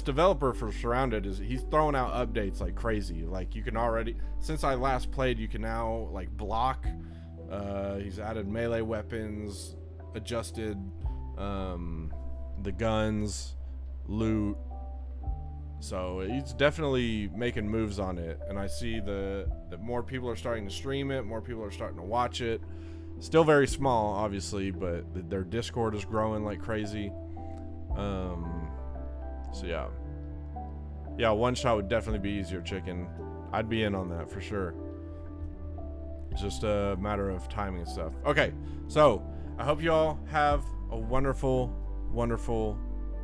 developer for Surrounded he's throwing out updates like crazy. Like you can already, since I last played, you can now like block. He's added melee weapons, adjusted the guns, loot. So he's definitely making moves on it, and I see that more people are starting to stream it, more people are starting to watch it. Still very small, obviously, but their Discord is growing like crazy. So yeah, one shot would definitely be easier, chicken. I'd be in on that for sure. It's just a matter of timing and stuff. Okay, so I hope you all have a wonderful, wonderful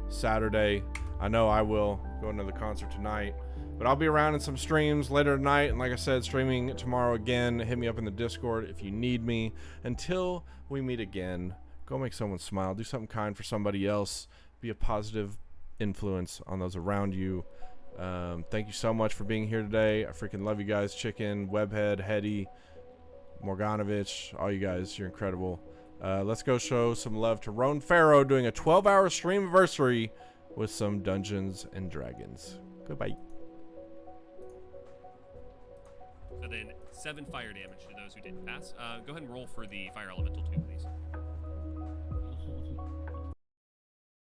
Saturday. I know I will go to the concert tonight, but I'll be around in some streams later tonight, and like I said, streaming tomorrow again. Hit me up in the Discord if you need me. Until we meet again, go make someone smile, do something kind for somebody else, be a positive influence on those around you. Thank you so much for being here today. I freaking love you guys. Chicken, Webhead, Hetty, Morganovich, all you guys, you're incredible. Let's go show some love to Roan Farrow doing a 12-hour stream anniversary with some Dungeons and Dragons. Goodbye. So then 7 fire damage to those who didn't pass. Go ahead and roll for the fire elemental too, please.